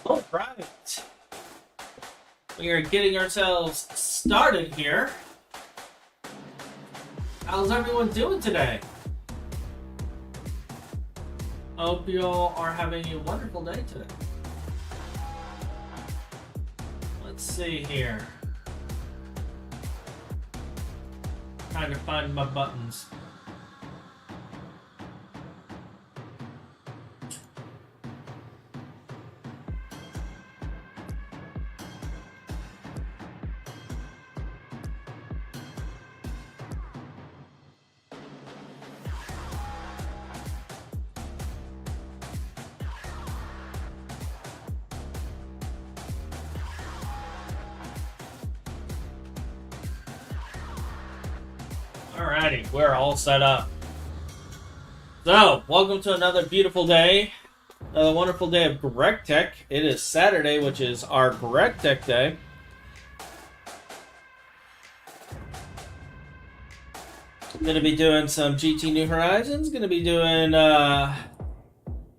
All right. We are getting ourselves started here. How's everyone doing today? I hope you all are having a wonderful day today. Let's see here. Trying to find my buttons. Alrighty, we're all set up. So, welcome to another beautiful day. Another wonderful day of Greg Tech. It is Saturday, which is our Greg Tech day. I'm going to be doing some GT New Horizons. Going to be doing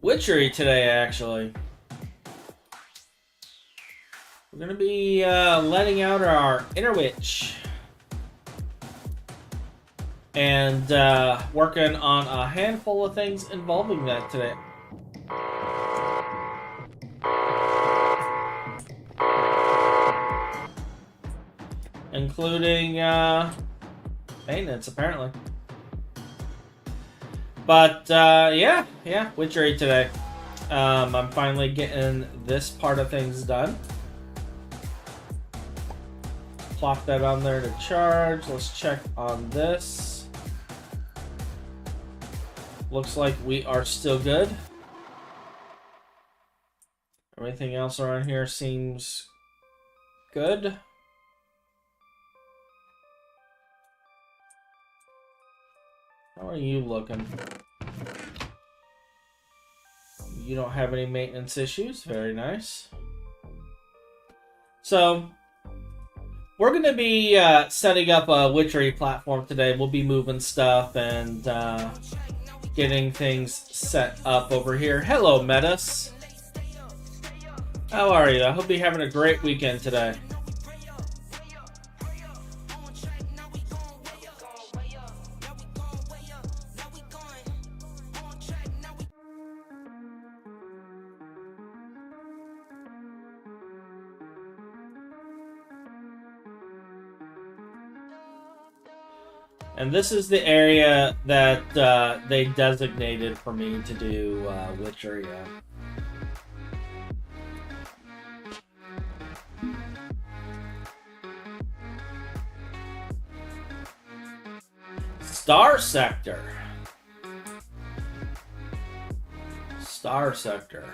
Witchery today, actually. We're going to be letting out our inner witch. And working on a handful of things involving that today. Including maintenance, apparently. But yeah, Witchery today. I'm finally getting this part of things done. Plop that on there to charge. Let's check on this. Looks like we are still good. Everything else around here seems good. How are you looking? You don't have any maintenance issues. Very nice. So, we're going to be setting up a Witchery platform today. We'll be moving stuff and getting things set up over here. Hello, Metis. How are you? I hope you're having a great weekend today. And this is the area that they designated for me to do Witchery. Star Sector. Star Sector.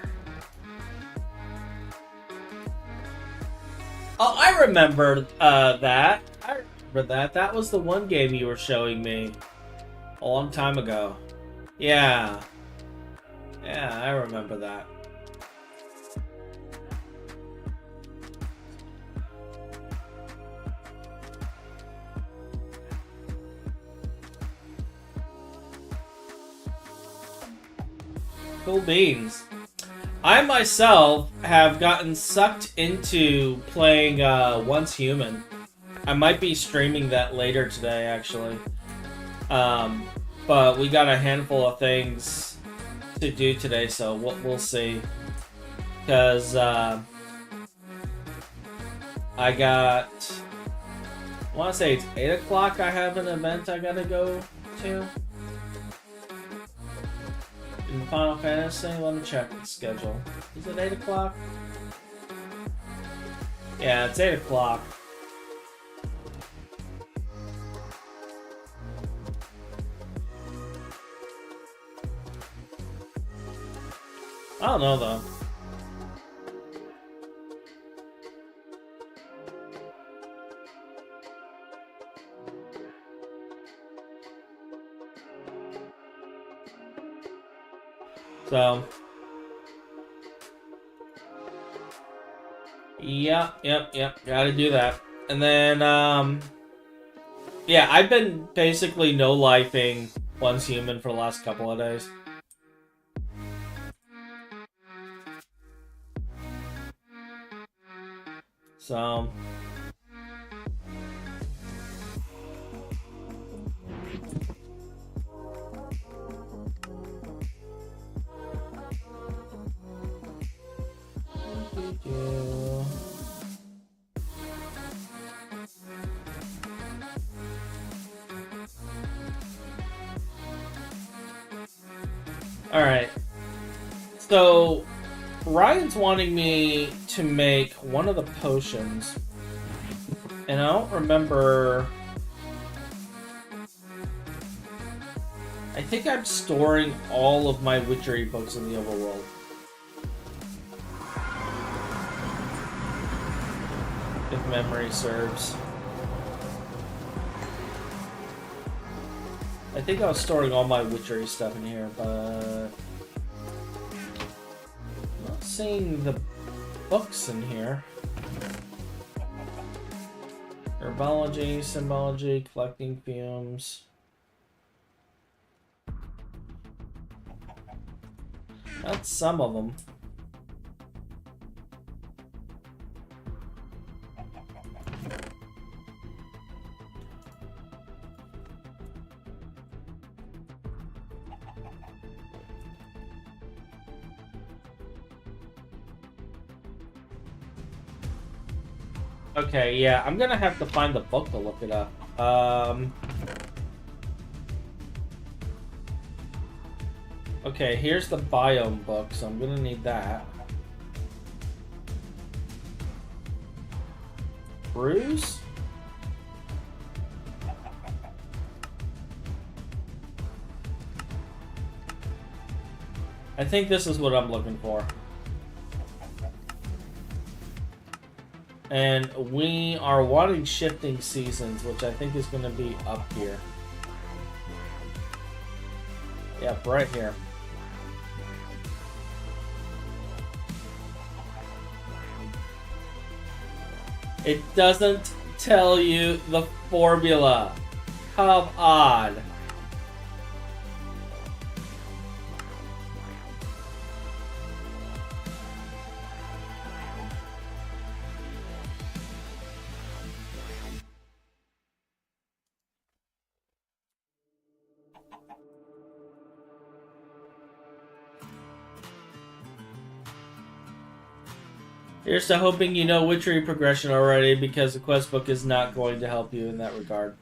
Oh, I remember that. That was the one game you were showing me a long time ago. Yeah, I remember that. Cool beans. I myself have gotten sucked into playing Once Human. I might be streaming that later today, actually. But we got a handful of things to do today, so we'll see. Because I want to say it's 8 o'clock. I have an event I gotta go to. In Final Fantasy, let me check the schedule. Is it 8 o'clock? Yeah, it's 8 o'clock. I don't know, though. So, yep, gotta do that. And then, yeah, I've been basically no-lifing Once Human for the last couple of days. So... Alright. So, Ryan's wanting me to make one of the potions. And I don't remember... I think I'm storing all of my Witchery books in the overworld. If memory serves. I think I was storing all my Witchery stuff in here, but... I'm not seeing the books in here. Herbology, symbology, collecting fumes. That's some of them. Okay, yeah, I'm gonna have to find the book to look it up. Okay, here's the biome book, so I'm gonna need that. Bruise? I think this is what I'm looking for. And we are wanting shifting seasons, which I think is going to be up here. Yep, right here. It doesn't tell you the formula. Come on. Here's to hoping you know Witchery progression already, because the quest book is not going to help you in that regard.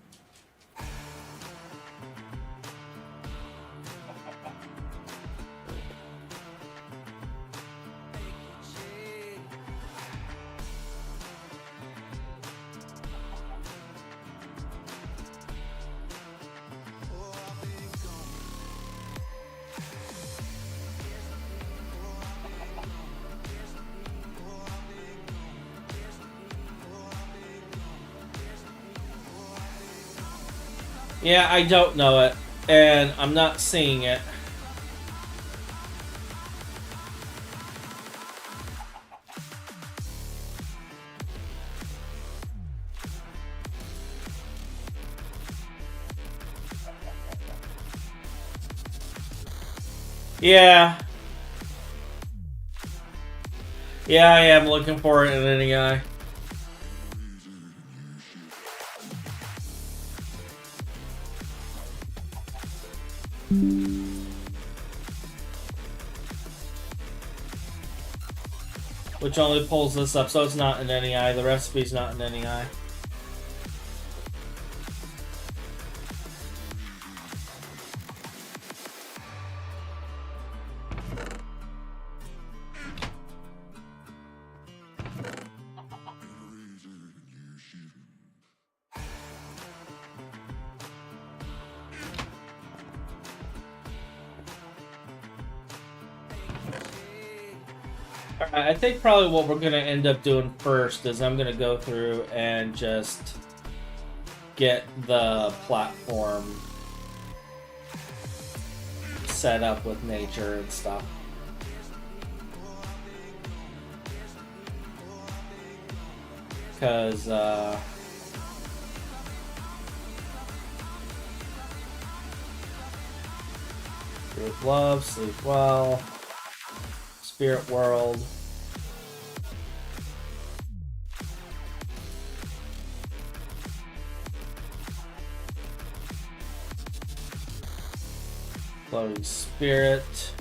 Yeah, I don't know it, and I'm not seeing it. Yeah. Yeah, I am looking for it in any eye. Which only pulls this up, so it's not in any eye. The recipe's not in any eye. I think probably what we're going to end up doing first is I'm going to go through and just get the platform set up with nature and stuff. Because, Group love, sleep well, spirit world. Flowing spirit.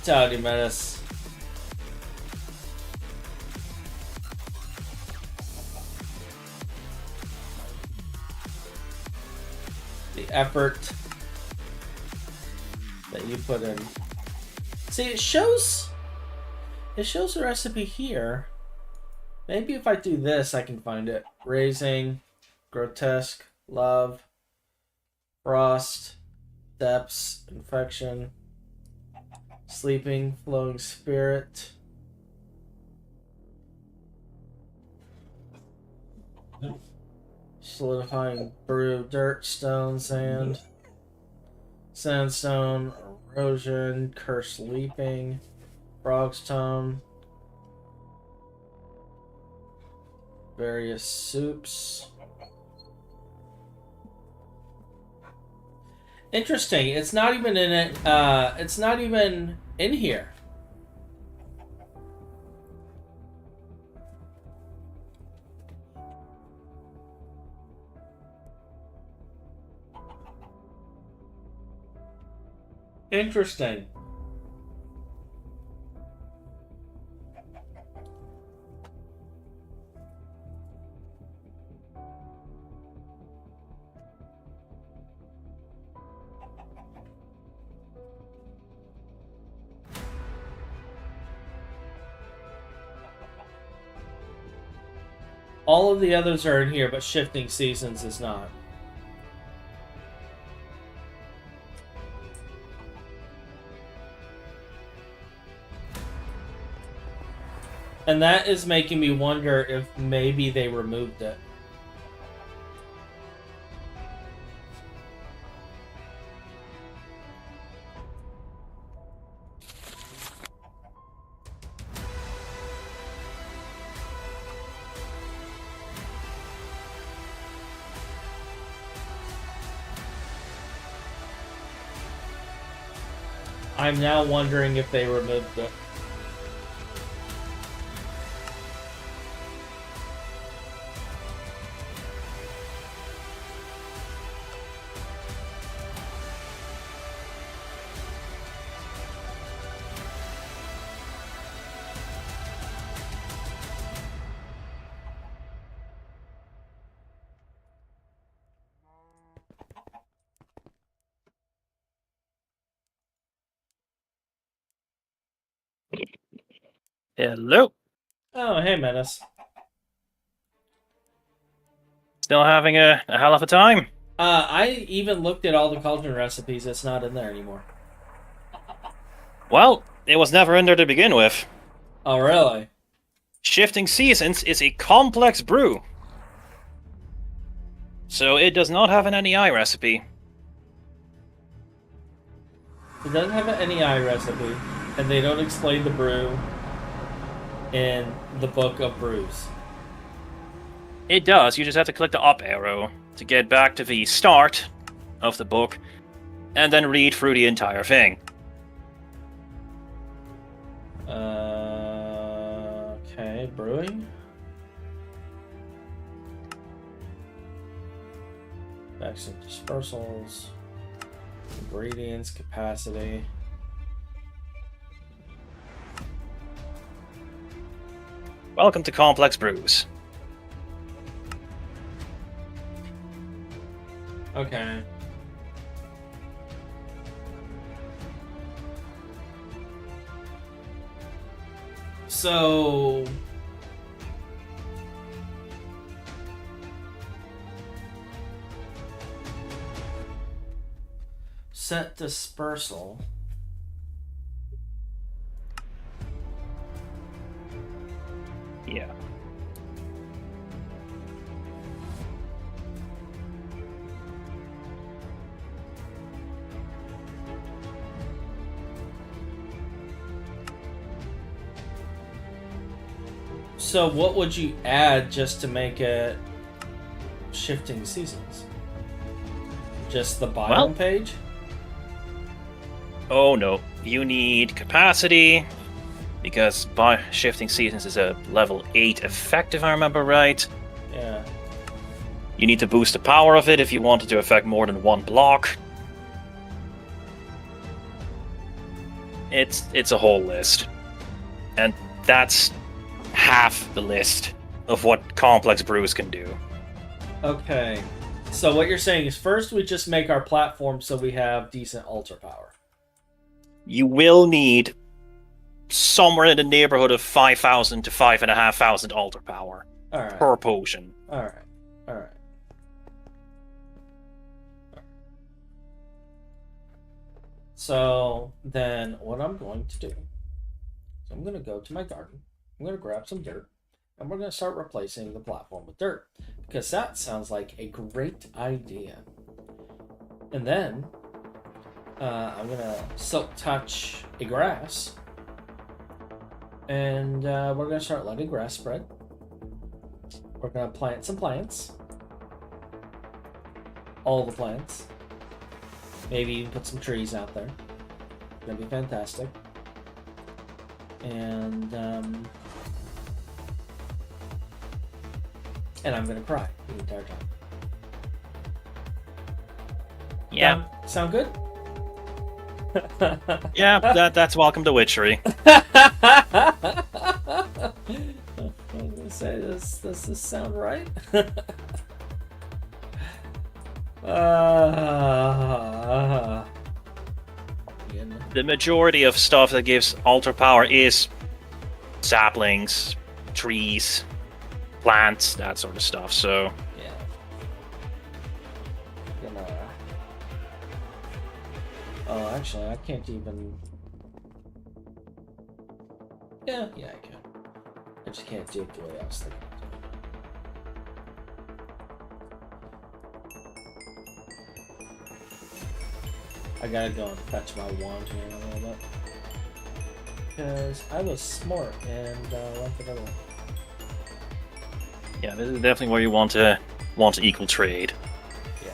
Howdy, Menace. The effort that you put in. See, it shows the recipe here. Maybe if I do this, I can find it. Raising, grotesque, love, frost, depths, infection, sleeping, flowing spirit. Solidifying brew, dirt, stone, sand, sandstone, erosion, cursed leaping, frog's tongue, various soups. Interesting. It's not even in it. It's not even in here. Interesting. All of the others are in here, but Shifting Seasons is not. And that is making me wonder if maybe they removed it. I'm now wondering if they removed it. Hello. Oh, hey, Menace. Still having a hell of a time? I even looked at all the cauldron recipes. It's not in there anymore. Well, it was never in there to begin with. Oh, really? Shifting Seasons is a complex brew. So it does not have an NEI recipe. It doesn't have an NEI recipe, and they don't explain the brew in the Book of Brews. It does, you just have to click the up arrow to get back to the start of the book, and then read through the entire thing. Okay, brewing. Backs and dispersals. Ingredients, capacity. Welcome to Complex Brews. Okay. So... set dispersal. Yeah. So what would you add just to make it Shifting Seasons? Just the biome page? Oh no, you need capacity, because by shifting seasons is a level 8 effect, if I remember right. Yeah. You need to boost the power of it if you want it to affect more than one block. It's a whole list. And that's half the list of what complex brews can do. Okay. So what you're saying is first we just make our platform so we have decent altar power. You will need somewhere in the neighborhood of 5,000 to 5,500 altar power per potion. Alright. So then what I'm going to do is I'm going to go to my garden. I'm going to grab some dirt. And we're going to start replacing the platform with dirt. Because that sounds like a great idea. And then I'm going to silk touch a grass. And we're going to start letting grass spread. We're going to plant some plants. All the plants. Maybe even put some trees out there. It's going to be fantastic. And I'm going to cry the entire time. Yeah. Sound good? Yeah, that's welcome to Witchery. I was gonna say, does this sound right? The majority of stuff that gives altar power is saplings, trees, plants, that sort of stuff, so... Yeah. Oh, actually, I can't even... Yeah, I can. I just can't dig the way I was thinking. I gotta go and fetch my wand here in a little bit. Because I was smart and left it alone. Yeah, this is definitely where you want to equal trade. Yeah.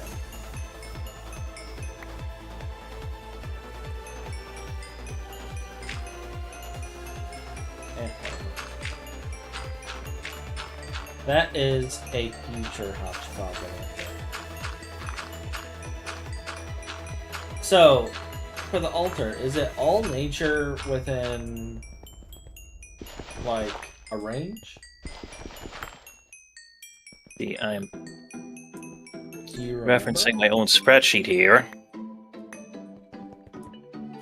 That is a future hodgepodge right there. So, for the altar, is it all nature within, like, a range? See, I'm Do you referencing my own spreadsheet here.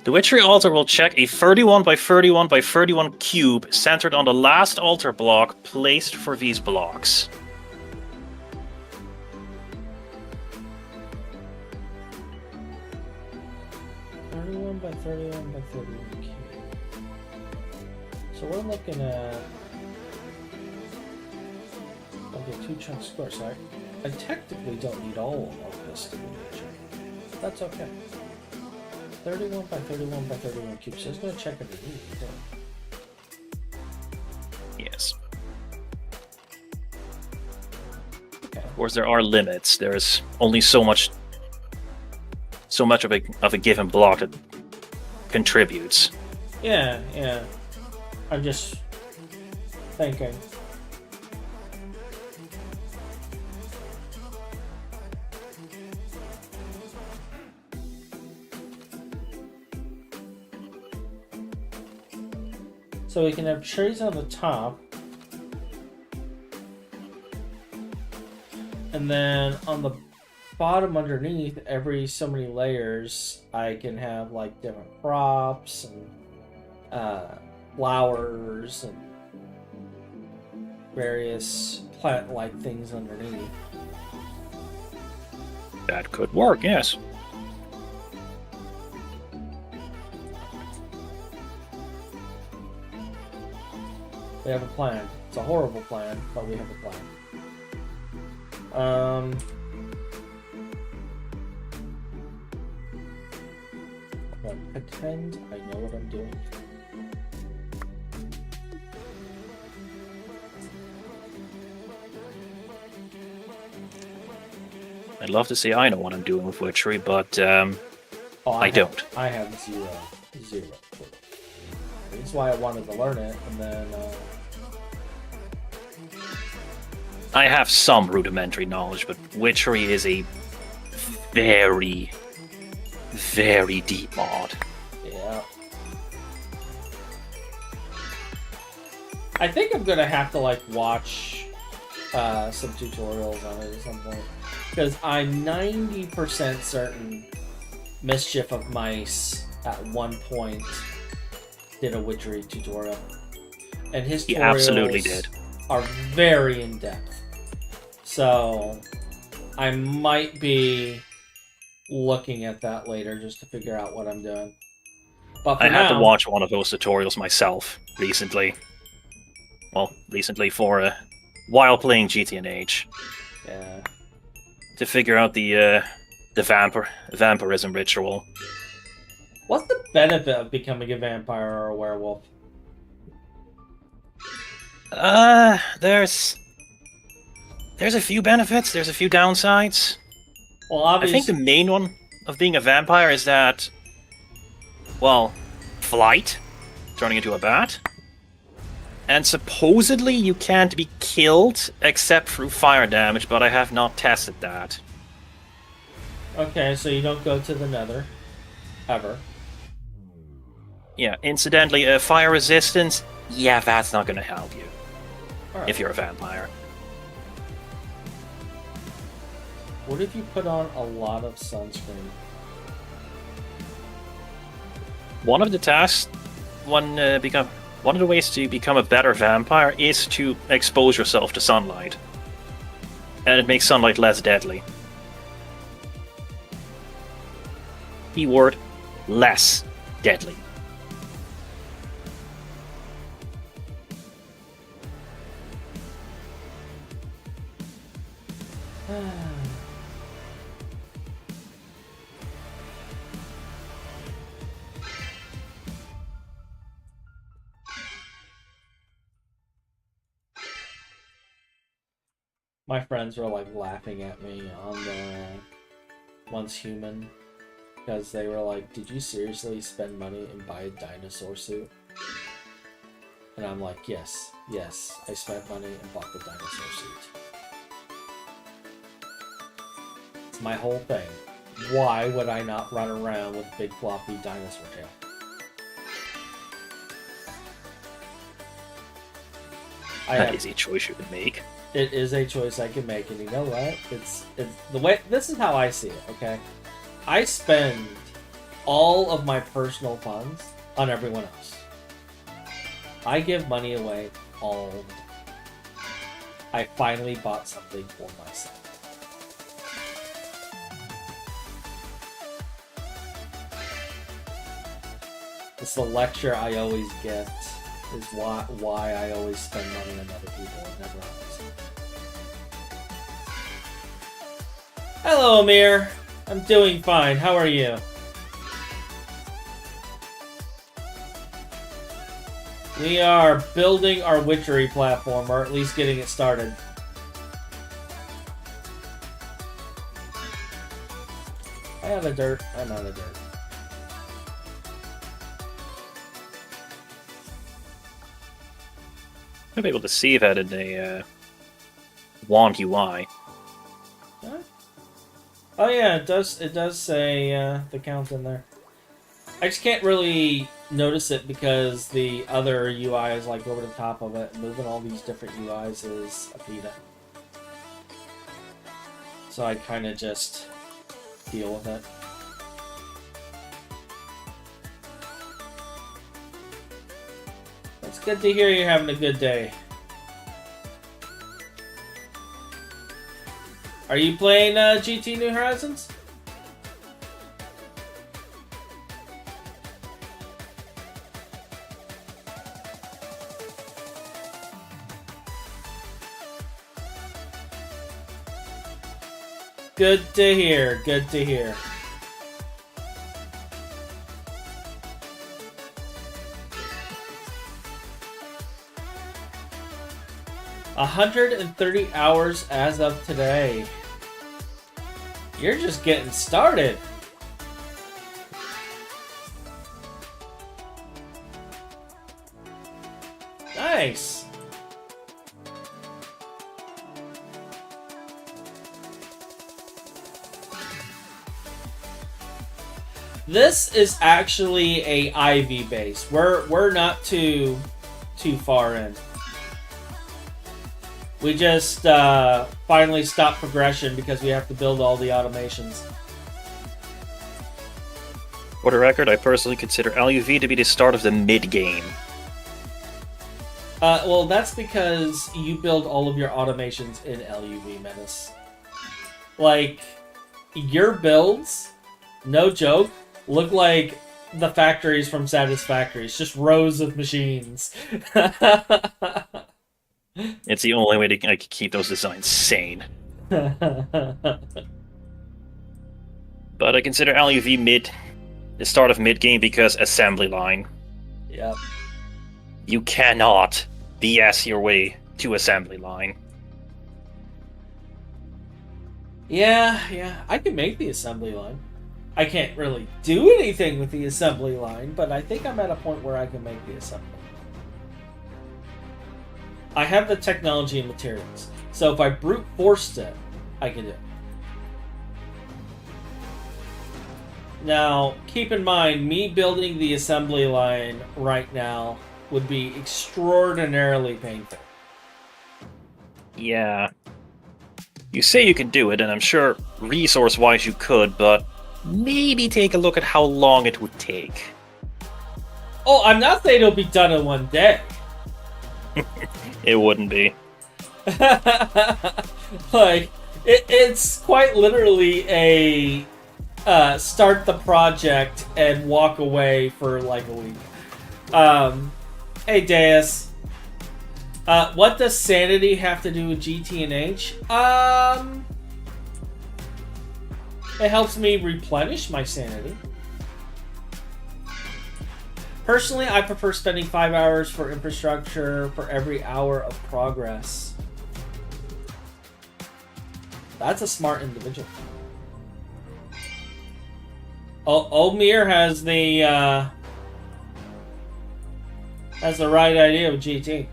The Witchery altar will check a 31 by 31 by 31 cube centered on the last altar block placed for these blocks. By 31 by 31 cube. So we're looking at okay, 2 chunks square. So I technically don't need all of this to be nature. That's okay. 31 by 31 by 31 cubes. So it's going to check underneath. Yes. Okay. Of course, there are limits. There's only so much of a given block that contributes. Yeah. I'm just thinking. So we can have trees on the top. And then on the bottom underneath, every so many layers, I can have like different crops and flowers and various plant-like things underneath. That could work, yes. We have a plan. It's a horrible plan, but we have a plan. I'll pretend I know what I'm doing. I'd love to say I know what I'm doing with Witchery, but I don't. I have zero. That's why I wanted to learn it, and then. I have some rudimentary knowledge, but Witchery is a very, very deep mod. Yeah. I think I'm gonna have to like watch some tutorials on it at some point, because I'm 90% certain Mischief of Mice at one point did a Witchery tutorial, and his He tutorials absolutely did. Are very in depth. So I might be looking at that later just to figure out what I'm doing. But for I had now, to watch one of those tutorials myself recently. Well, recently for while playing GTNH. Yeah. To figure out the vampirism ritual. What's the benefit of becoming a vampire or a werewolf? There's a few benefits, there's a few downsides. Well, obviously, I think the main one of being a vampire is that, well, flight, turning into a bat. And supposedly you can't be killed except through fire damage, but I have not tested that. Okay, so you don't go to the nether. Ever. Yeah, incidentally, fire resistance, yeah, that's not going to help you. Right. If you're a vampire. What if you put on a lot of sunscreen? One of the tasks, one of the ways to become a better vampire is to expose yourself to sunlight. And it makes sunlight less deadly. Keyword, less deadly. My friends were like laughing at me on the Once Human because they were like, "Did you seriously spend money and buy a dinosaur suit?" And I'm like, yes, I spent money and bought the dinosaur suit. It's my whole thing. Why would I not run around with big floppy dinosaur tail? That is a choice you can make. It is a choice I can make, and you know what? It's the way. This is how I see it. Okay, I spend all of my personal funds on everyone else. I give money away all the time. I finally bought something for myself. It's the lecture I always get. Is why I always spend money on other people and never on myself. Hello, Amir. I'm doing fine. How are you? We are building our Witchery platform, or at least getting it started. I have a dirt. I'm out of dirt. I'll be able to see that in a wand UI. Huh? Oh yeah, it does. It does say the count in there. I just can't really notice it because the other UI is like over the top of it. Moving all these different UIs is a beta. So I kind of just deal with it. It's good to hear you're having a good day. Are you playing GT New Horizons? Good to hear. Good to hear. $130 hours as of today. You're just getting started. Nice! This is actually a Ivy base. We're not too far in. We just finally stopped progression because we have to build all the automations. For the record, I personally consider LUV to be the start of the mid-game. Well, that's because you build all of your automations in LUV, Menace. Like, your builds, no joke, look like the factories from Satisfactories. Just rows of machines. It's the only way I can keep those designs sane. But I consider LUV the start of mid-game because assembly line. Yep. You cannot BS your way to assembly line. Yeah, I can make the assembly line. I can't really do anything with the assembly line, but I think I'm at a point where I can make the assembly line. I have the technology and materials, so if I brute forced it, I can do it. Now, keep in mind, me building the assembly line right now would be extraordinarily painful. Yeah. You say you can do it, and I'm sure resource-wise you could, but maybe take a look at how long it would take. Oh, I'm not saying it'll be done in one day. It wouldn't be. Like, it's quite literally a start the project and walk away for like a week. Hey, Deus. What does sanity have to do with GT and H? It helps me replenish my sanity. Personally, I prefer spending 5 hours for infrastructure for every hour of progress. That's a smart individual. Omir has the right idea with GT.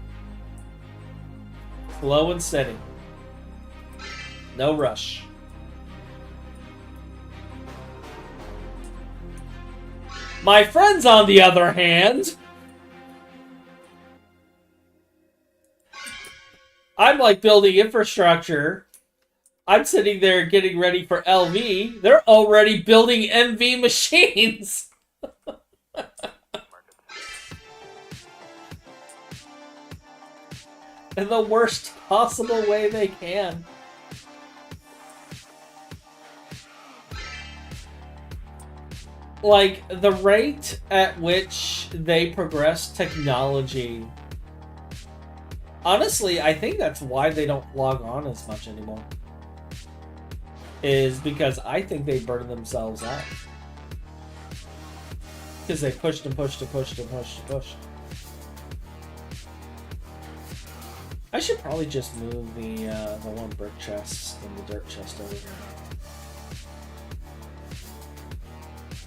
Slow and steady. No rush. My friends, on the other hand, I'm like building infrastructure. I'm sitting there getting ready for LV. They're already building MV machines. In the worst possible way they can. Like, the rate at which they progress technology... Honestly, I think that's why they don't log on as much anymore. Is because I think they burn themselves out. Because they pushed and pushed and pushed and pushed and pushed. I should probably just move the one brick chest and the dirt chest over here.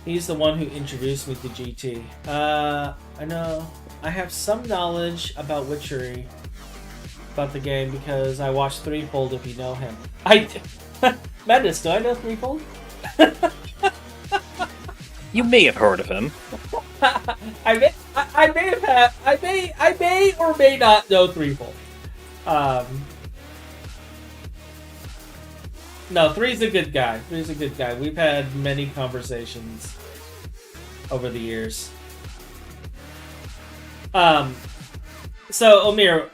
He's the one who introduced me to GT. I know. I have some knowledge about Witchery. About the game because I watched Threefold if you know him. Madness, do I know Threefold? You may have heard of him. I may or may not know Threefold. No, Three's a good guy. Three's a good guy. We've had many conversations over the years. So, Omir,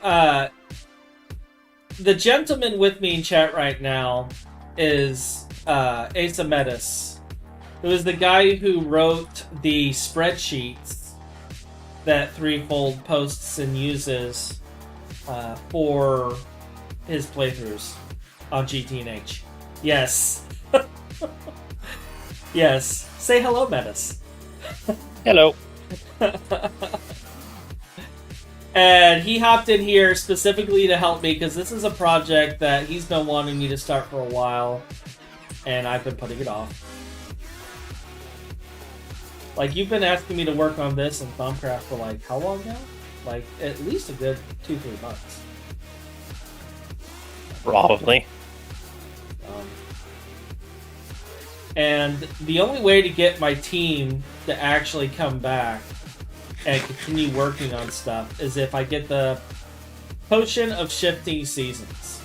the gentleman with me in chat right now is Asa Metis, who is the guy who wrote the spreadsheets that Threefold posts and uses for his playthroughs on GT&H. Yes. Yes. Say hello, Metis. Hello. And he hopped in here specifically to help me because this is a project that he's been wanting me to start for a while, and I've been putting it off. Like, you've been asking me to work on this in Thumbcraft for like how long now? like at least a good 2-3 months. Probably. And the only way to get my team to actually come back and continue working on stuff is if I get the Potion of Shifting Seasons.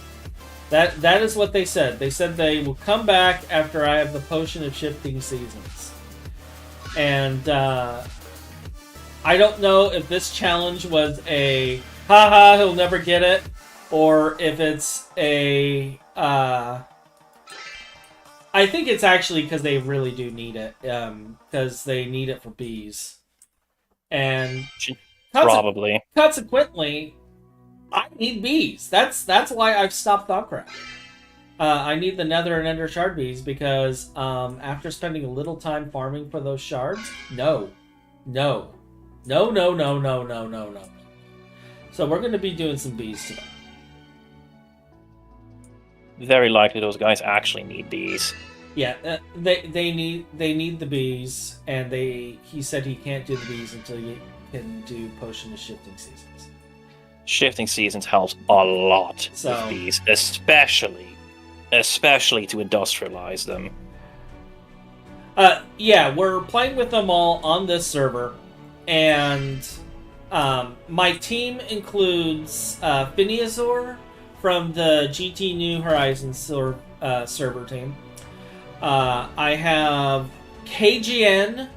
That is what they said. They said they will come back after I have the Potion of Shifting Seasons. And I don't know if this challenge was a haha, he'll never get it, or if it's a I think it's actually because they really do need it, because they need it for bees. And probably. Consequently, I need bees. That's why I've stopped Thaumcraft. I need the Nether and Ender Shard bees because after spending a little time farming for those shards, no. So we're going to be doing some bees today. Very likely those guys actually need bees. Yeah, they need the bees, and he said he can't do the bees until you can do Potion of Shifting Seasons. Shifting Seasons helps a lot with bees, especially to industrialize them. Yeah, we're playing with them all on this server, and my team includes Phineasor from the GT New Horizons server team. I have KGN,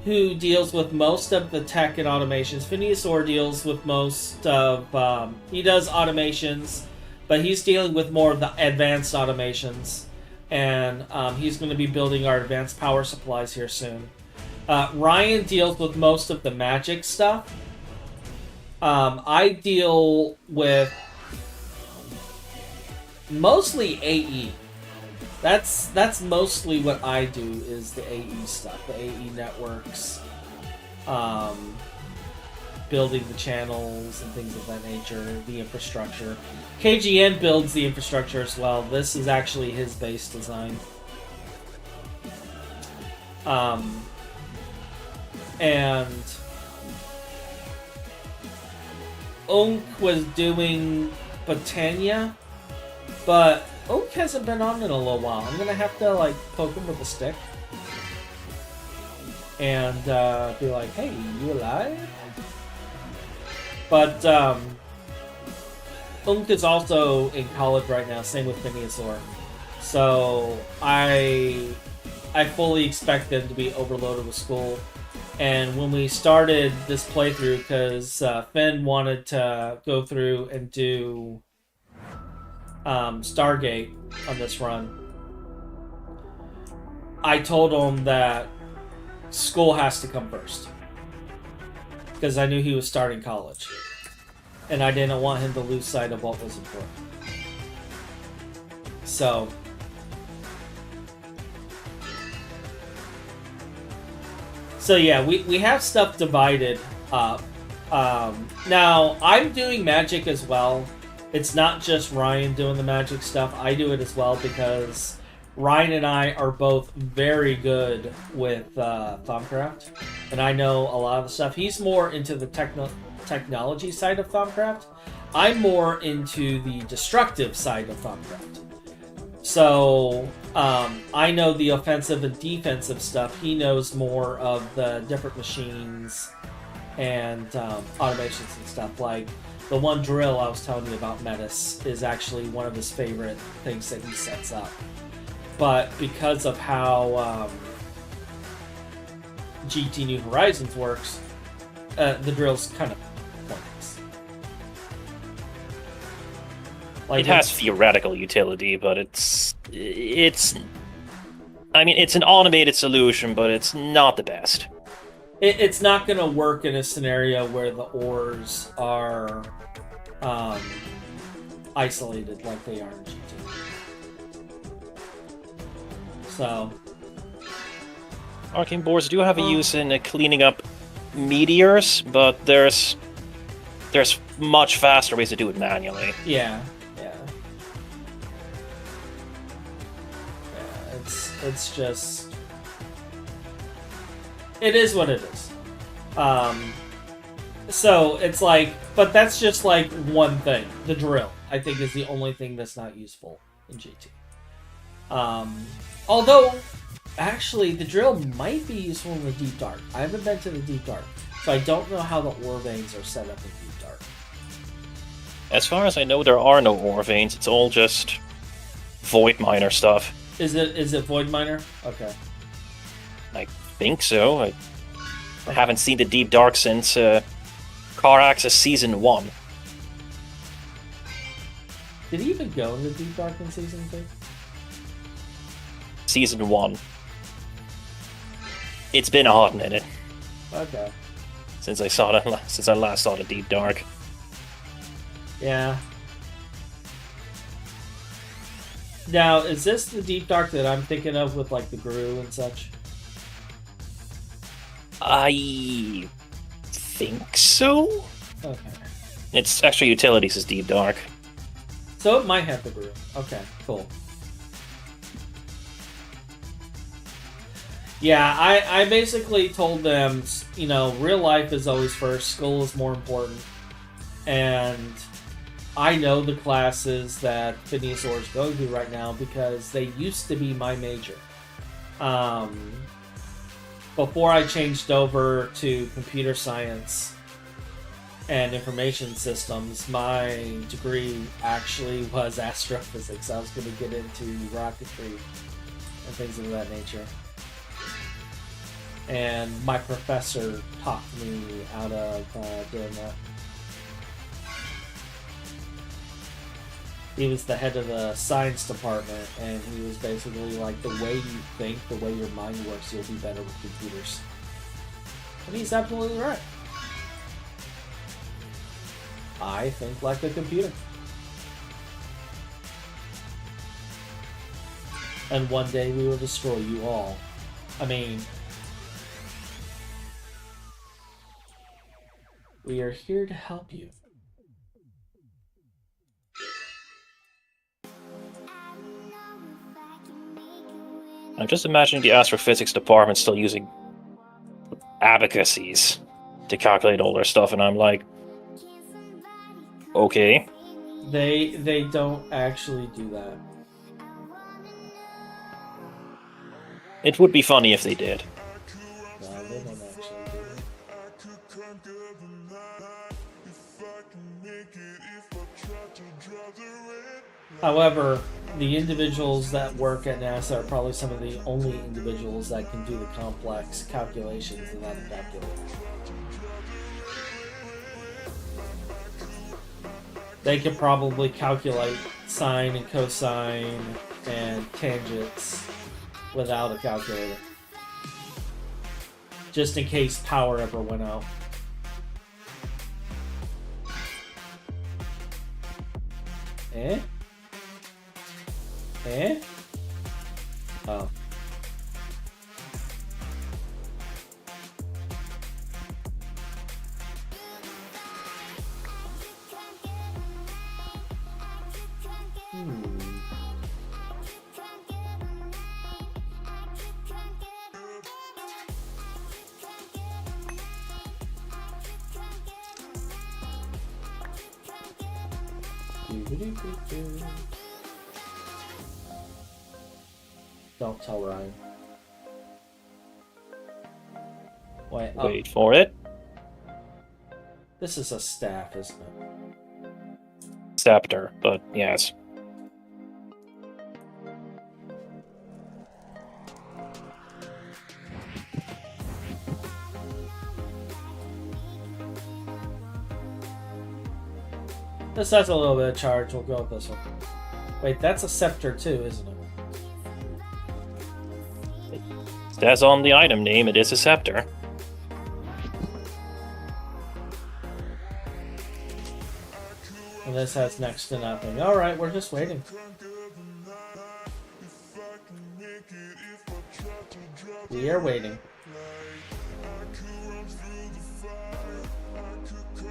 who deals with most of the tech and automations. Phineasor deals with most of... he does automations, but he's dealing with more of the advanced automations. And he's going to be building our advanced power supplies here soon. Ryan deals with most of the magic stuff. I deal with mostly AE. That's mostly what I do, is the AE stuff, the AE networks, building the channels and things of that nature, the infrastructure. KGN builds the infrastructure as well. This is actually his base design. And Unk was doing Botania, but Oak hasn't been on in a little while. I'm gonna have to like poke him with a stick and be like, "Hey, you alive?" But Unk is also in college right now. Same with Phineasor. So I fully expect them to be overloaded with school. And when we started this playthrough, because Finn wanted to go through and do Stargate on this run, I told him that school has to come first, because I knew he was starting college, and I didn't want him to lose sight of what was important. So yeah, we have stuff divided up. Now I'm doing magic as well. It's not just Ryan doing the magic stuff. I do it as well because Ryan and I are both very good with Thaumcraft, and I know a lot of the stuff. He's more into the technology side of Thaumcraft. I'm more into the destructive side of Thaumcraft. So I know the offensive and defensive stuff. He knows more of the different machines and automations and stuff. Like the one drill I was telling you about, Metis, is actually one of his favorite things that he sets up. But because of how GT New Horizons works, the drill's kind of pointless. Like, it has theoretical utility, but it's I mean, it's an automated solution, but it's not the best. It's not going to work in a scenario where the ores are isolated like they are in GT. So, Arcane boards do have a use in cleaning up meteors, but there's much faster ways to do it manually. Yeah. It's just... It is what it is. So it's like, but that's just like one thing. The drill, I think, is the only thing that's not useful in GT. Although, actually, the drill might be useful in the Deep Dark. I haven't been to the Deep Dark, so I don't know how the ore veins are set up in Deep Dark. As far as I know, there are no ore veins. It's all just void miner stuff. Is it void miner? Okay. I think so. I haven't seen the Deep Dark since Car Access Season 1. Did he even go into Deep Dark in Season 2? Season 1. It's been a hot minute. Okay. Since I last saw the Deep Dark. Yeah. Now, is this the Deep Dark that I'm thinking of with like the Gru and such? I think so. Okay. It's actually Utilities is Deep Dark. So it might have the Gru. Okay, cool. Yeah, I basically told them, you know, real life is always first, school is more important, and I know the classes that Phineasaurs go to right now because they used to be my major. Before I changed over to computer science and information systems, my degree actually was astrophysics. I was going to get into rocketry and things of that nature. And my professor talked me out of doing that. He was the head of the science department, and he was basically like, the way you think, the way your mind works, you'll be better with computers. And he's absolutely right. I think like a computer. And one day we will destroy you all. I mean, we are here to help you. I'm just imagining the astrophysics department still using abacuses to calculate all their stuff, and I'm like, okay. They don't actually do that. It would be funny if they did. No, they don't actually do it. However, the individuals that work at NASA are probably some of the only individuals that can do the complex calculations in that calculator. They could probably calculate sine and cosine and tangents without a calculator. Just in case power ever went out. Eh? Eh? Oh. Don't tell Ryan. Wait, oh, Wait for it. this is a staff, isn't it? Scepter, but yes. This has a little bit of charge. We'll go with this one. Wait, that's a scepter too, isn't it? It says on the item name, it is a scepter. And this has next to nothing. Alright, we're just waiting. We are waiting.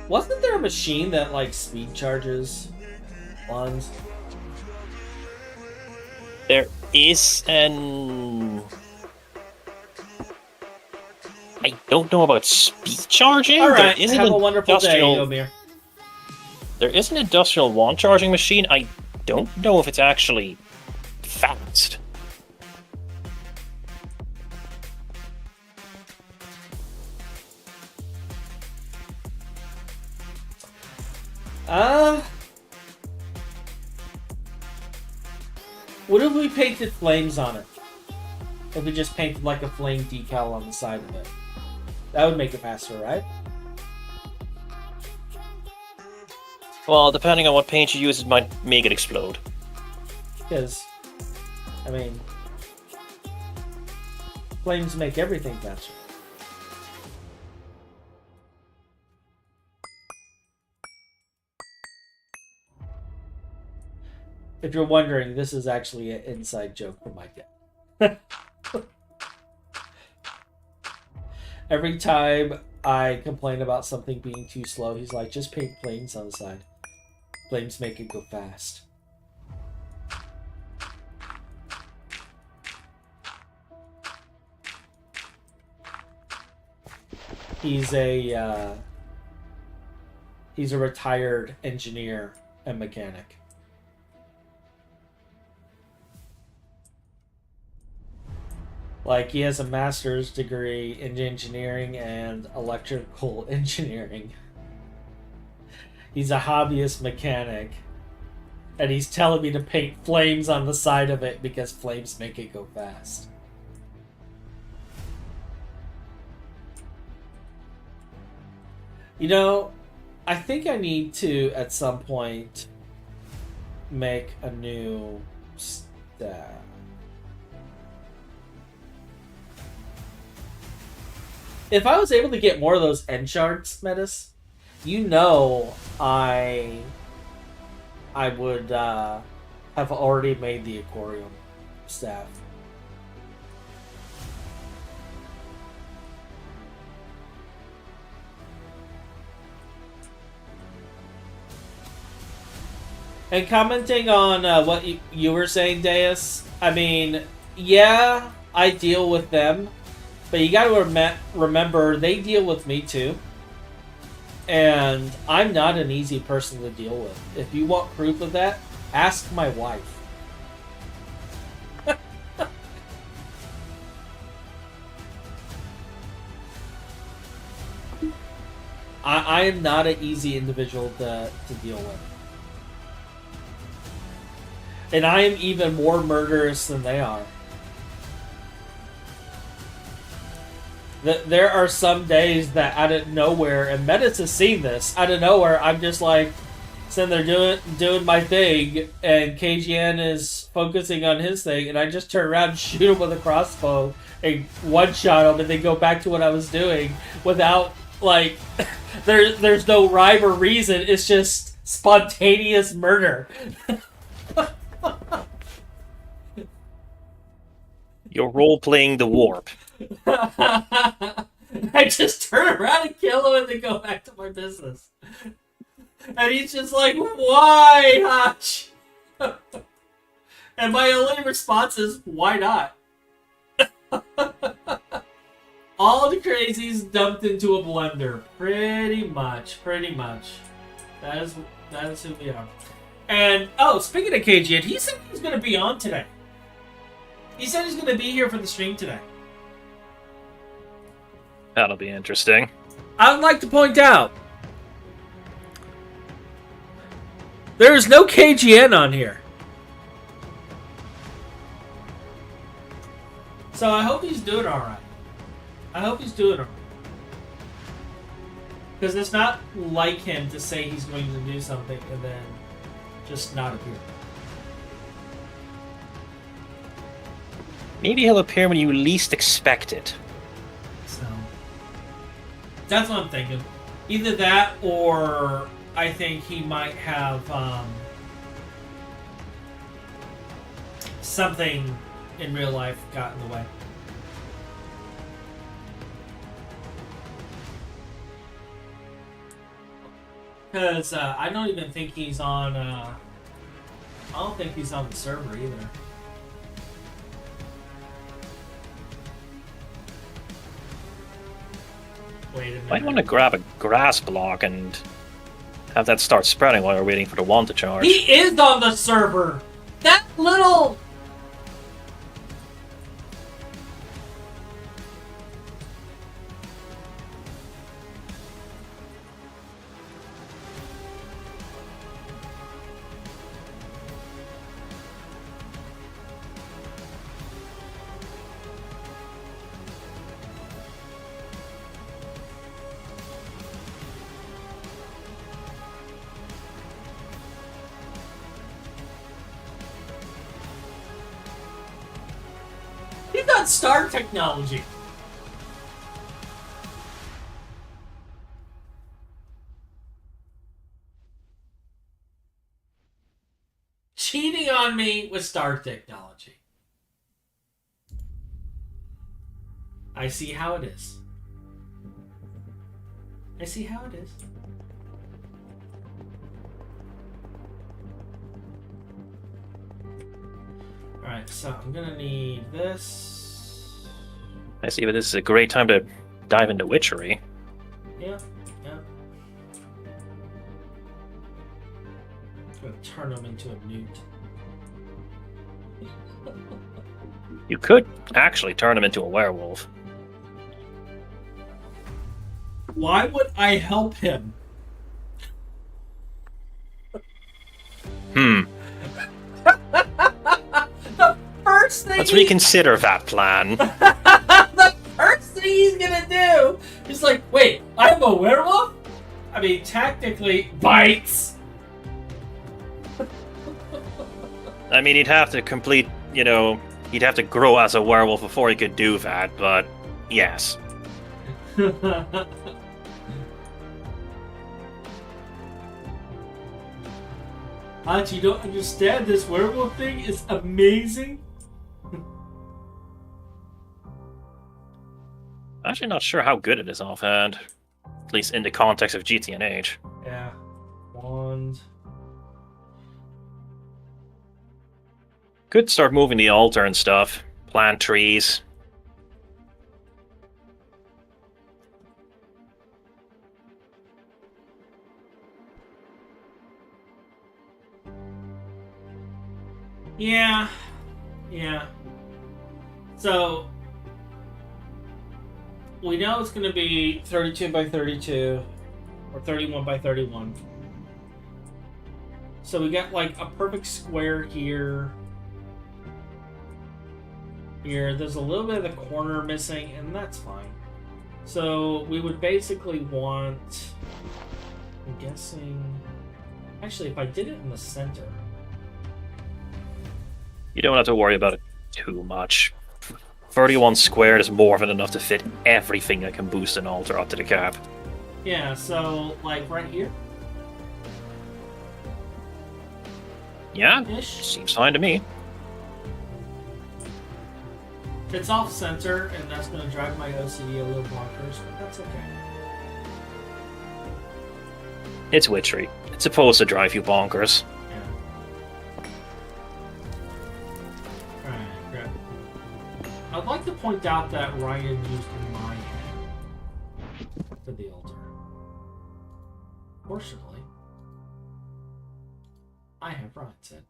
Wasn't there a machine that, like, speed charges ones? There is an... I don't know about speed charging. All right, There is have an a wonderful day, industrial. Omir. There is an industrial wand charging machine. I don't know if it's actually fast. What if we painted flames on it? If we just painted like a flame decal on the side of it. That would make it faster, right? Well, depending on what paint you use, it might make it explode. Because, I mean, flames make everything faster. If you're wondering, this is actually an inside joke from my dad. Every time I complain about something being too slow, he's like, just paint flames on the side. Flames make it go fast. He's a retired engineer and mechanic. Like, he has a master's degree in engineering and electrical engineering. He's a hobbyist mechanic. And he's telling me to paint flames on the side of it because flames make it go fast. You know, I think I need to, at some point, make a new staff. If I was able to get more of those end shards, Metis, you know I would have already made the ichorium staff. And commenting on what you were saying, Deus, I mean, yeah, I deal with them. But you gotta remember, they deal with me too. And I'm not an easy person to deal with. If you want proof of that, ask my wife. I am not an easy individual to deal with. And I am even more murderous than they are. There are some days that out of nowhere, and Metis has seen this, out of nowhere, I'm just like sitting there doing my thing, and KGN is focusing on his thing, and I just turn around and shoot him with a crossbow and one-shot him, and then go back to what I was doing without, like, there's no rhyme or reason, it's just spontaneous murder. You're role-playing the warp. I just turn around and kill him and then go back to my business. And he's just like, why, Hutch? And my only response is, why not? All the crazies dumped into a blender. Pretty much. That is who we are. And, oh, speaking of KGN, he said he's going to be on today. He said he's going to be here for the stream today. That'll be interesting. I would like to point out, there is no KGN on here. So I hope he's doing alright. Because it's not like him to say he's going to do something and then just not appear. Maybe he'll appear when you least expect it. So that's what I'm thinking. Either that, or I think he might have something in real life got in the way. Because I don't even think he's on. I don't think he's on the server either. Wait a minute. Might want to grab a grass block and have that start spreading while we're waiting for the wand to charge. He is on the server! That little... He's got star technology. Cheating on me with star technology. I see how it is. I see how it is. Alright, so I'm gonna need this. I see, but this is a great time to dive into Witchery. Yeah, yeah. I'm gonna turn him into a newt. You could actually turn him into a werewolf. Why would I help him? Hmm. The first thing Let's reconsider that plan. the first thing he's gonna do is like, wait, I'm a werewolf? I mean, technically, bites. I mean, he'd have to complete, he'd have to grow as a werewolf before he could do that, but yes. Hachi, you don't understand, this werewolf thing is amazing. Actually not sure how good it is offhand. At least in the context of GTNH. Yeah. Wand. Could start moving the altar and stuff. Plant trees. Yeah. Yeah. So, we know it's going to be 32 by 32 or 31 by 31. So we got like a perfect square here. Here, there's a little bit of the corner missing, and that's fine. So we would basically want, I'm guessing, actually if I did it in the center. You don't have to worry about it too much. 31 squared is more than enough to fit everything that can boost an altar up to the cap. Yeah, so like right here. Yeah, Ish. seems fine to me. It's off center, and that's going to drive my OCD a little bonkers, but that's okay. It's Witchery. It's supposed to drive you bonkers. Yeah. Alright, grab. I'd like to point out that Ryan used my hand for the altar. Fortunately, I have Ryan's head.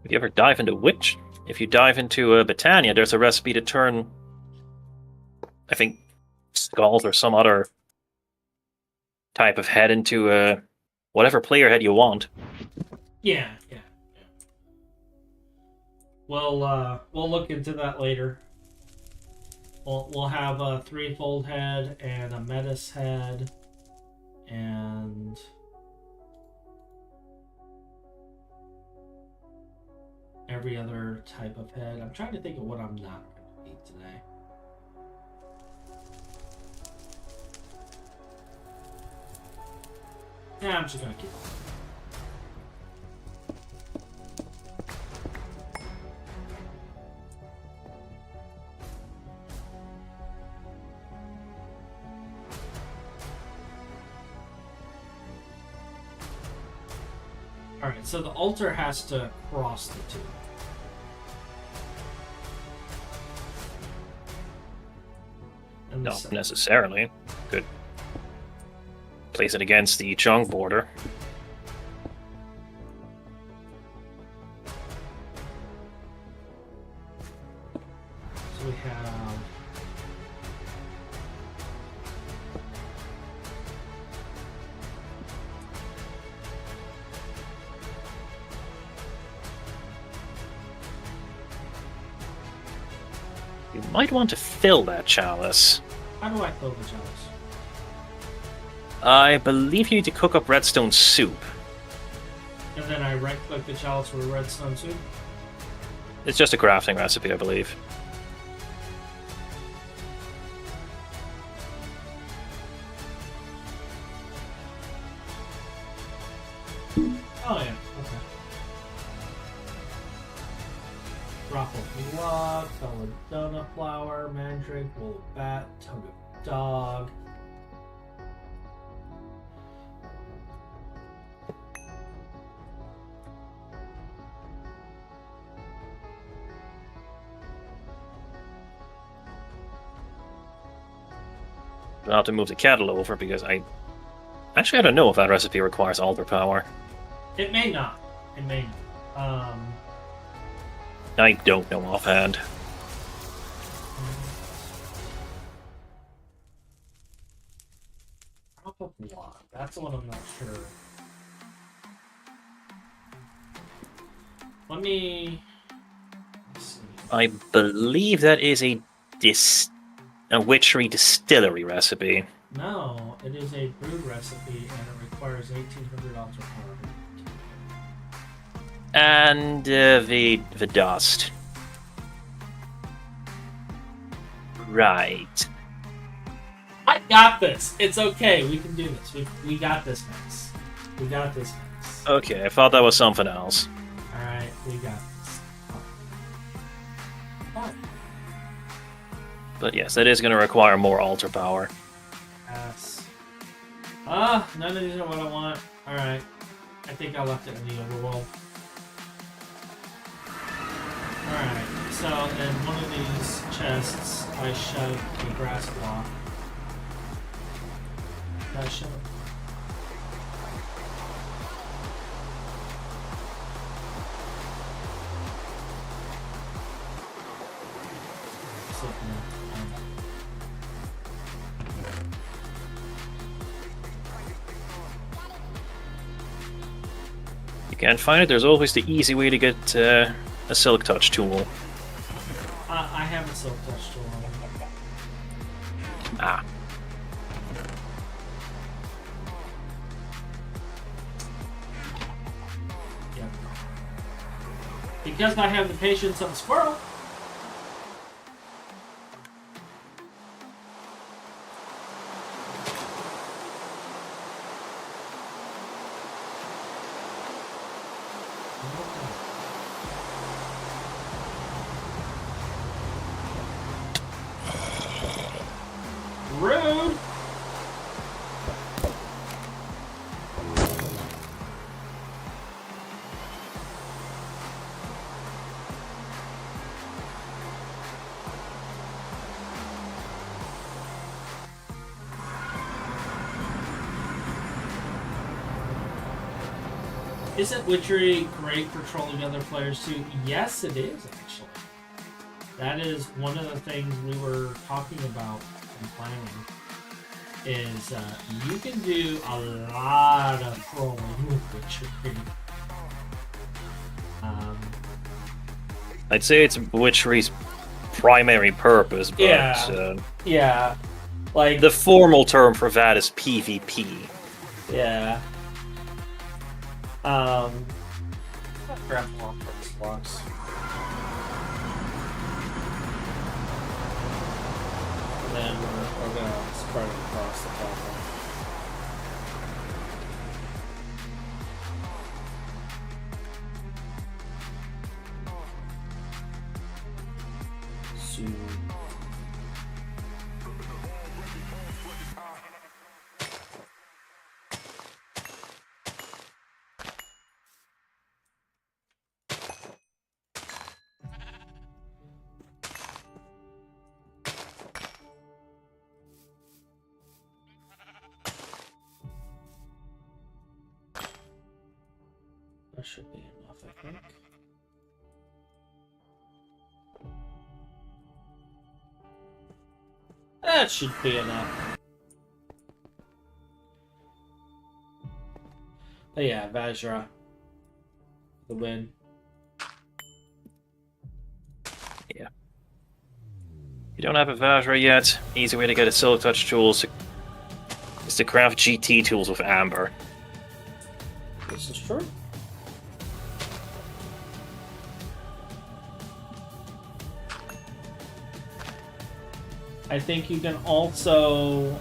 If you ever dive into Witch, if you dive into Botania, there's a recipe to turn, I think, skulls or some other type of head into whatever player head you want. Yeah. We'll look into that later. We'll have a threefold head and a metis head and every other type of head. I'm trying to think of what I'm not going to need today. Yeah, I'm just going to keep it. Alright, so the altar has to cross the two. in the Not center. necessarily. Could place it against the Chung border. So we have. You might want to fill that chalice. How do I fill the chalice? I believe you need to cook up redstone soup. And then I right-click the chalice for redstone soup. It's just a crafting recipe, I believe. Oh yeah, okay. Drop of log, belladonna flower, mandrake, wool of bat, tongue of dog. I'll have to move the kettle over because I don't know if that recipe requires altar power. It may not. It may not. I don't know offhand. Drop of log. That's the one I'm not sure. Let me see. I believe that is a witchery distillery recipe. No, it is a brewed recipe and it requires 1800 altar power. And the dust. Right. I got this. It's okay. We can do this. We got this, Max. We got this, Max. Okay, I thought that was something else. Alright, we got this. Fine. But yes, that is going to require more altar power. Pass. None of these are what I want. Alright. I think I left it in the overworld. Alright, so in one of these chests, I shoved a grass block. Did I shove it? You can't find it, there's always the easy way to get a silk touch tool. I haven't silk touched tool. Ah. Yep. Because I have the patience of a squirrel. Rude. Isn't Witchery great for trolling other players too? Yes, it is, actually. That is one of the things we were talking about and planning. Is you can do a lot of trolling with Witchery. I'd say it's Witchery's primary purpose, but Yeah. Like the formal term for that is PvP. yeah. Grab more purpose blocks. And then we're gonna spread it across the top. should be enough, I think. That should be enough. But yeah, Vajra. The win. Yeah. You don't have a Vajra yet. Easy way to get a Silk Touch tools is to craft GT tools with Amber. This is true. I think you can also,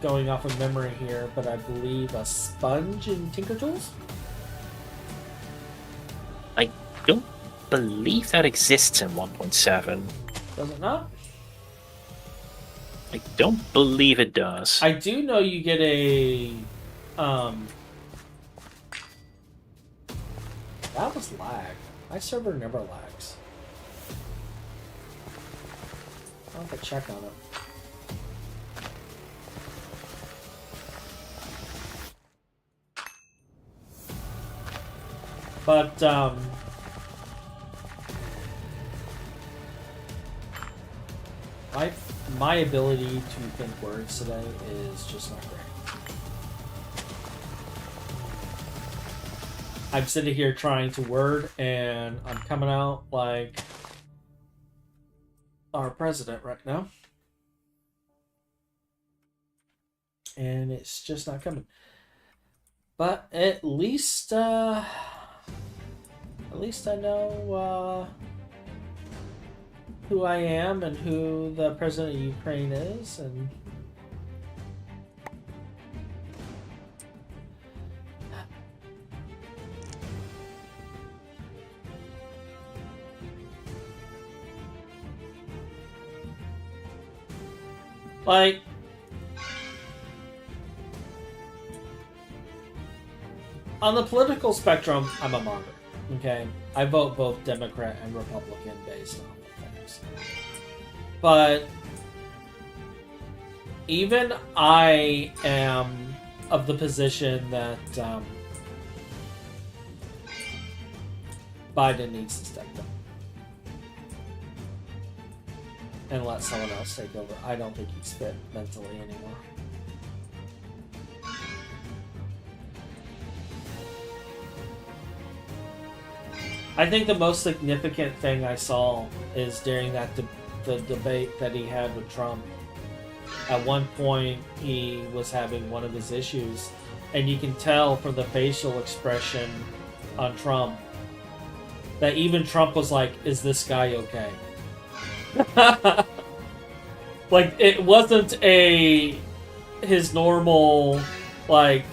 going off of memory here, but I believe a sponge in Tinker Tools? I don't believe that exists in 1.7. Does it not? I don't believe it does. I do know you get a, that was lag. My server never lags. I'll have to check on it. But, my ability to think words today is just not great. I'm sitting here trying to word, and I'm coming out like our president right now. And it's just not coming. But at least I know who I am and who the president of Ukraine is, and like, on the political spectrum, I'm a moderate. Okay, I vote both Democrat and Republican based on things. But even I am of the position that Biden needs to step down and let someone else take over. I don't think he's fit mentally anymore. I think the most significant thing I saw is during that the debate that he had with Trump. At one point, he was having one of his issues, and you can tell from the facial expression on Trump that even Trump was like, "Is this guy okay?" Like, it wasn't his normal, like,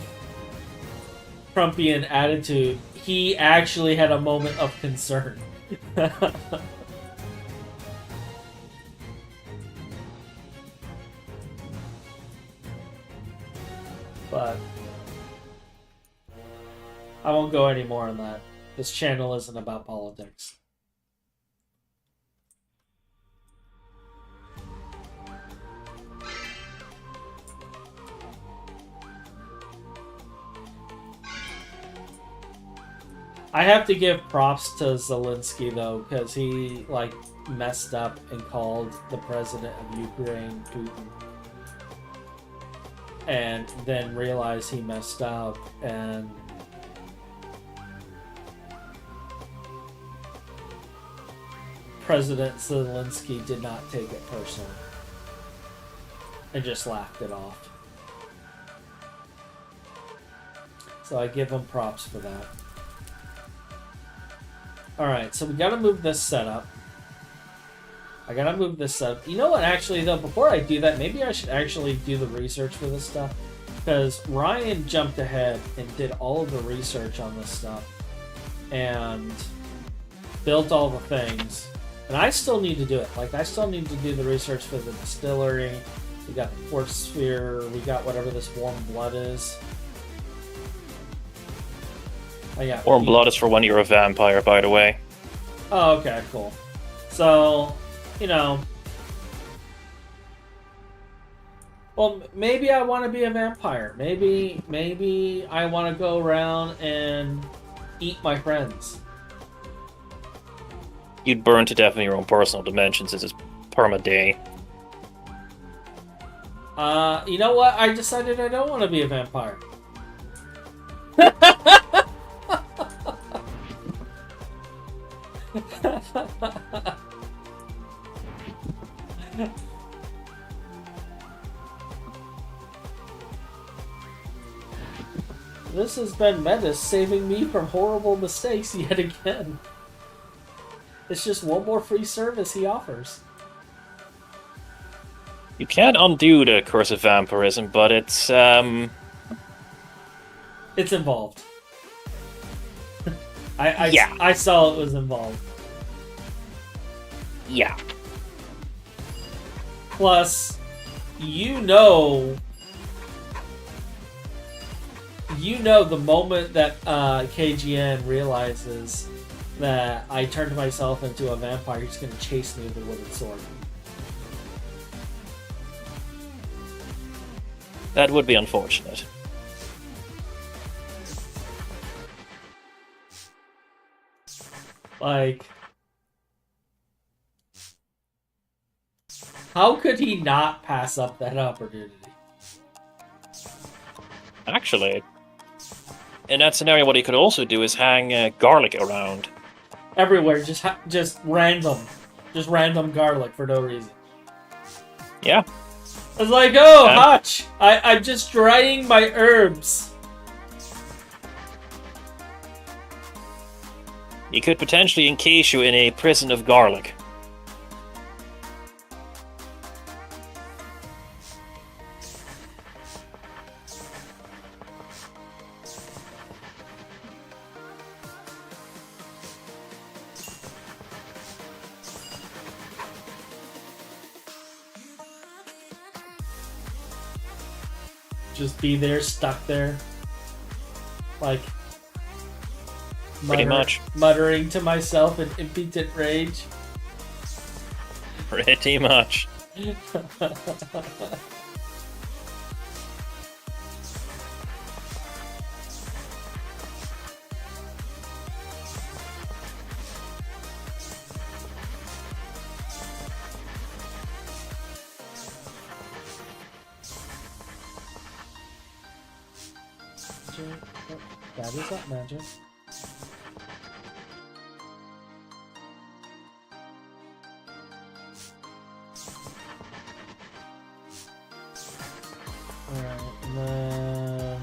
Trumpian attitude. He actually had a moment of concern. But I won't go any more on that. This channel isn't about politics. I have to give props to Zelensky, though, because he, like, messed up and called the president of Ukraine Putin. And then realized he messed up, and President Zelensky did not take it personally. And just laughed it off. So I give him props for that. Alright, so we gotta move this setup. I gotta move this up. You know what, actually, though, before I do that, maybe I should actually do the research for this stuff. Because Ryan jumped ahead and did all of the research on this stuff. And built all the things. And I still need to do it. Like, I still need to do the research for the distillery. We got the quartz sphere. We got whatever this warm blood is. Warm blood is for when you're a vampire, by the way. Oh, okay, cool. So, you know, Well, maybe I want to be a vampire. Maybe I want to go around and eat my friends. You'd burn to death in your own personal dimensions. It's just perma-day. You know what? I decided I don't want to be a vampire. This has been Metis saving me from horrible mistakes yet again. It's just one more free service he offers. You can't undo the curse of vampirism, but it's involved. Yeah. I saw it was involved. Yeah. Plus, you know the moment that KGN realizes that I turned myself into a vampire, he's going to chase me with a wooden sword. That would be unfortunate. Like, how could he not pass up that opportunity? Actually, in that scenario, what he could also do is hang garlic around. Everywhere, just random garlic for no reason. Yeah. I was like, oh, Hutch, I'm just drying my herbs. He could potentially encase you in a prison of garlic. Just be there, stuck there. Like, Pretty much. Muttering to myself in impotent rage. Pretty much. That is not magic. Alright, and then...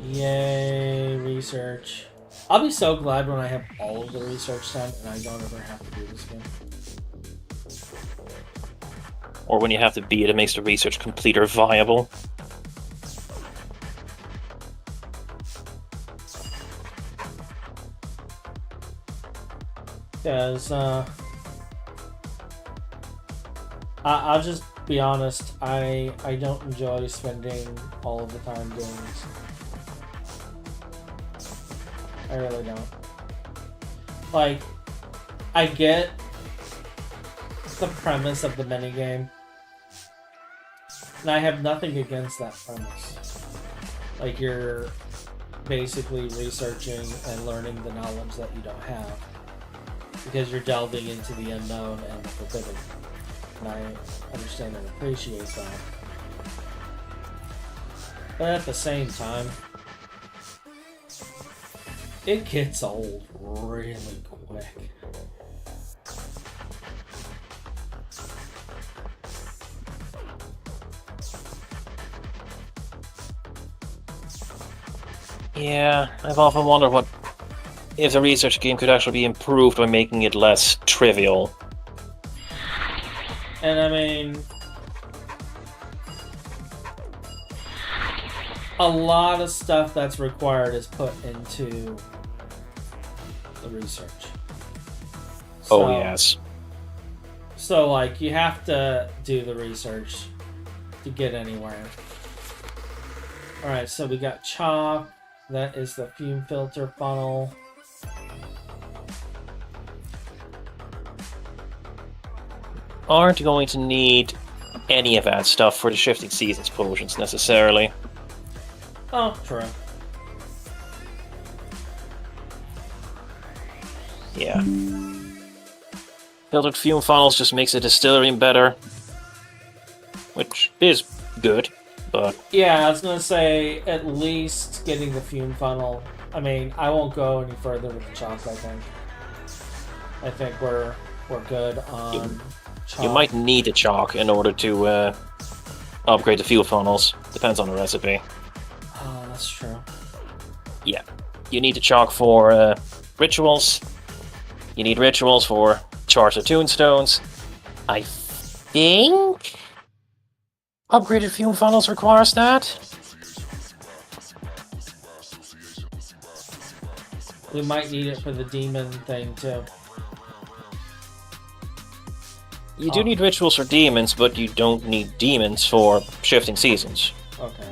Yay, research. I'll be so glad when I have all of the research done and I don't ever have to do this again. Or when you have to beat it, it makes the research complete or viable. Because, I'll just be honest, I don't enjoy spending all of the time doing this. I really don't. Like, I get the premise of the minigame, and I have nothing against that premise. Like, you're basically researching and learning the knowledge that you don't have. because you're delving into the unknown and the forbidden. And I understand and appreciate that. But at the same time, it gets old really quick. Yeah, I've often wondered what if the research game could actually be improved by making it less trivial. And I mean, a lot of stuff that's required is put into the research. Oh, yes. So, like, you have to do the research to get anywhere. Alright, so we got chalk. That is the fume filter funnel. Aren't going to need any of that stuff for the shifting seasons potions necessarily. Oh, true. Yeah. Filtered fume funnels just makes the distillery better, which is good, but... Yeah, I was gonna say, at least getting the fume funnel. I mean, I won't go any further with the chalk, I think. I think we're good on chalk. You might need the chalk in order to upgrade the fuel funnels. Depends on the recipe. Oh, that's true. Yeah. You need the chalk for rituals. You need rituals for charts of tombstones. I think upgraded fume funnels requires that. We might need it for the demon thing, too. You do need rituals for demons, but you don't need demons for shifting seasons. Okay.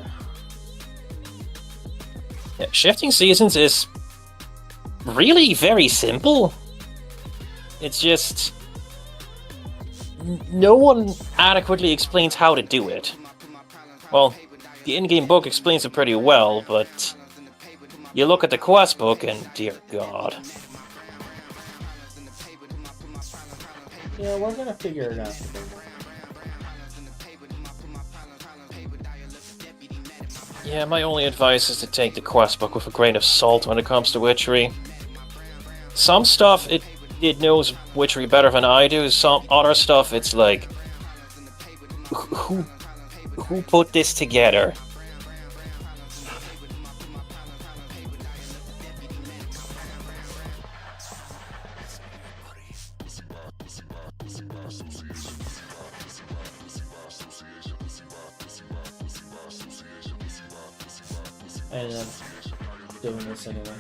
Yeah, shifting seasons is really very simple. It's just... no one adequately explains how to do it. Well, the in-game book explains it pretty well, but you look at the quest book and dear God. Yeah, we're gonna figure it out. Yeah, my only advice is to take the quest book with a grain of salt when it comes to Witchery. Some stuff, it knows Witchery better than I do. Some other stuff, it's like... Who put this together? I ended up doing this anyway.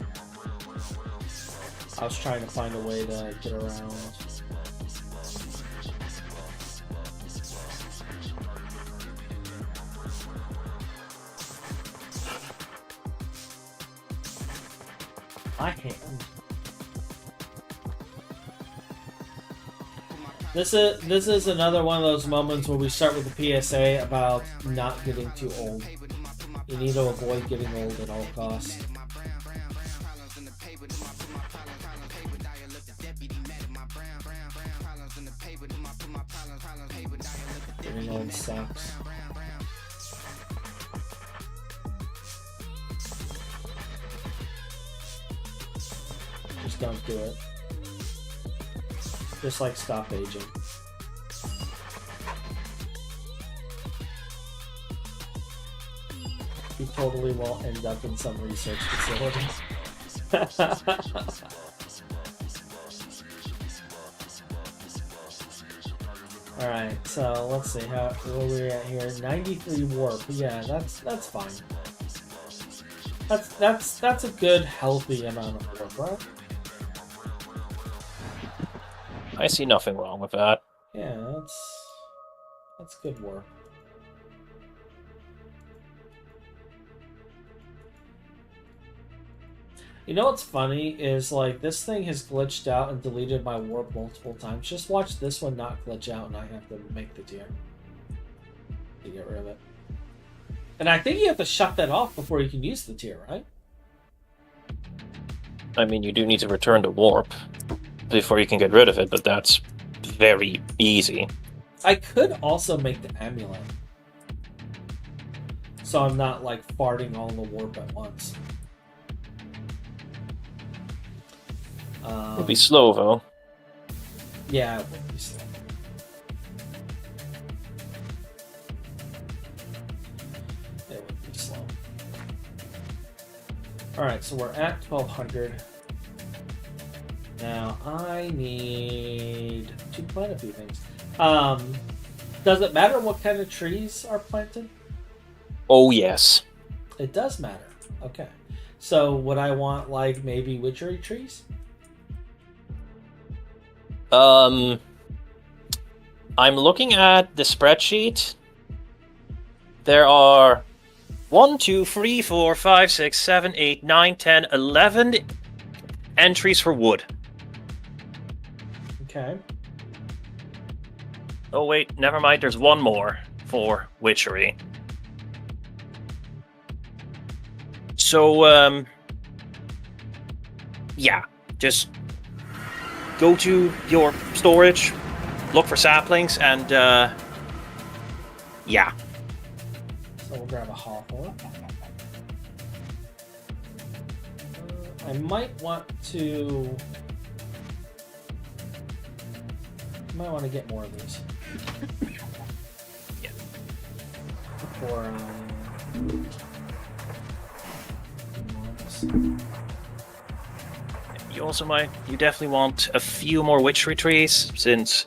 I was trying to find a way to get around. I can't. This is another one of those moments where we start with the PSA about not getting too old. You need to avoid getting old at all costs. Getting old sucks. Just don't do it. Just like stop aging. You totally won't end up in some research facility. Alright, so let's see where we're at here. 93 warp. Yeah, that's fine. That's a good healthy amount of warp, right? I see nothing wrong with that. Yeah, that's good work. You know what's funny is, like, this thing has glitched out and deleted my warp multiple times. Just watch this one not glitch out and I have to make the tier to get rid of it. And I think you have to shut that off before you can use the tier, right? I mean, you do need to return to warp. before you can get rid of it, but that's very easy. I could also make the amulet. So I'm not like farting all the warp at once. It'll be slow though. Yeah, it would be slow. It would be slow. Alright, so we're at 1200. Now I need to plant a few things. Does it matter what kind of trees are planted? Oh yes. It does matter. Okay. So would I want like maybe witchery trees? I'm looking at the spreadsheet. There are 1, 2, 3, 4, 5, 6, 7, 8, 9, 10, 11 entries for wood. Okay. Oh wait, never mind, there's one more for witchery. So, yeah, just go to your storage, look for saplings, and, yeah. So we'll grab a hawthorn. I might want to... get more of these. Yeah. For, You definitely want a few more witchery trees, since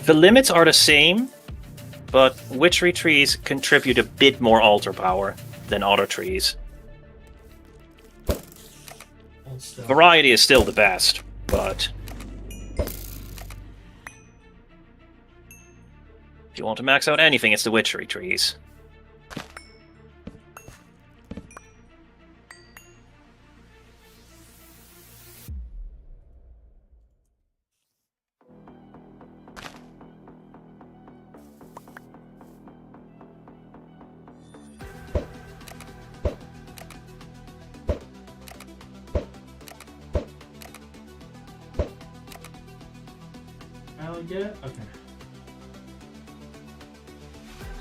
the limits are the same, but witchery trees contribute a bit more altar power than other trees. Variety is still the best, but if you want to max out anything, it's the witchery trees. I get it? Okay.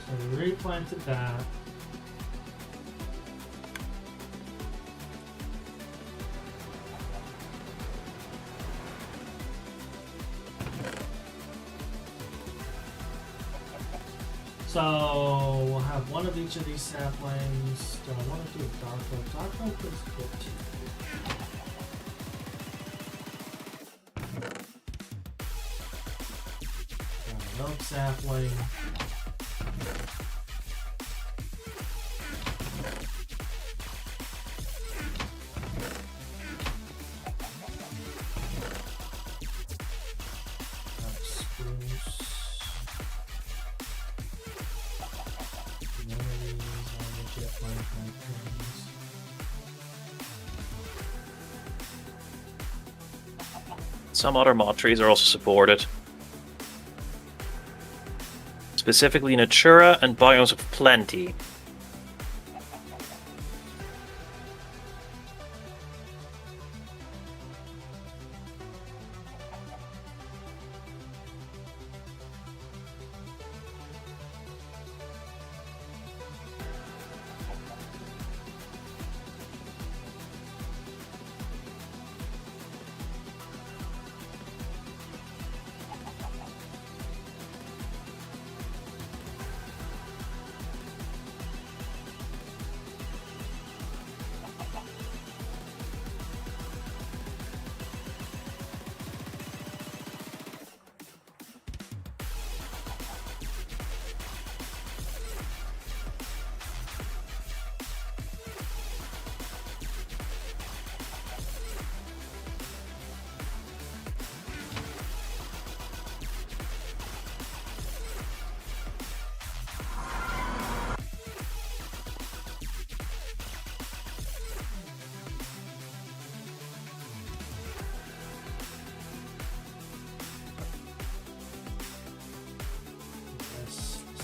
So we replanted that. So we'll have one of each of these saplings. Do I want to do a dark oak? Dark oak is good too. Oak sapling. Spruce. None of these are legit lifelike trees. Some other mod trees are also supported. Specifically Natura and Biomes of Plenty.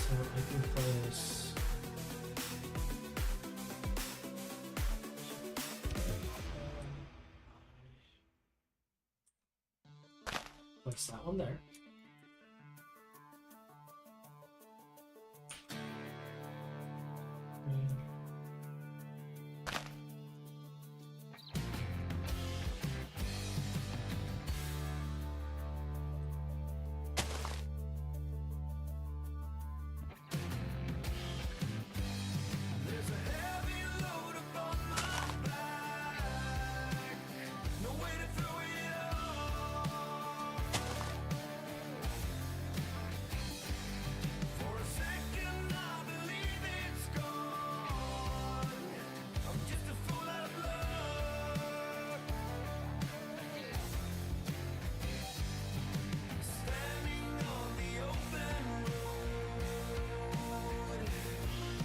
So I can place Place that one there.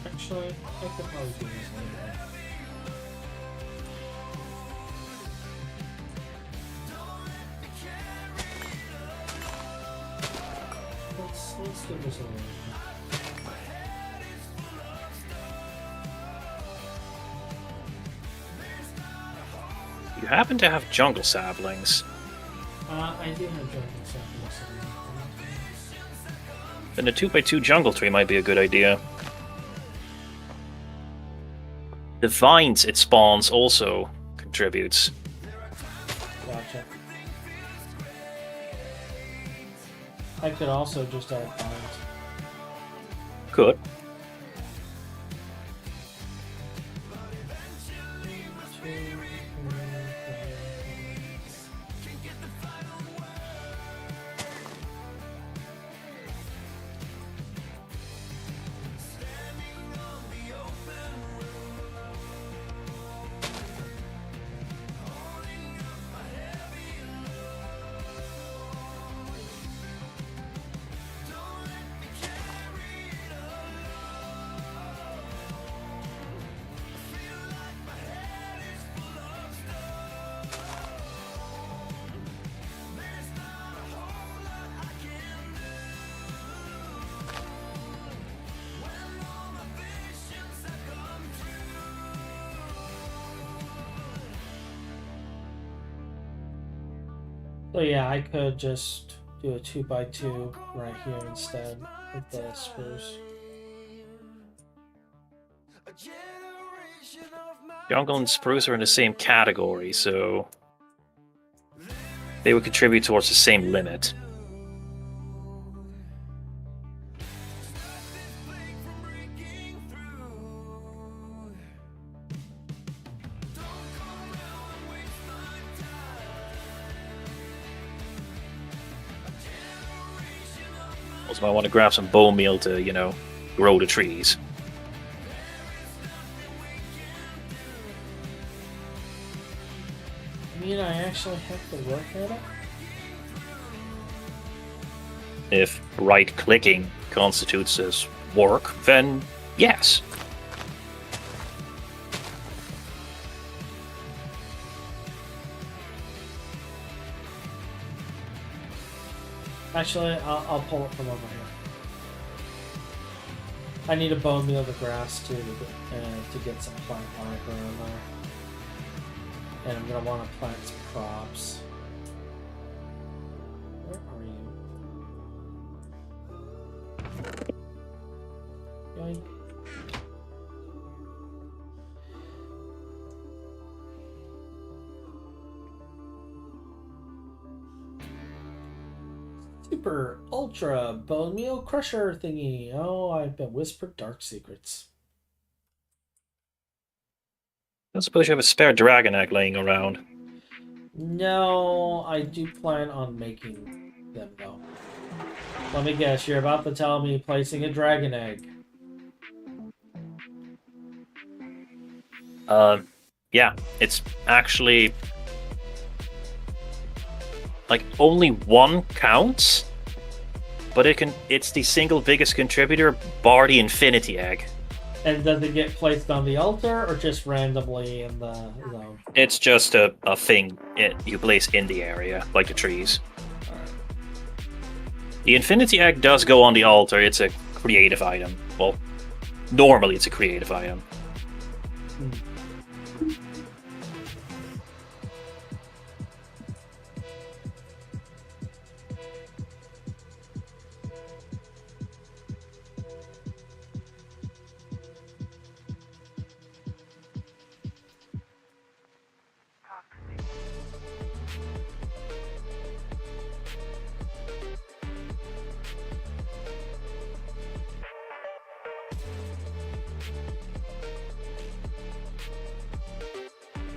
Actually, I could probably do this later. Let's do this a little bit. You happen to have jungle saplings. I do have jungle saplings. Then a 2x2 jungle tree might be a good idea. The vines it spawns also contributes. Gotcha. I could also just add vines. Could. So yeah, I could just do a 2x2 right here instead with the spruce. Jungle and spruce are in the same category, so they would contribute towards the same limit. Also, I want to grab some bone meal to, you know, grow the trees. I mean, I actually have to work at it? If right-clicking constitutes as work, then yes. Actually, I'll pull it from over here. I need to bone meal the grass too to get some plant marker in there. And I'm gonna want to plant some crops. Where are you? Yoink. Super ultra bone meal crusher thingy. Oh, I've been whispered dark secrets. I suppose you have a spare dragon egg laying around. No, I do plan on making them though. Let me guess, you're about to tell me placing a dragon egg. Yeah, it's actually like only one counts, but it's the single biggest contributor, bar the infinity egg. And does it get placed on the altar or just randomly in the zone? It's just a thing you place in the area, like the trees. Alright. The infinity egg does go on the altar. It's a creative item. Well, normally it's a creative item.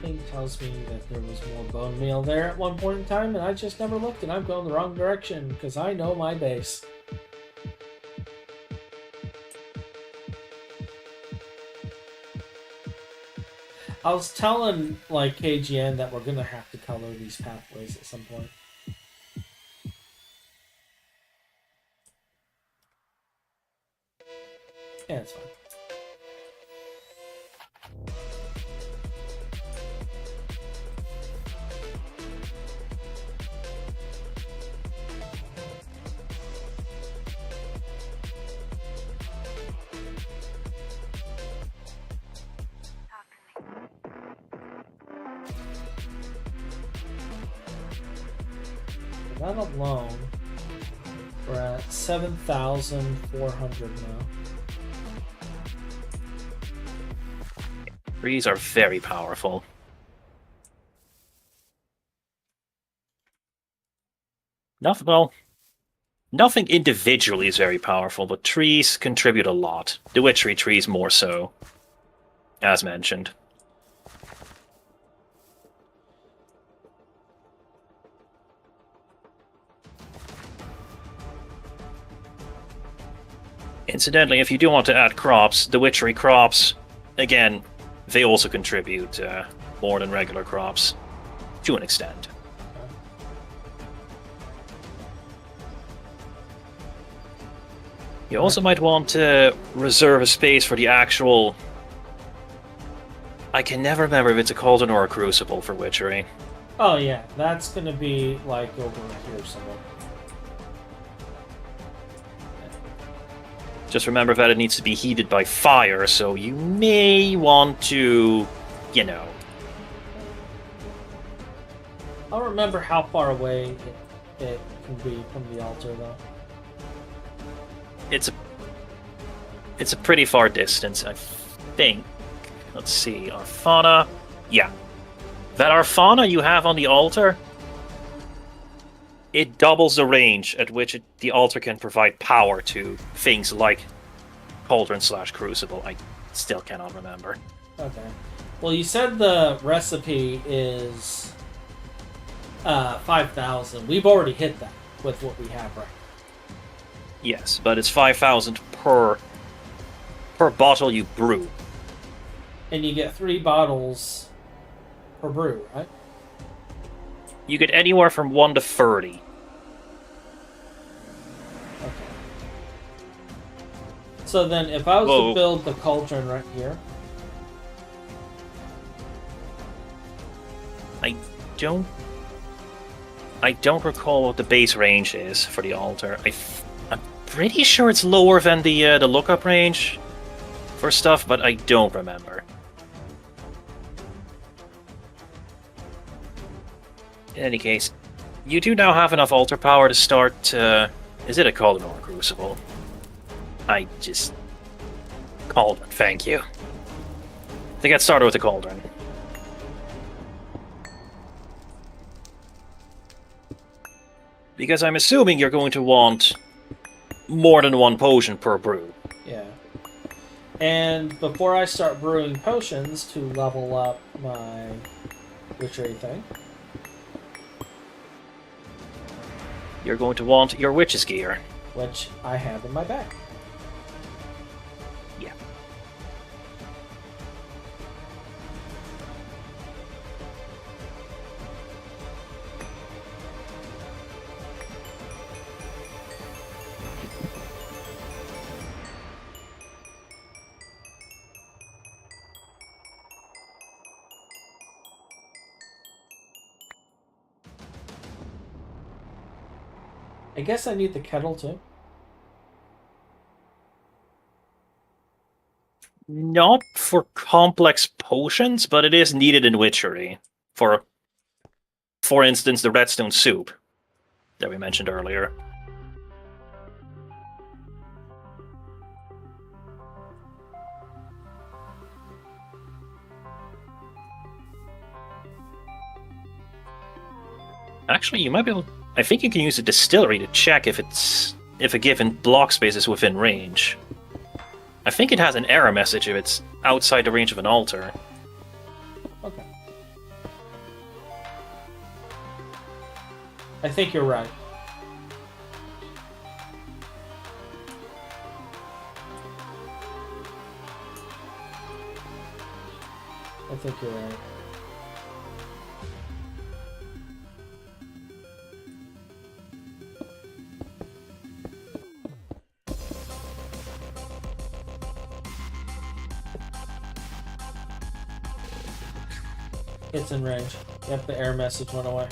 Thing tells me that there was more bone meal there at one point in time, and I just never looked, and I'm going the wrong direction because I know my base. I was telling like KGN that we're gonna have to color these pathways at some point. Yeah, it's fine. That alone, we're at 7,400 now. Trees are very powerful. Nothing individually is very powerful, but trees contribute a lot. The Witchery trees more so, as mentioned. Incidentally, if you do want to add crops, the Witchery crops, again, they also contribute more than regular crops, to an extent. You also might want to reserve a space for the actual... I can never remember if it's a cauldron or a crucible for Witchery. Oh yeah, that's gonna be like over here somewhere. Just remember that it needs to be heated by fire, so you may want to, you know... I don't remember how far away it can be from the altar, though. It's a pretty far distance, I think. Let's see, Arfana. Yeah. That Arfana you have on the altar, it doubles the range at which the altar can provide power to things like Cauldron/Crucible. I still cannot remember. Okay. Well, you said the recipe is 5,000. We've already hit that with what we have right now. Yes, but it's 5,000 per bottle you brew. And you get 3 bottles per brew, right? You get anywhere from 1 to 30. Okay. So then, if I was to build the cauldron right here... I don't recall what the base range is for the altar. I'm pretty sure it's lower than the lookup range for stuff, but I don't remember. In any case, you do now have enough altar power to start... is it a Cauldron or a Crucible? Cauldron, thank you. To get started with the Cauldron. Because I'm assuming you're going to want more than 1 potion per brew. Yeah. And before I start brewing potions to level up my witchery thing... You're going to want your witch's gear. Which I have in my bag. Yeah. I guess I need the kettle too. Not for complex potions, but it is needed in Witchery. For instance, the redstone soup that we mentioned earlier. Actually, you might be able... I think you can use a distillery to check if a given block space is within range. I think it has an error message if it's outside the range of an altar. Okay. I think you're right. I think you're right. It's in range. Yep, the error message went away.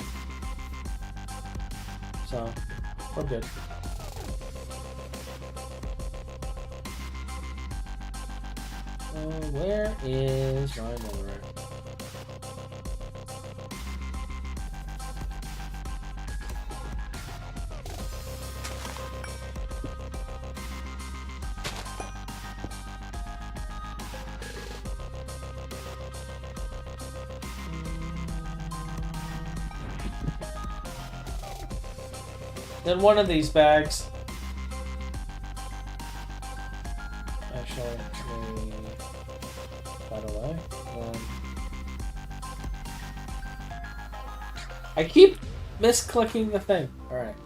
So, we're good. Where is my motor? Then one of these bags. Actually, by the way, I keep misclicking the thing. All right.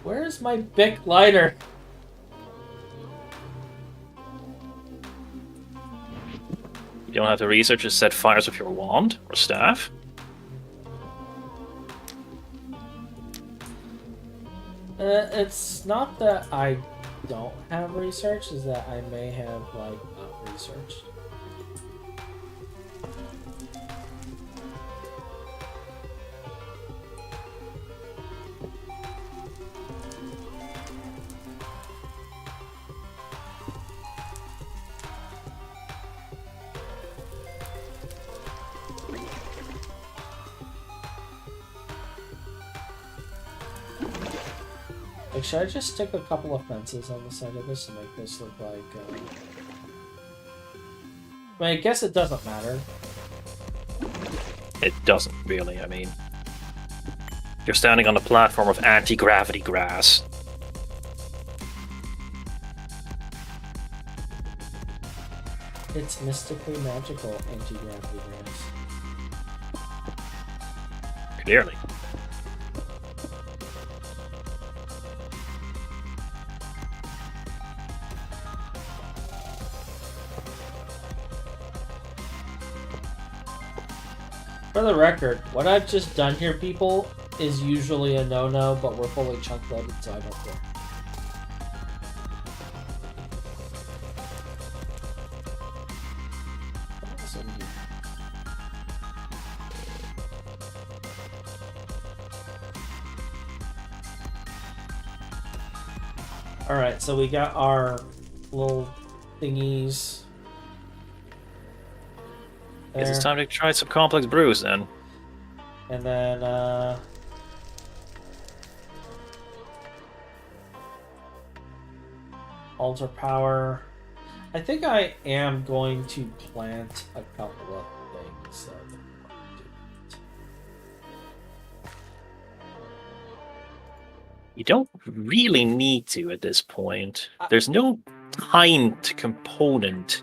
Where's my Bic lighter? You don't have to research to set fires with your wand or staff. It's not that I don't have research, is that I may have, like, not researched. Like, should I just stick a couple of fences on the side of this to make this look like, I mean, I guess it doesn't matter. It doesn't really, I mean. You're standing on a platform of anti-gravity grass. It's mystically magical anti-gravity grass. Clearly. For the record, what I've just done here, people, is usually a no-no, but we're fully chunk-loaded, so I don't care. Alright, so we got our little thingies. Guess it's time to try some complex brews then. And then, altar power. I think I am going to plant a couple of things. So You don't really need to at this point. There's no timed component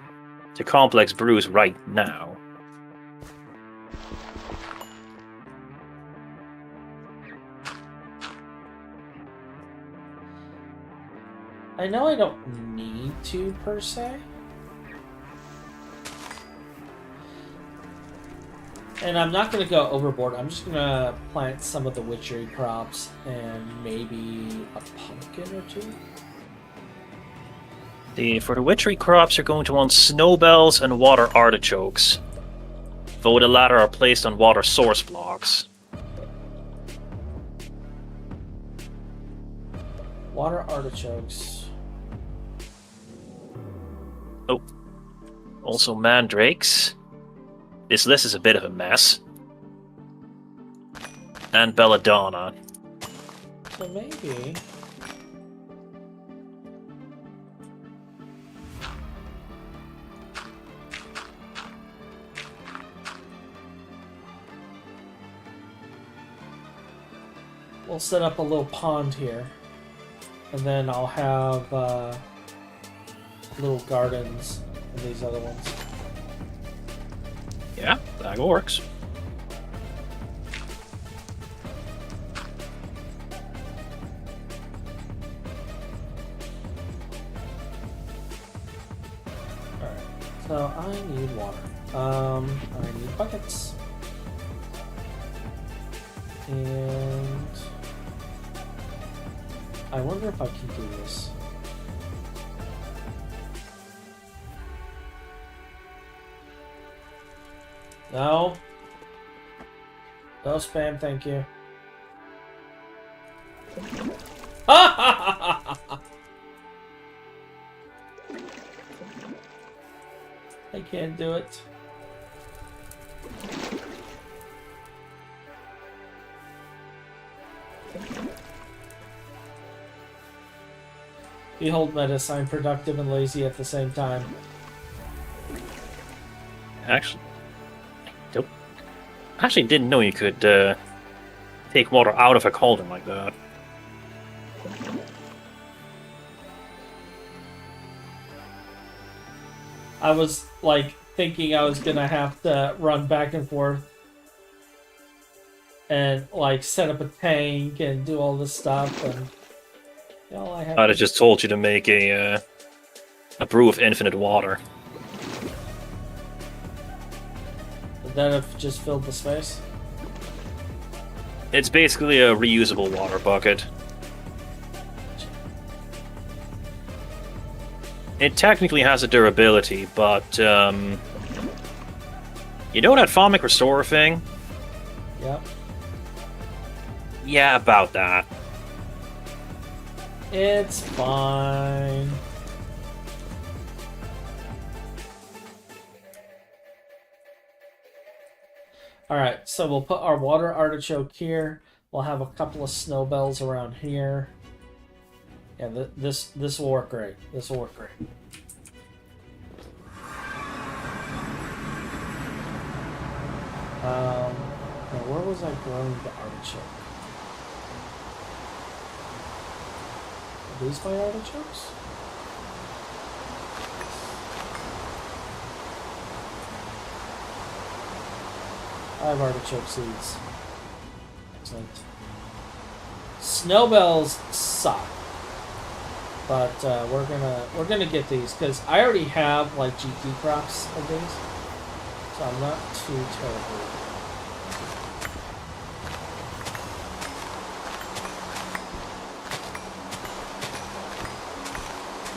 to complex brews right now. I know I don't need to, per se. And I'm not going to go overboard. I'm just going to plant some of the witchery crops and maybe a pumpkin or two. For the witchery crops, you're going to want snowbells and water artichokes. Though the latter are placed on water source blocks. Water artichokes. Oh. Also mandrakes. This list is a bit of a mess. And belladonna. So maybe... we'll set up a little pond here. And then I'll have little gardens in these other ones. Yeah, that works. Alright, so I need water. I need buckets. And I wonder if I can do this. No. No spam, thank you. I can't do it. Behold, Metis, I'm productive and lazy at the same time. Actually didn't know you could take water out of a cauldron like that. I was like thinking I was gonna have to run back and forth and like set up a tank and do all this stuff, and you know, I have. I'd have just told you to make a brew of infinite water. Would that have just filled the space? It's basically a reusable water bucket. It technically has a durability, but you know that Fomic Restore thing? Yep. Yeah, about that. It's fine. Alright, so we'll put our water artichoke here. We'll have a couple of snow bells around here. Yeah, this will work great. This will work great. Now where was I growing the artichoke? Are these my artichokes? I have artichoke seeds. Excellent. Snowbells suck, but we're gonna get these because I already have like GT crops of these, so I'm not too terrible.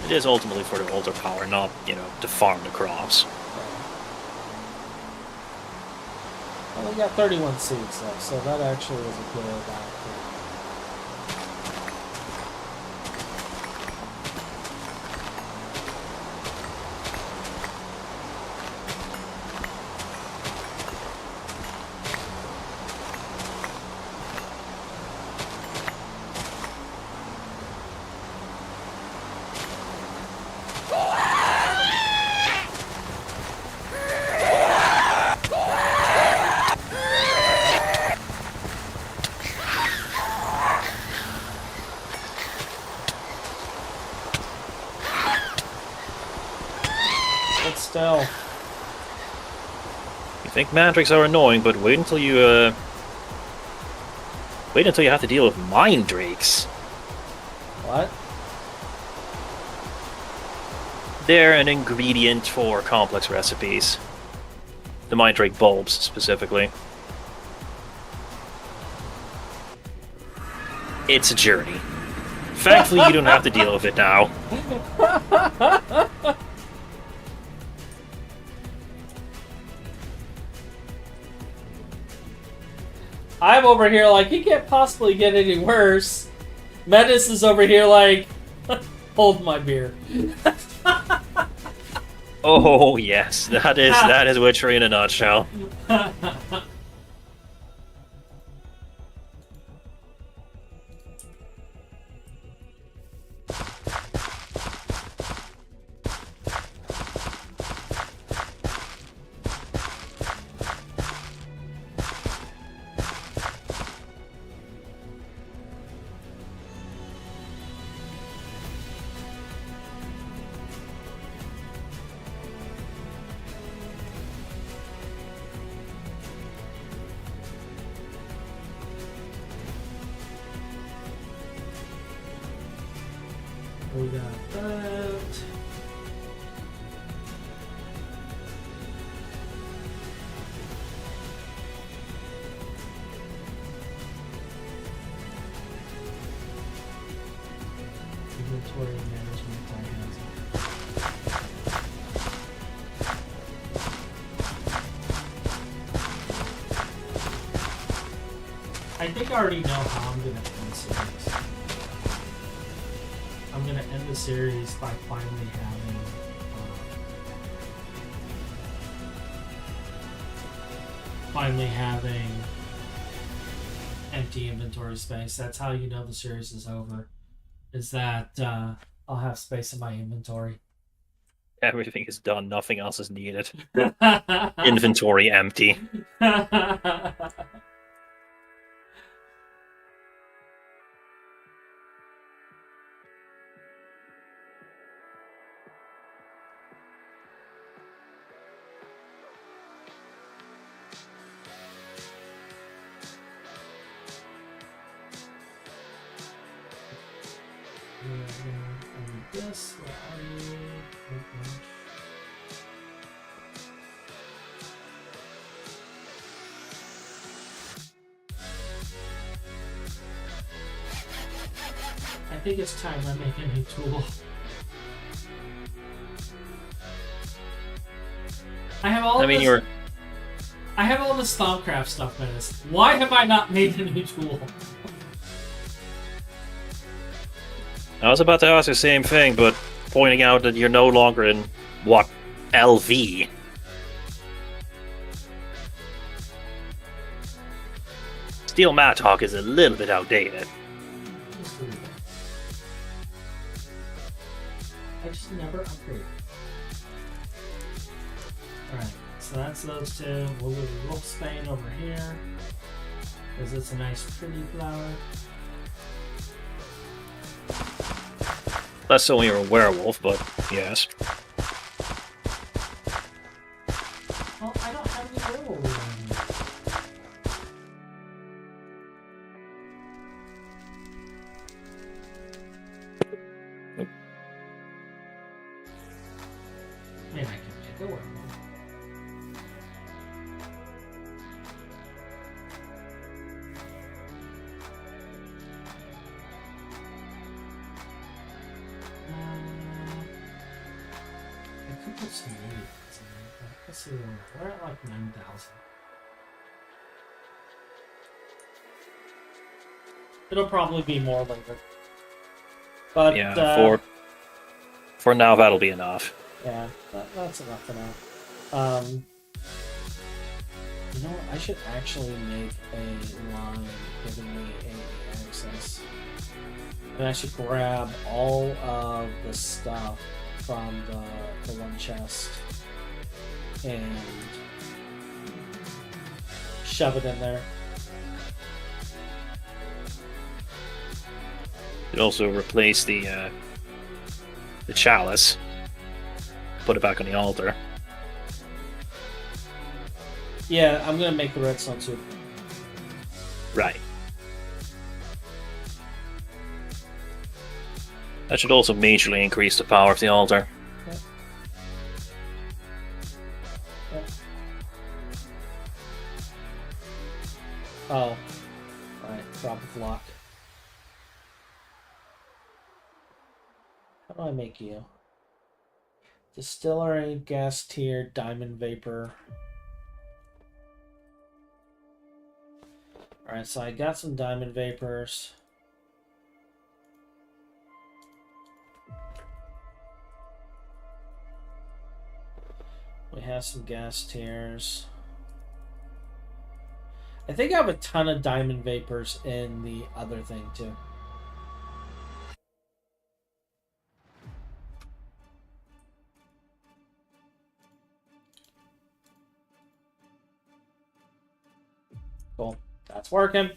It is ultimately for the altar power, not, you know, to farm the crops. Well, we got 31 seeds though, so that actually was a good output. Still. You think mandrakes are annoying, but wait until you have to deal with mind drakes. What? They're an ingredient for complex recipes. The mind drake bulbs, specifically. It's a journey. Thankfully, you don't have to deal with it now. I'm over here like, it can't possibly get any worse. Metis is over here like, hold my beer. Oh yes, that is Witchery in a nutshell. We got that. Inventory management plans. I think I already know how I'm gonna end the series. I'm gonna end the series by finally having empty inventory space. That's how you know the series is over. Is that I'll have space in my inventory. Everything is done. Nothing else is needed. Inventory empty. This, where are you? Okay. I think it's time I make a new tool. I have all I have all the Stompcraft stuff, Menace. Why have I not made a new tool? I was about to ask the same thing, but pointing out that you're no longer in, what, LV? Steel Mattock is a little bit outdated. I just never upgrade. Alright, so that's those two. We'll do the Wolfsbane over here, because it's a nice pretty flower. Less so when you're a werewolf, but yes. Well, I don't have any werewolves anymore. I mean, I can make a werewolf. I could put some meat in there, but let's see where we're at, like 9,000. It'll probably be more later. But yeah, for now that'll be enough. Yeah, that's enough for now. You know what? I should actually make a line giving me a access. And I should grab all of the stuff from the one chest and shove it in there. You'd also replace the chalice, put it back on the altar. Yeah, I'm gonna make the redstone too. Right. That should also majorly increase the power of the altar. Yep. Yep. Oh. Alright, drop a block. How do I make you? Distillery, gas tier, diamond vapor. Alright, so I got some diamond vapors. We have some gas tiers. I think I have a ton of diamond vapors in the other thing too. Cool. That's working.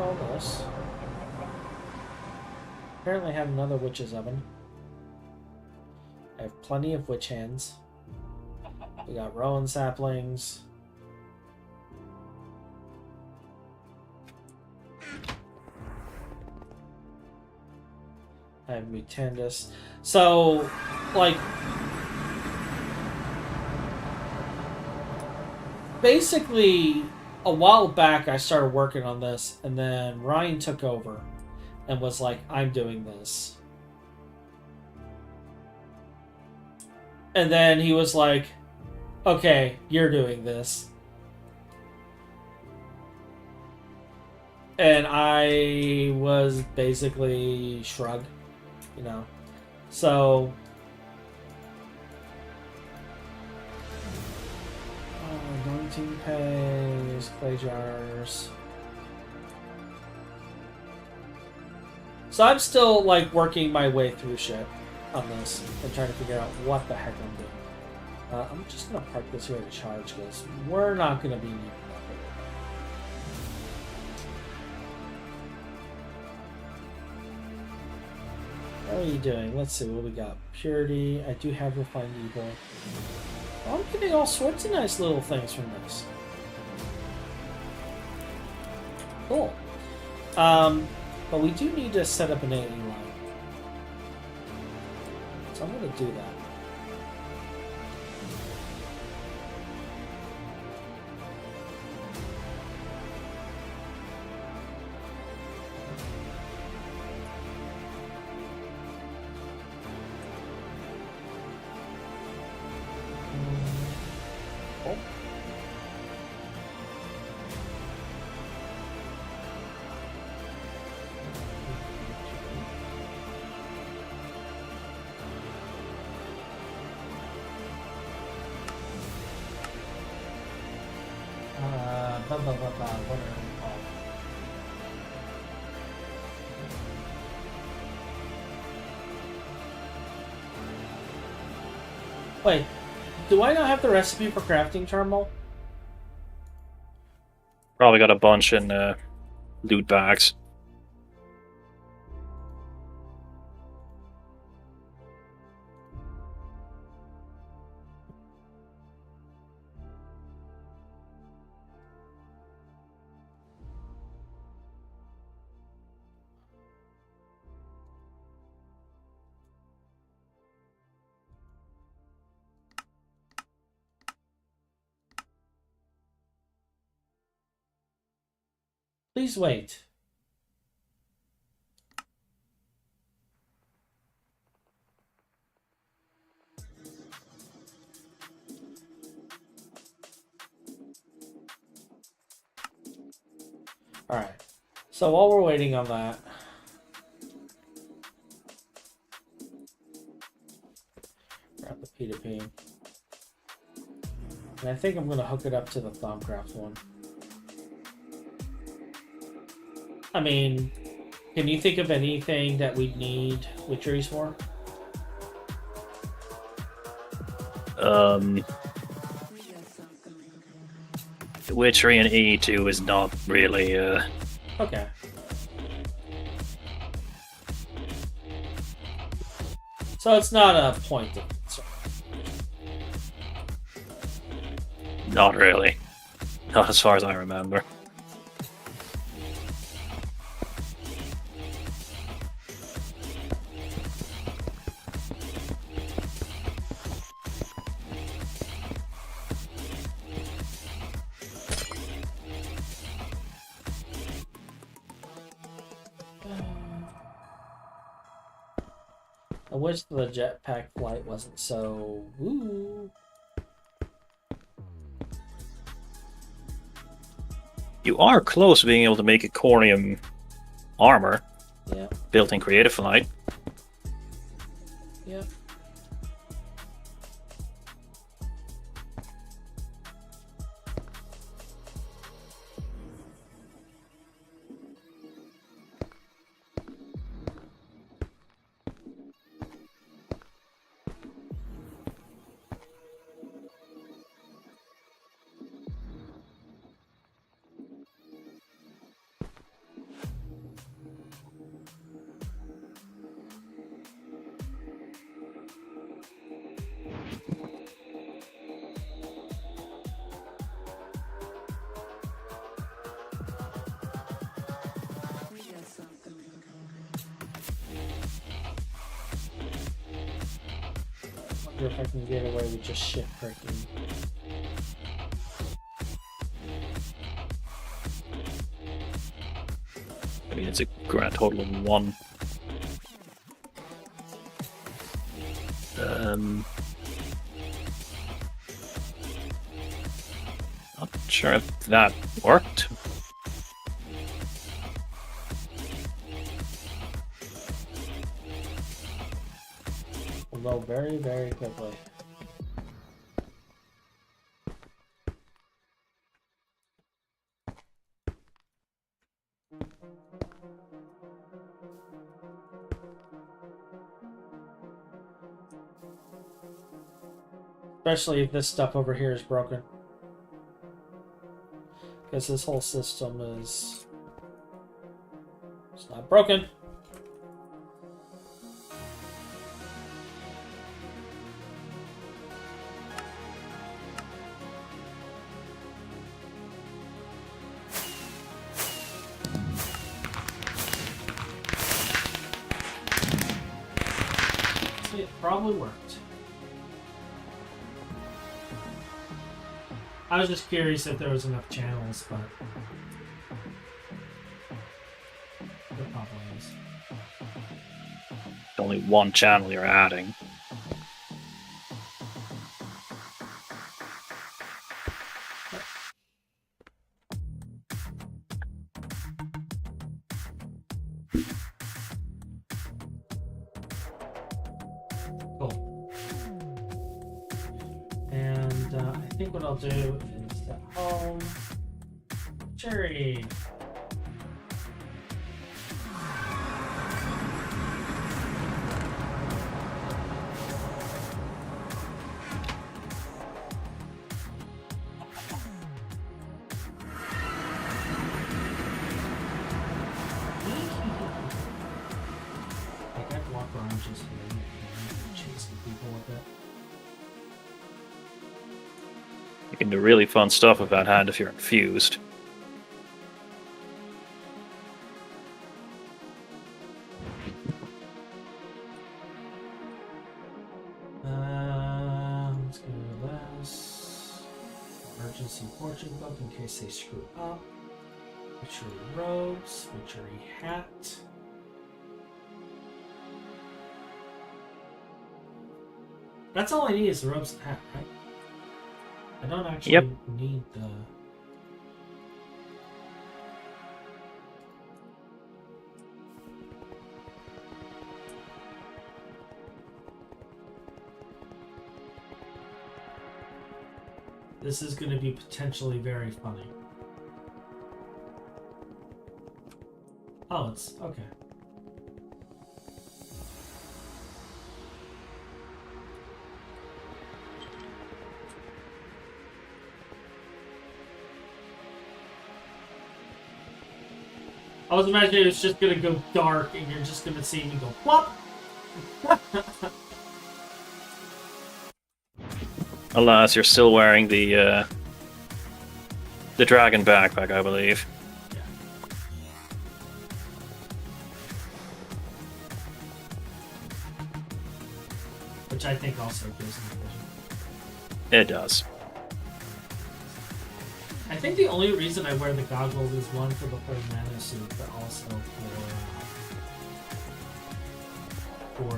All this. Apparently I have another witch's oven. I have plenty of witch hands. We got rowan saplings. I have mutandis. So, like, basically, a while back I started working on this, and then Ryan took over and was like, I'm doing this. And then he was like, okay, you're doing this. And I was basically shrugged, you know. So, anointing pays, clay jars. So I'm still like working my way through shit on this and trying to figure out what the heck I'm doing. I'm just gonna park this here to charge because we're not gonna be needing that. How are you doing? Let's see what we got. Purity. I do have refined evil. Oh, I'm getting all sorts of nice little things from this. Cool. But we do need to set up an AE line. So I'm going to do that. Oh. What are we called? Wait, do I not have the recipe for crafting terminal? Probably got a bunch in loot bags. Please wait. Alright. So while we're waiting on that, grab the P2P. And I think I'm going to hook it up to the Thaumcraft one. I mean, can you think of anything that we'd need Witcheries for? Witchery and E2 is not really Okay. So it's not a point of concern. not really. Not as far as I remember. I wish the jetpack flight wasn't so woo. You are close to being able to make ichorium armor. Yeah. Built in Creative Flight. Yeah. sure if I can get away with just shit breaking. I mean, it's a grand total of 1. Not sure if that worked. Although very, very quickly. Especially if this stuff over here is broken. Because this whole system is... It's not broken. See, it probably worked. I was just curious if there was enough channels, but there probably is. Only 1 channel you're adding. Cool. And I think what I'll do is the home cherry. I got walk around just chasing people with it. You can do really fun stuff with that hand if you're infused. Let's go to this. Emergency fortune book in case they screw up. Witchery robes, witchery hat. That's all I need is the robes and hat, right? I don't actually need the... This is going to be potentially very funny. Oh, it's... okay. I was imagining it's just gonna go dark and you're just gonna see me go plop. Alas, you're still wearing the dragon backpack, I believe. Yeah. Which I think also gives me vision. It does. I think the only reason I wear the goggles is one for the full mana suit, but also for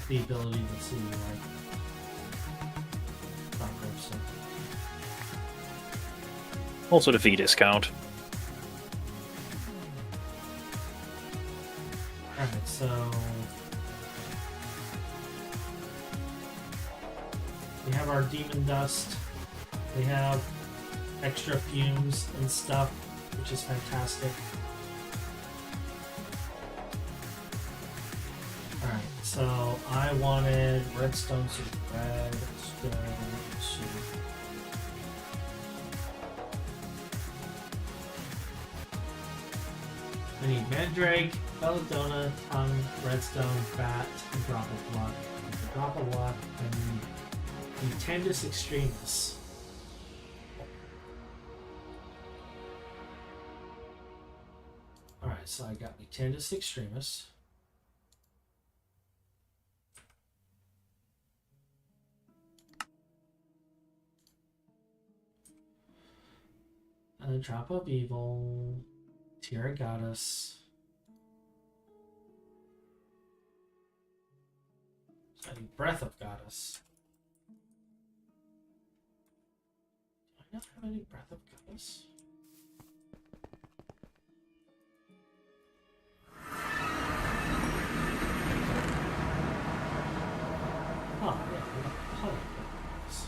the ability to see like progress. Also the V discount. Alright, so we have our demon dust. We have extra fumes and stuff, which is fantastic. Alright, so I wanted redstone suit. Redstone suit. I need mandrake, belladonna, tongue, redstone, fat, and drop of luck. For drop of luck, I need Tandis extremis. Alright, so I got my Tandis extremis. A drop of evil. Tier goddess. I need breath of goddess. Do I not have any breath of goddess? Oh, yeah, we got plenty of goddess.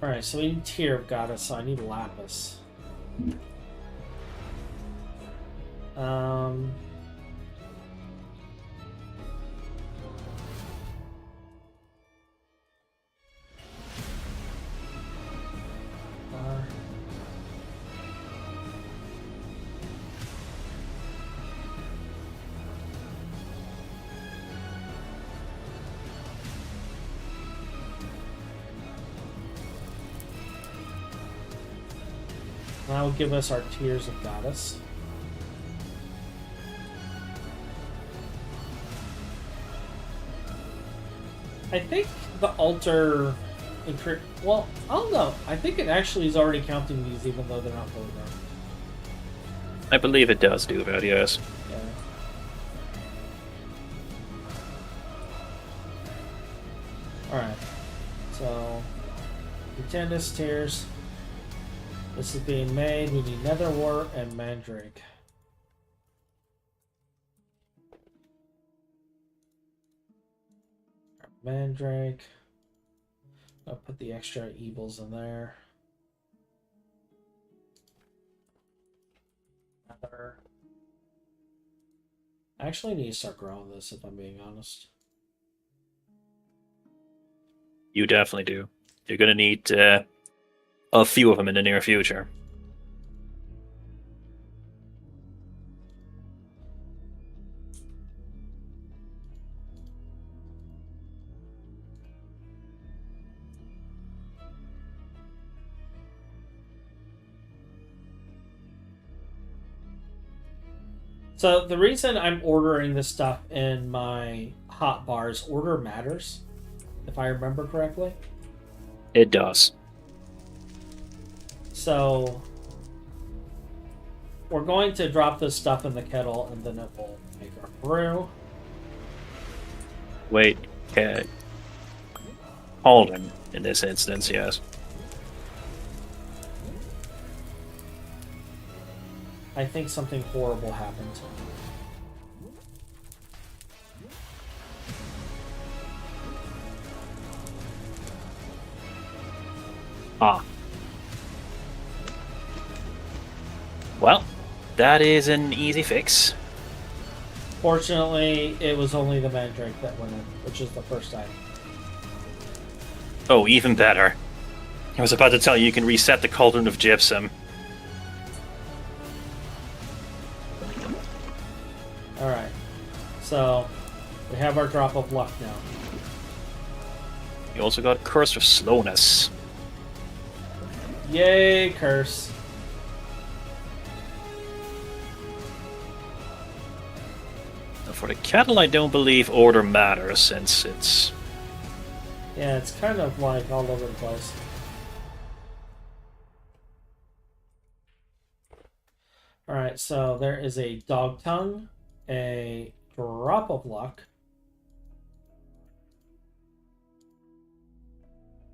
Alright, so we need tier of goddess, so I need lapis. Um... That will give us our tiers of goddess. I think the altar... Well, I don't know. I think it actually is already counting these even though they're not fully there. I believe it does do that, yes. Yeah. Alright. So... Pretendus tiers. This is being made. We need Netherwort and Mandrake. Mandrake. I'll put the extra evils in there. Nether. I actually need to start growing this if I'm being honest. You definitely do. You're going to need a few of them in the near future. So the reason I'm ordering this stuff in my hotbar is order matters, if I remember correctly. It does. So we're going to drop this stuff in the kettle and then it will make our brew. Wait, hold him in this instance, yes. I think something horrible happened. Ah. Well, that is an easy fix. Fortunately, it was only the Mandrake that went in, which is the first time. Oh, even better. I was about to tell you can reset the Cauldron of Gypsum. Alright. So, we have our drop of luck now. You also got Curse of Slowness. Yay, curse. Now for the kettle, I don't believe order matters since it's... Yeah, it's kind of like all over the place. Alright, so there is a dog tongue, a drop of luck.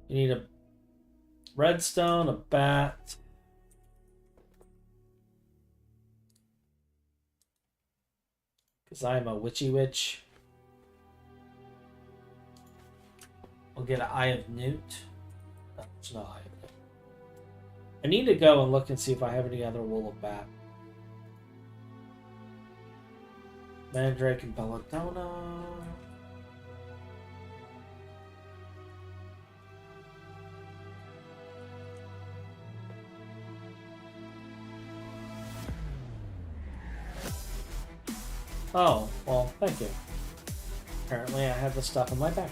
You need a redstone, a bat. Because I'm a witchy witch. We'll get an Eye of Newt. No, there's no Eye of Newt. I need to go and look and see if I have any other wool of bat. Mandrake and belladonna. Oh, well, thank you. Apparently I have the stuff in my backpack.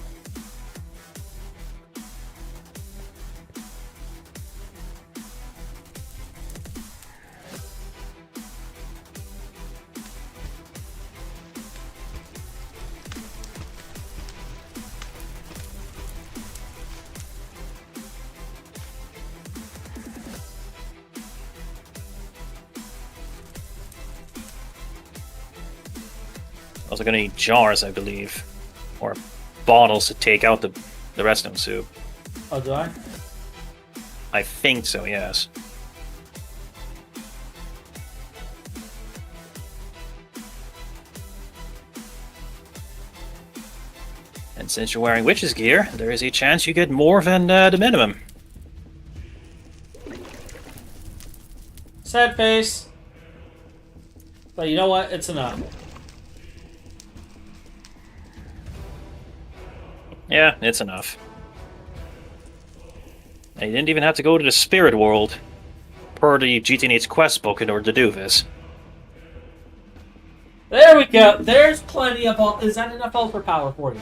Also gonna need jars, I believe. Or bottles to take out the redstone soup. Oh, do I? I think so, yes. And since you're wearing witch's gear, there is a chance you get more than the minimum. Sad face. But you know what? It's enough. Yeah, it's enough. And you didn't even have to go to the spirit world per the GTNH quest book in order to do this. There we go. There's plenty of... Is that enough ultra power for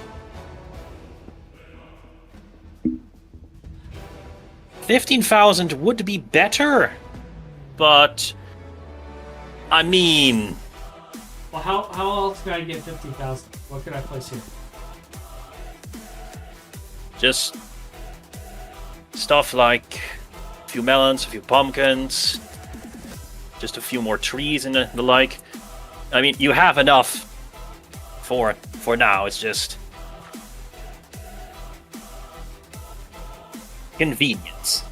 you? 15,000 would be better, but I mean, Well, how else can I get 50,000? What could I place here? just stuff like a few melons, a few pumpkins, just a few more trees and the like. I mean, you have enough for now. It's just convenience.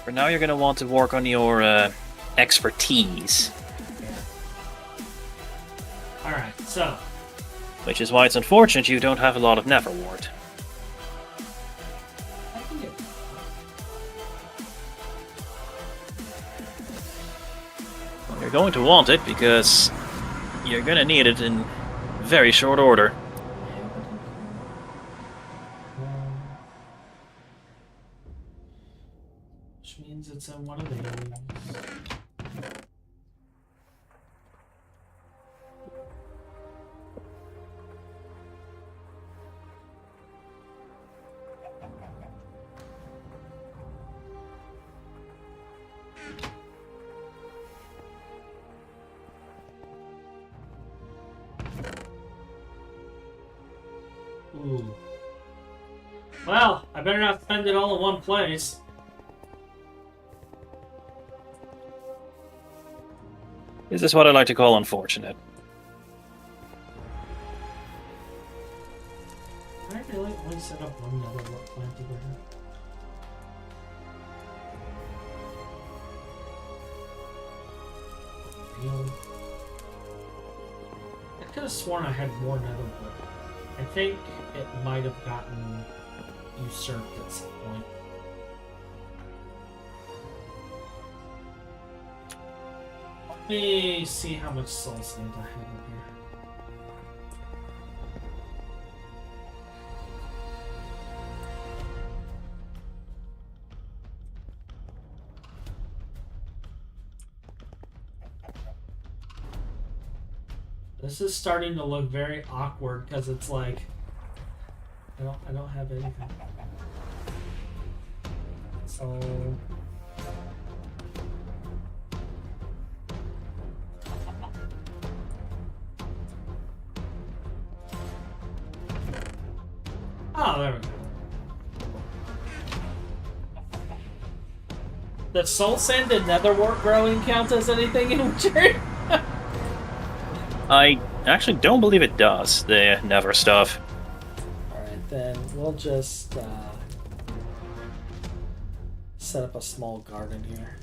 For now, you're going to want to work on your expertise. Alright, so... Which is why it's unfortunate you don't have a lot of Neverwort. I can get... Well, you're going to want it because you're going to need it in very short order. Which means it's in one of these. Ooh. Well, I better not spend it all in one place. This is what I like to call unfortunate. Can I really only set up one Neverwort plant over here? Really? I could have sworn I had more Neverwort. I think it might have gotten usurped at some point. Let me see how much soul sand I have up here. This is starting to look very awkward because it's like I don't have anything. So oh, there we go. The soul sand and netherwort growing count as anything in Witchery? I actually don't believe it does, the Never stuff. Alright, then we'll just set up a small garden here.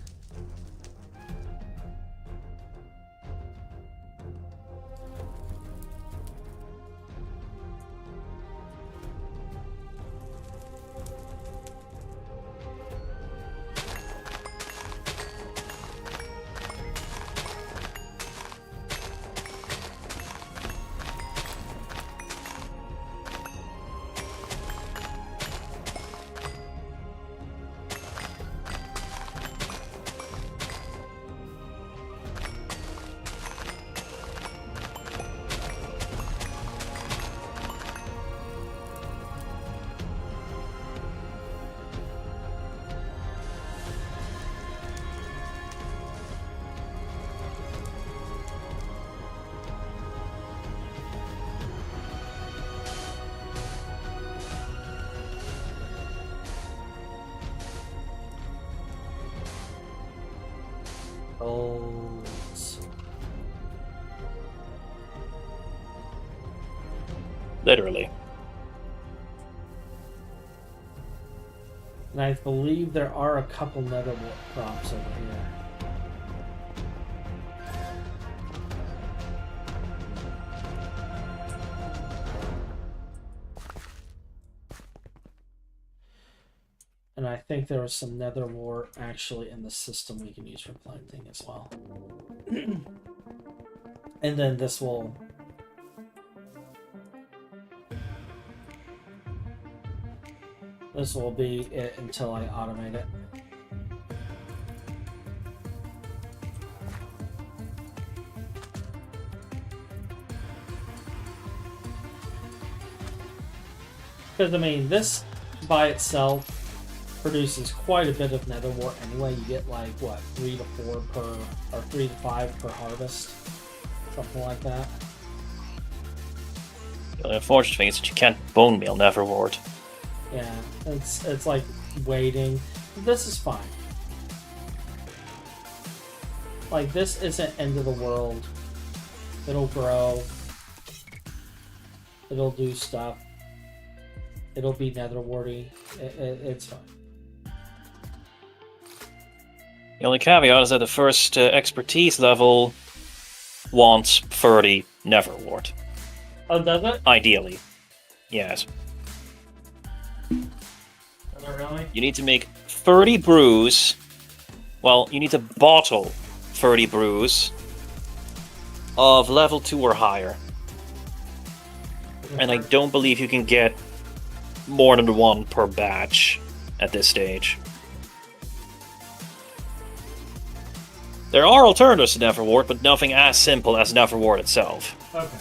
Rolls. Literally. And I believe there are a couple nether crops over here. And I think there was some nether wart actually in the system we can use for planting as well. And then this will... This will be it until I automate it. Because, I mean, this by itself produces quite a bit of nether wart anyway. You get like, what, 3 to 4 per, or 3 to 5 per harvest? Something like that. The unfortunate thing is that you can't bone meal Neverward. Yeah, it's like waiting. This is fine. Like, this isn't end of the world. It'll grow. It'll do stuff. It'll be netherwarty. It's fine. The only caveat is that the first expertise level wants 30 Neverward. Oh, does it? Ideally. Yes. Does it really? You need to make 30 brews. Well, you need to bottle 30 brews of level 2 or higher. And I don't believe you can get more than one per batch at this stage. There are alternatives to Neverward, but nothing as simple as Neverward itself. Okay.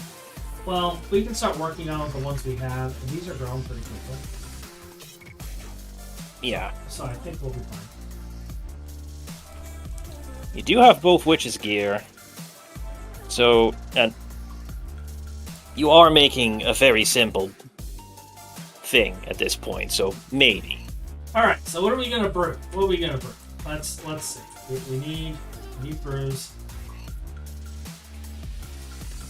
Well, we can start working on the ones we have, and these are grown pretty quickly. Yeah. So I think we'll be fine. You do have both Witch's gear. So, and you are making a very simple thing at this point, so maybe. Alright, so what are we gonna brew? What are we gonna brew? Let's see. We need brews.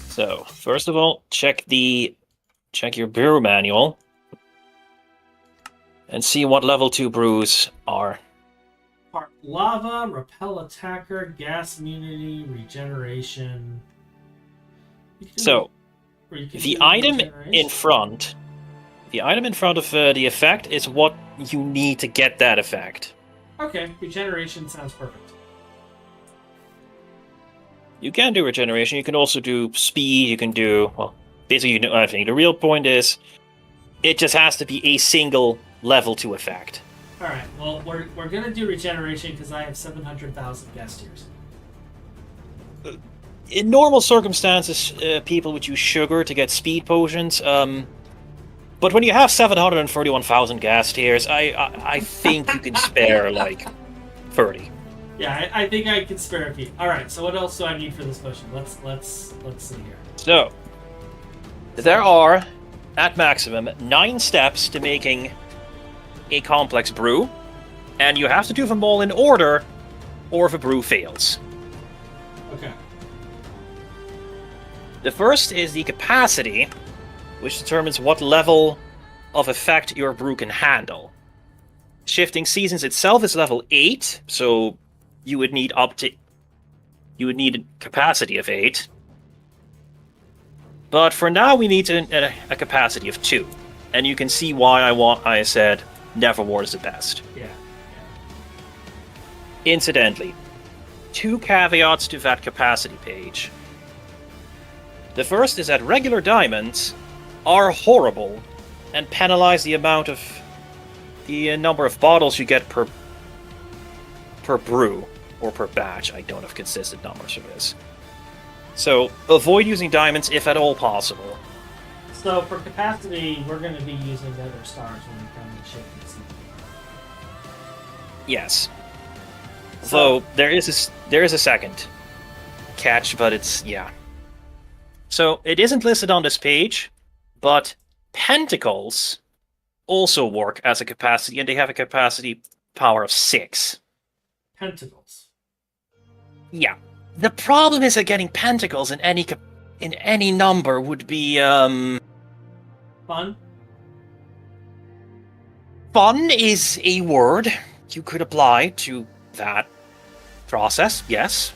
So, first of all, check your brew manual and see what level 2 brews are. Part lava, repel attacker, gas immunity, regeneration. So, the item in front of the effect is what you need to get that effect. Okay, regeneration sounds perfect. You can do regeneration, you can also do speed, you can do, well, basically you can do everything. The real point is, it just has to be a single level 2 effect. Alright, well, we're gonna do regeneration because I have 700,000 guest tiers. In normal circumstances, people would use sugar to get speed potions, but when you have 731,000 gas tiers, I think you can spare, like, 30. Yeah, I think I can spare a few. Alright, so what else do I need for this potion? Let's see here. So, there are, at maximum, 9 steps to making a complex brew, and you have to do them all in order, or the brew fails. Okay. The first is the capacity, which determines what level of effect your brew can handle. Shifting Seasons itself is level 8, so you would need a capacity of 8. But for now, we need a capacity of 2. And you can see why I said Neverward is the best. Yeah. Incidentally, 2 caveats to that capacity page. The first is that regular diamonds are horrible and penalize the number of bottles you get per brew or per batch. I don't have consistent numbers for this. So avoid using diamonds if at all possible. So for capacity, we're going to be using nether stars when we come to Shifting Seasons. Yes. So there is a second catch, but it's yeah. So it isn't listed on this page, but pentacles also work as a capacity, and they have a capacity power of 6. Pentacles. Yeah. The problem is that getting pentacles in any number would be Fun? fun is a word you could apply to that process, yes.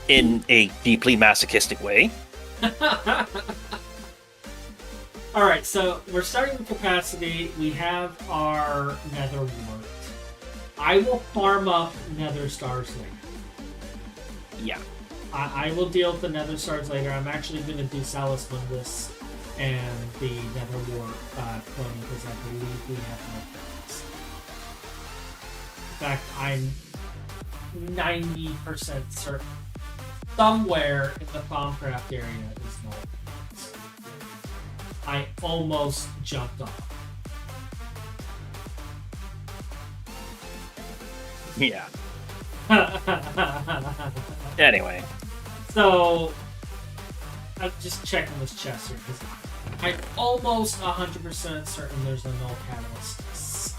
In a deeply masochistic way. Alright, so we're starting with capacity. We have our nether wart. I will farm up nether stars later. Yeah. I will deal with the nether stars later. I'm actually going to do Salus Mundus and the nether wart cloning because I believe we have no things. In fact, I'm 90% certain somewhere in the Thaumcraft area is no things. I almost jumped off. Yeah. Anyway. So, I'm just checking this chest here because I'm almost 100% certain there's a null catalyst.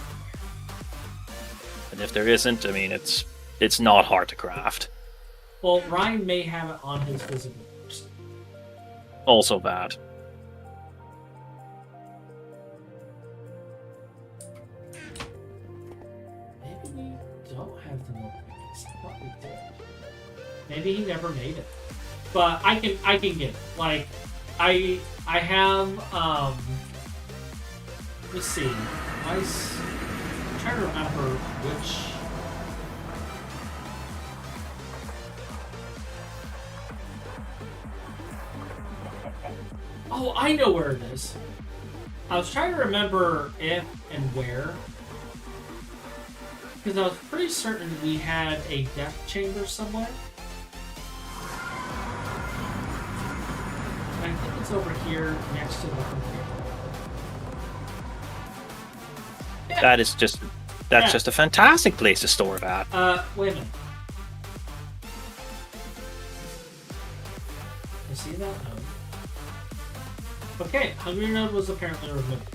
And if there isn't, I mean, it's not hard to craft. Well, Ryan may have it on his physical person. Also bad. Maybe we don't have the null catalyst. I thought we did. Maybe he never made it. But I can get it. Like, I have, let me see. I'm trying to remember which... Oh, I know where it is. I was trying to remember if and where. Because I was pretty certain we had a death chamber somewhere. I think it's over here next to the computer. Yeah. That's just a fantastic place to store that. Wait a minute. You see that? No. Okay, Hungry Node was apparently removed.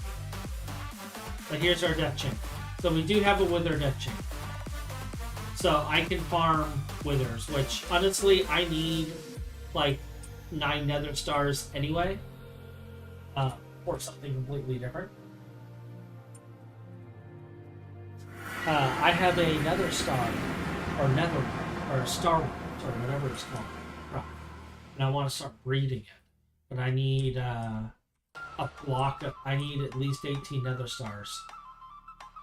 But here's our death chamber. So we do have a wither death chamber. So I can farm withers, which honestly I need like 9 nether stars anyway. Or something completely different. I have a nether star, or nether, or star, or whatever it's called. And I want to start breeding it. But I need a block of, I need at least 18 nether stars.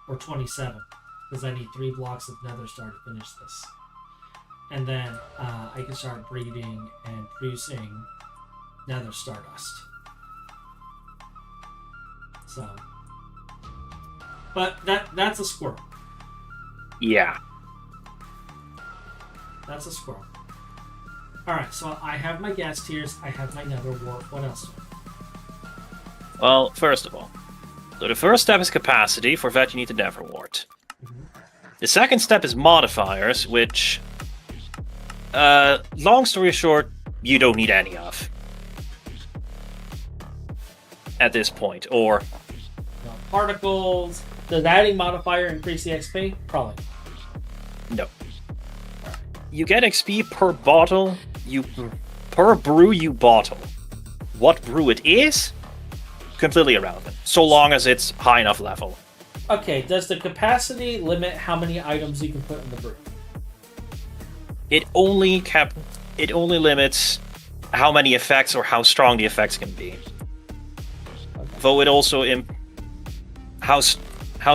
Or 27. Because I need 3 blocks of nether star to finish this. And then I can start breeding and producing nether stardust. So. But that's a squirrel. Yeah. That's a squirrel. Alright, so I have my gas tiers, I have my nether wart. What else? Well, first of all, so the first step is capacity. For that, you need the nether wart. Mm-hmm. The second step is modifiers, which, long story short, you don't need any of. At this point, or... Particles. Does adding modifier increase the XP? Probably. No. You get XP per bottle, per brew you bottle. What brew it is? Completely irrelevant, so long as it's high enough level. Okay, does the capacity limit how many items you can put in the brew? It only limits how many effects or how strong the effects can be. Okay. Though it also how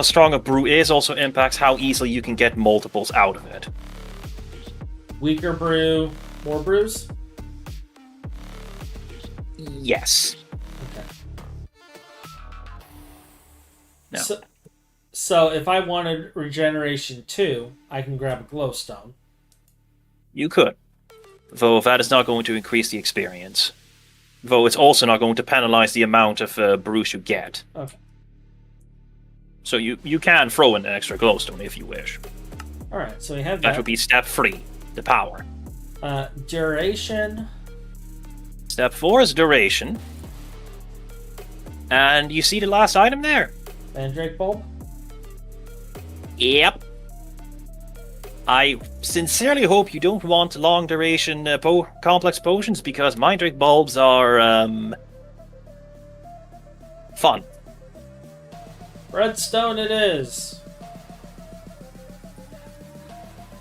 strong a brew is also impacts how easily you can get multiples out of it. Weaker brew, more brews? Yes. Okay. No. So if I wanted regeneration 2, I can grab a glowstone. You could. Though that is not going to increase the experience. Though it's also not going to penalize the amount of brews you get. Okay. So you can throw in an extra glowstone if you wish. Alright, so we have that. That would be step 3, the power. Duration. Step 4 is duration. And you see the last item there? Mandrake bulb. Yep. I sincerely hope you don't want long duration complex potions, because Mind Drake bulbs are fun. Redstone it is.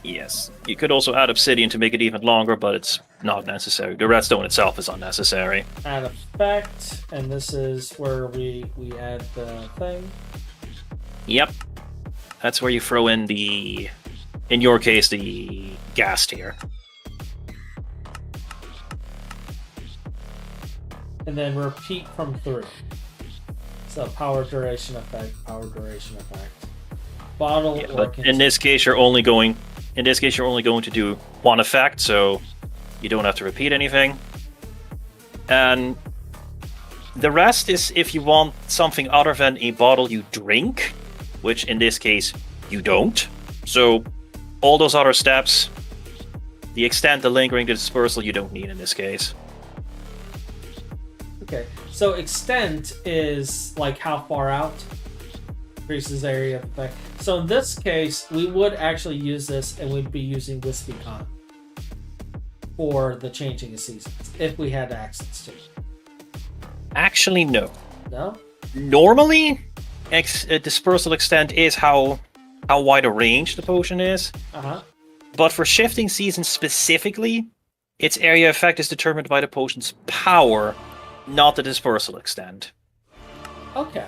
Yes. You could also add obsidian to make it even longer, but it's not necessary. The redstone itself is unnecessary. Add effect, and this is where we add the thing. Yep. That's where you throw in the, in your case, the gas tier. And then repeat from 3. So power duration effect, power duration effect. Bottle Yeah, or but in this case you're only going to do one effect, so you don't have to repeat anything. And the rest is if you want something other than a bottle you drink, which in this case you don't. So all those other steps, the extent, the lingering, the dispersal, you don't need in this case. Okay, so extent is like how far out, increases area of effect. So in this case, we would actually use this, and we'd be using Wispy Con for the changing of seasons if we had access to it. Actually, no. No? Normally, dispersal extent is how wide a range the potion is. Uh-huh. But for shifting seasons specifically, its area effect is determined by the potion's power, not the dispersal extent. Okay.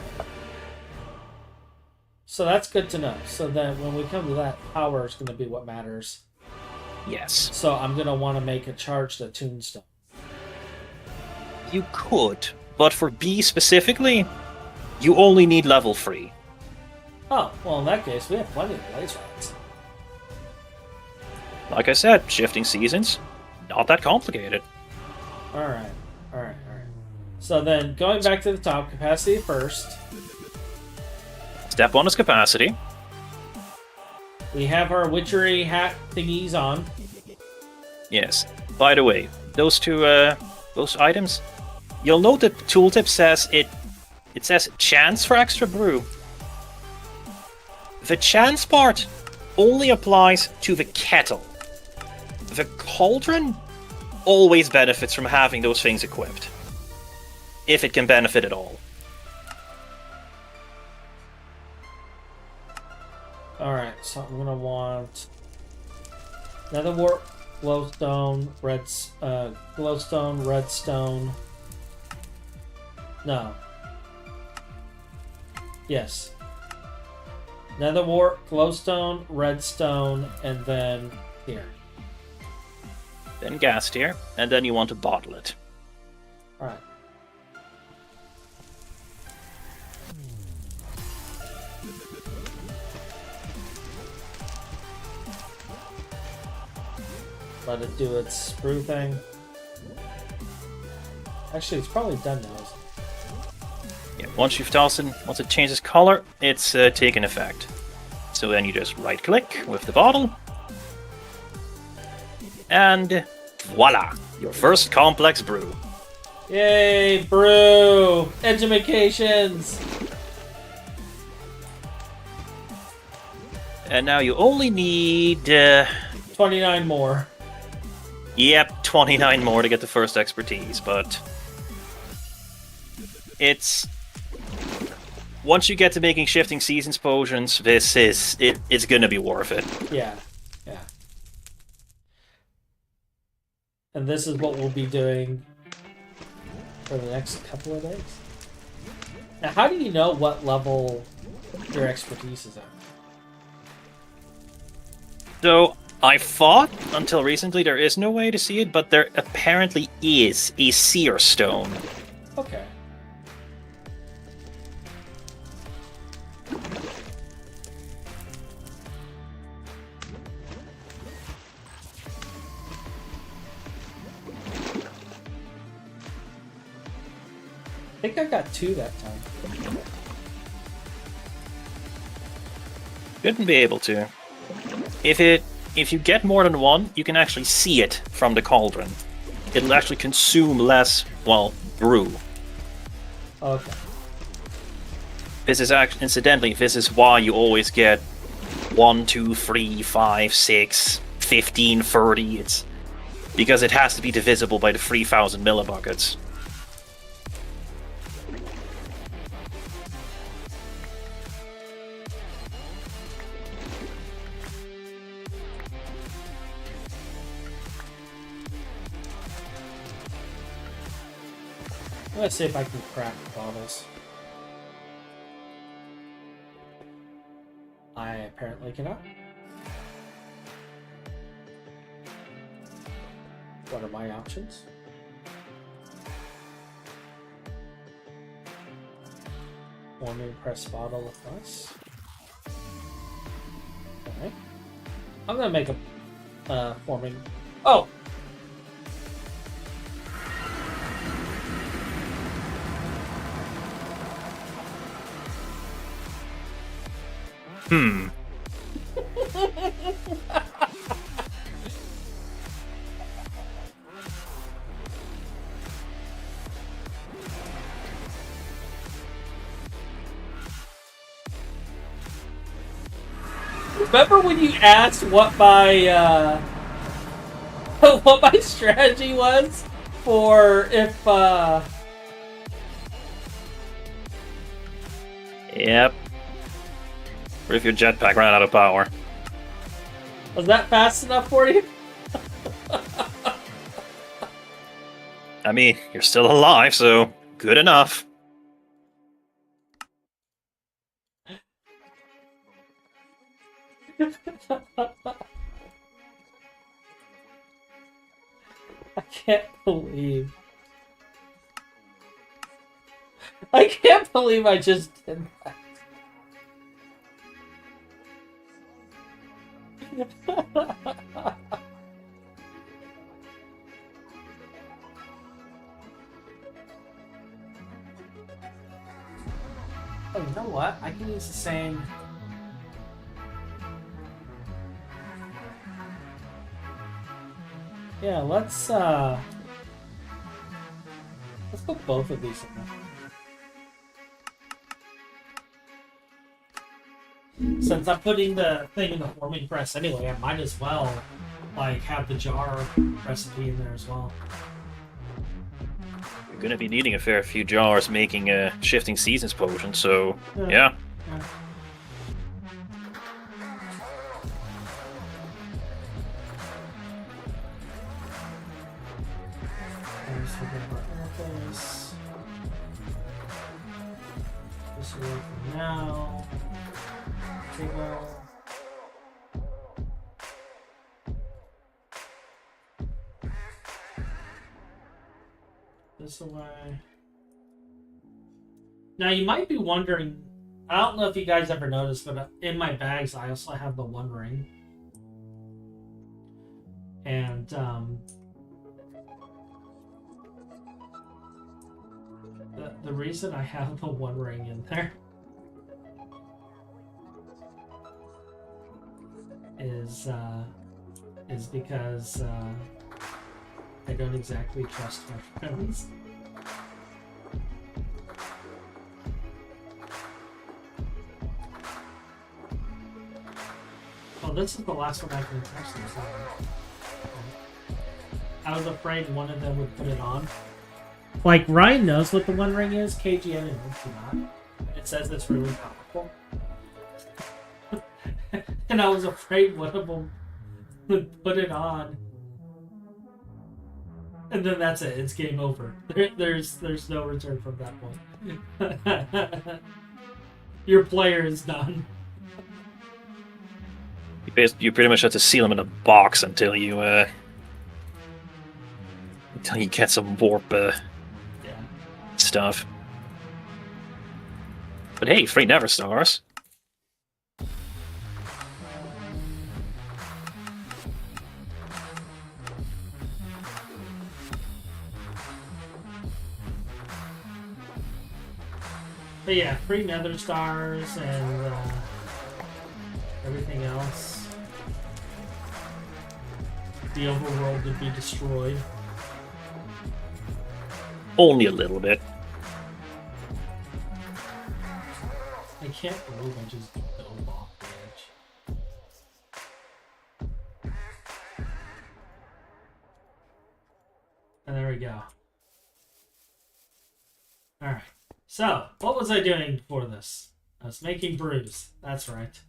So that's good to know. So then when we come to that, power is going to be what matters. Yes. So I'm going to want to make a charge to Tombstone. You could, but for B specifically, you only need level 3. Oh, well in that case, we have plenty of blaze rods. Like I said, shifting seasons, not that complicated. Alright. So then, going back to the top, capacity first. Step 1 is capacity. We have our witchery hat thingies on. Yes. By the way, those those items, you'll note that tooltip says it says chance for extra brew. The chance part only applies to the kettle. The cauldron always benefits from having those things equipped, if it can benefit at all. Alright, so I'm gonna want nether wart, glowstone, redstone. No. Yes. Nether wart, glowstone, redstone, and then here. Then gas tier, and then you want to bottle it. Alright. Let it do its sprue thing. Actually, it's probably done now. Isn't it? Yeah, once you've tossed it, once it changes color, it's taken effect. So then you just right click with the bottle. And voila! Your first complex brew. Yay, brew! Edumacations! And now you only need 29 more. Yep, 29 more to get the first expertise, but it's once you get to making shifting seasons potions, it's gonna be worth it. Yeah. And this is what we'll be doing for the next couple of days. Now, how do you know what level your expertise is at? So I thought until recently there is no way to see it, but there apparently is a seer stone. Okay. I think I got 2 that time. Shouldn't be able to. If you get more than 1, you can actually see it from the cauldron. It'll actually consume less, well, brew. Okay. This is incidentally, this is why you always get 1, 2, 3, 5, 6, 15, 30. It's because it has to be divisible by the 3,000 millibuckets. Let's see if I can crack bottles. I apparently cannot. What are my options? Forming press bottle with us. Okay. I'm gonna make a forming. Oh! Remember when you asked what my what my strategy was for if Yep. Or if your jetpack ran out of power. Was that fast enough for you? I mean, you're still alive, so good enough. I can't believe I just did that. Oh, you know what? I can use the same. Yeah, let's put both of these in there. Since I'm putting the thing in the forming press anyway, I might as well like have the jar recipe in there as well. You're gonna be needing a fair few jars making a shifting seasons potion, so yeah. This way for now. Table. This away. Now you might be wondering, I don't know if you guys ever noticed, but in my bags I also have the One Ring. And the reason I have the One Ring in there is because I don't exactly trust my friends. Oh, this is the last one I can touch this on. I was afraid one of them would put it on. Like, Ryan knows what the One Ring is, KGN and Luke do not. It says it's really powerful. And I was afraid one of them would put it on. And then that's it, it's game over. There's no return from that point. Your player is done. You pretty much have to seal them in a box until you get some warp stuff. But hey, 3 Never Stars. But yeah, 3 Nether Stars and everything else. The overworld would be destroyed. Only a little bit. I can't believe I just dove off the edge. So, what was I doing before this? I was making brews. That's right.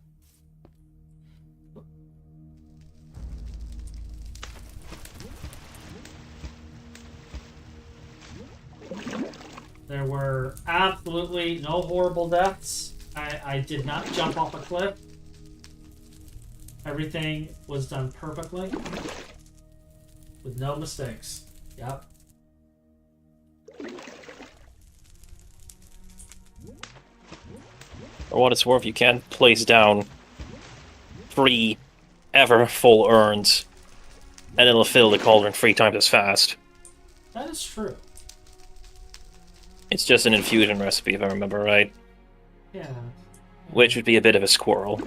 There were absolutely no horrible deaths. I did not jump off a cliff. Everything was done perfectly. With no mistakes. Yep. For what it's worth, you can't place down 3 ever full urns, and it'll fill the cauldron 3 times as fast. That is true. It's just an infusion recipe, if I remember right. Yeah. Which would be a bit of a squirrel.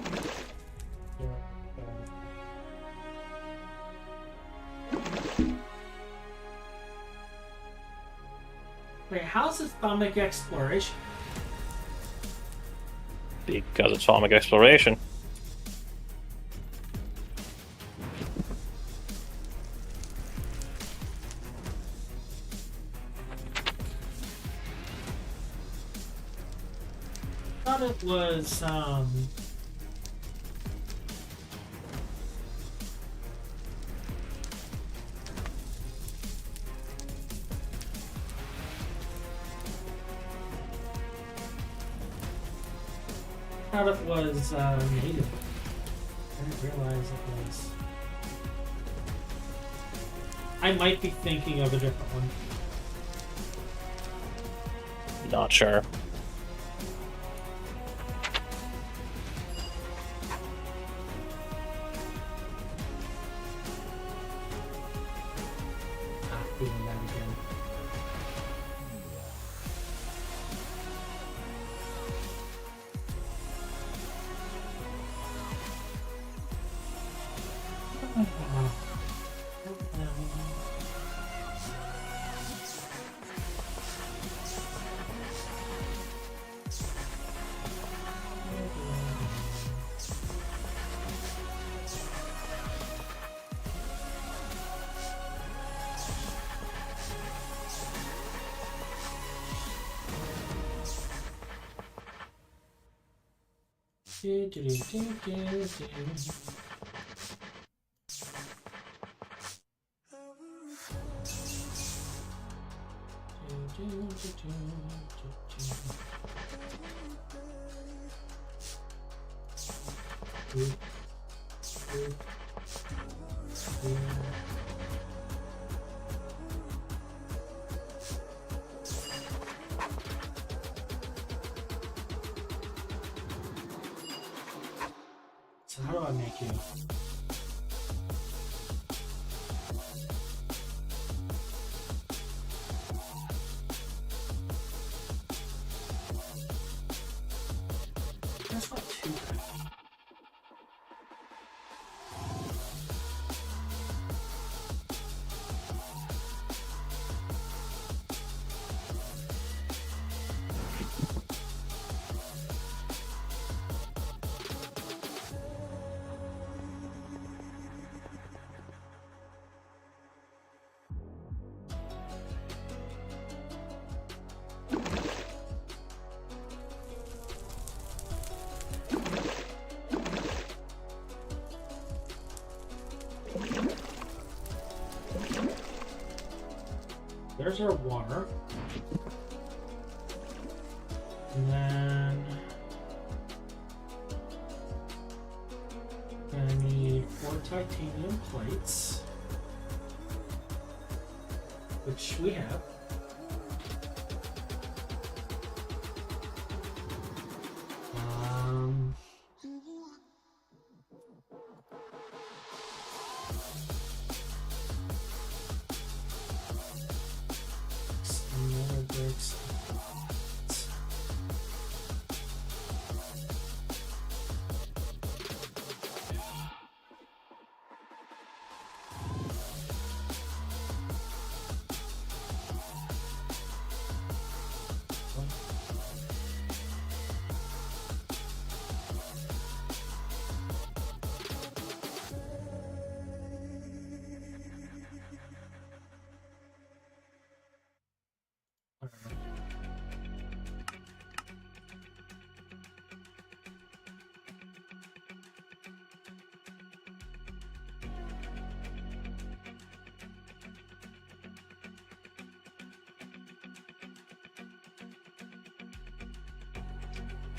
Wait, how's atomic exploration? Because it's atomic exploration. I thought it was, native. I didn't realize it was. I might be thinking of a different one. Not sure. Doing that again. So how do I make you? That's not too bad. There's our water. And then I need 4 titanium plates, which we have.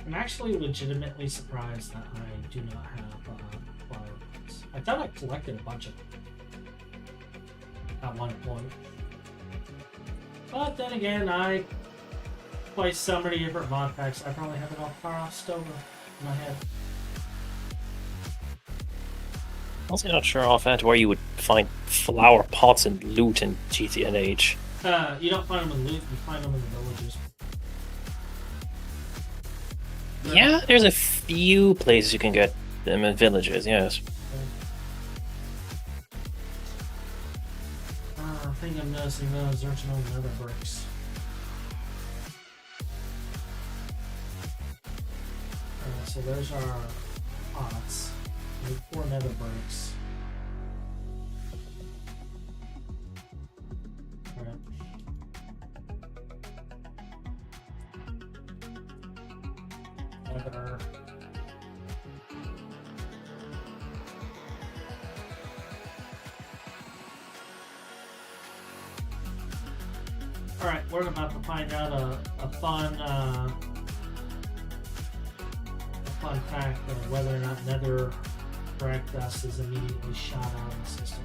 I'm actually legitimately surprised that I do not have flower pots. I thought I collected a bunch of them at one point. But then again, I play so many different mod packs, I probably have it all crossed over in my head. I'm also not sure offhand where you would find flower pots and loot in GTA and Age. You don't find them in loot, you find them in the villages. Yeah, there's a few places you can get them in villages, yes. I think I'm noticing those. There's no nether bricks. So there's our pots. We need 4 nether bricks. Alright. Nether. Alright, we're about to find out a fun fact of whether or not nether brick dust is immediately shot out of the system.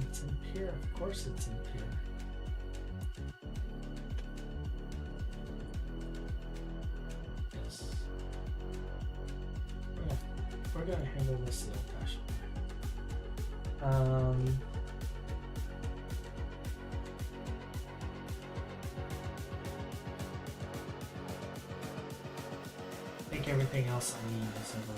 It's in pure, of course it's in pure. Yes. We're gonna handle this the old-fashioned way. I think everything else I need is over.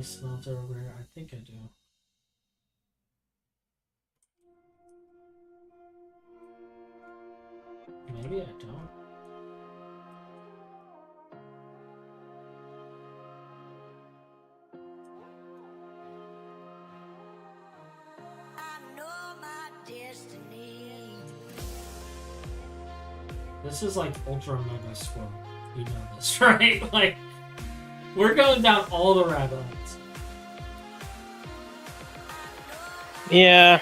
Smelter over here. I think I do. Maybe I don't. I know my destiny. This is like ultra mega swirl. You know this, right? Like, we're going down all the rabbit holes. Yeah.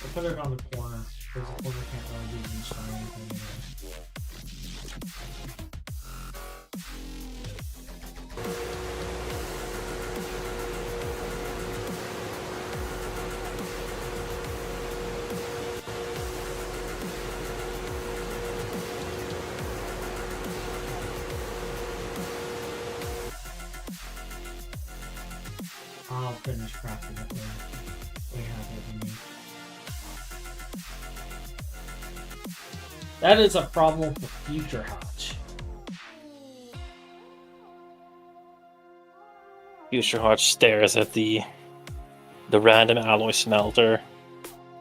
We'll put it on the corner, because the corner can't really be reached by anything anyway. I'll finish crafting it when we have what we need. That is a problem for future Hotch. Future Hotch stares at the random alloy smelter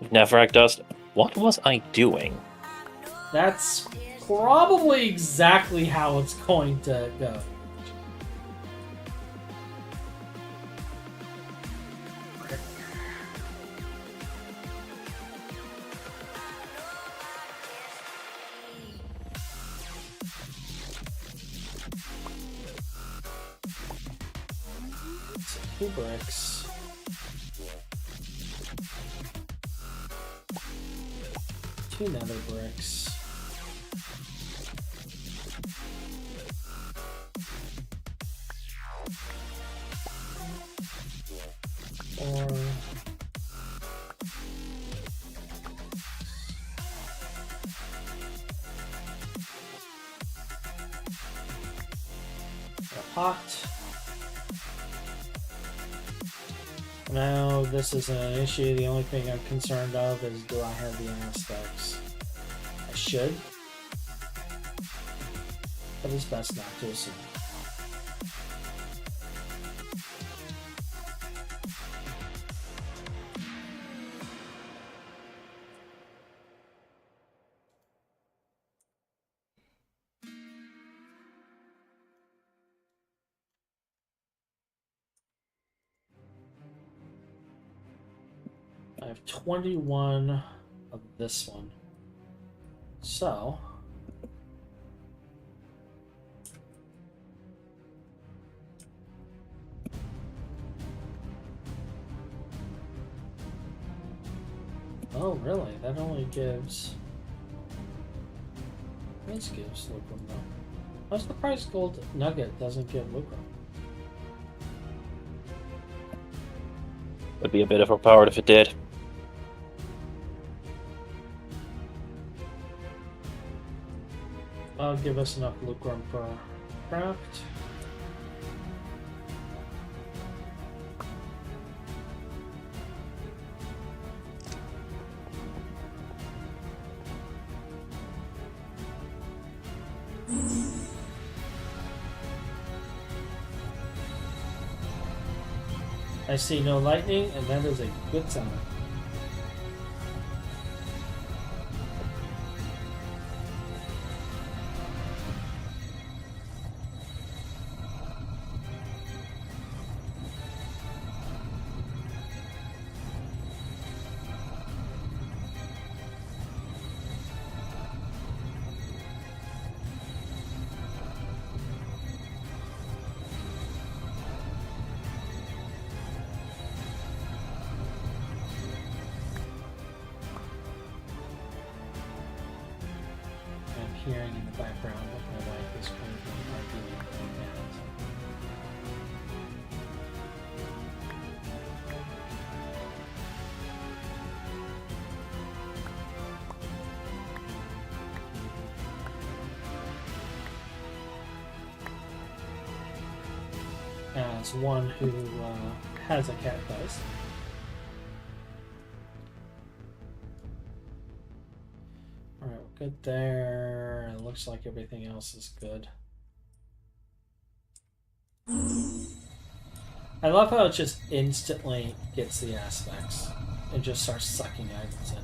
of Netherrack dust. What was I doing? That's probably exactly how it's going to go. Two bricks. 2 nether bricks. Or a pot. No, this isn't an issue. The only thing I'm concerned of is, do I have the aspects? I should, but it's best not to assume. I have 21 of this one. So oh really? That only gives this gives lucrum though. I'm surprised gold nugget doesn't give lucrum. Would be a bit overpowered if it did. I'll give us enough lucrum per craft. I see no lightning, and that is a good sign. Hearing in the background what my wife is currently arguing about. As one who has a cat does. Alright, we're good there. It looks like everything else is good. I love how it just instantly gets the aspects and just starts sucking items in.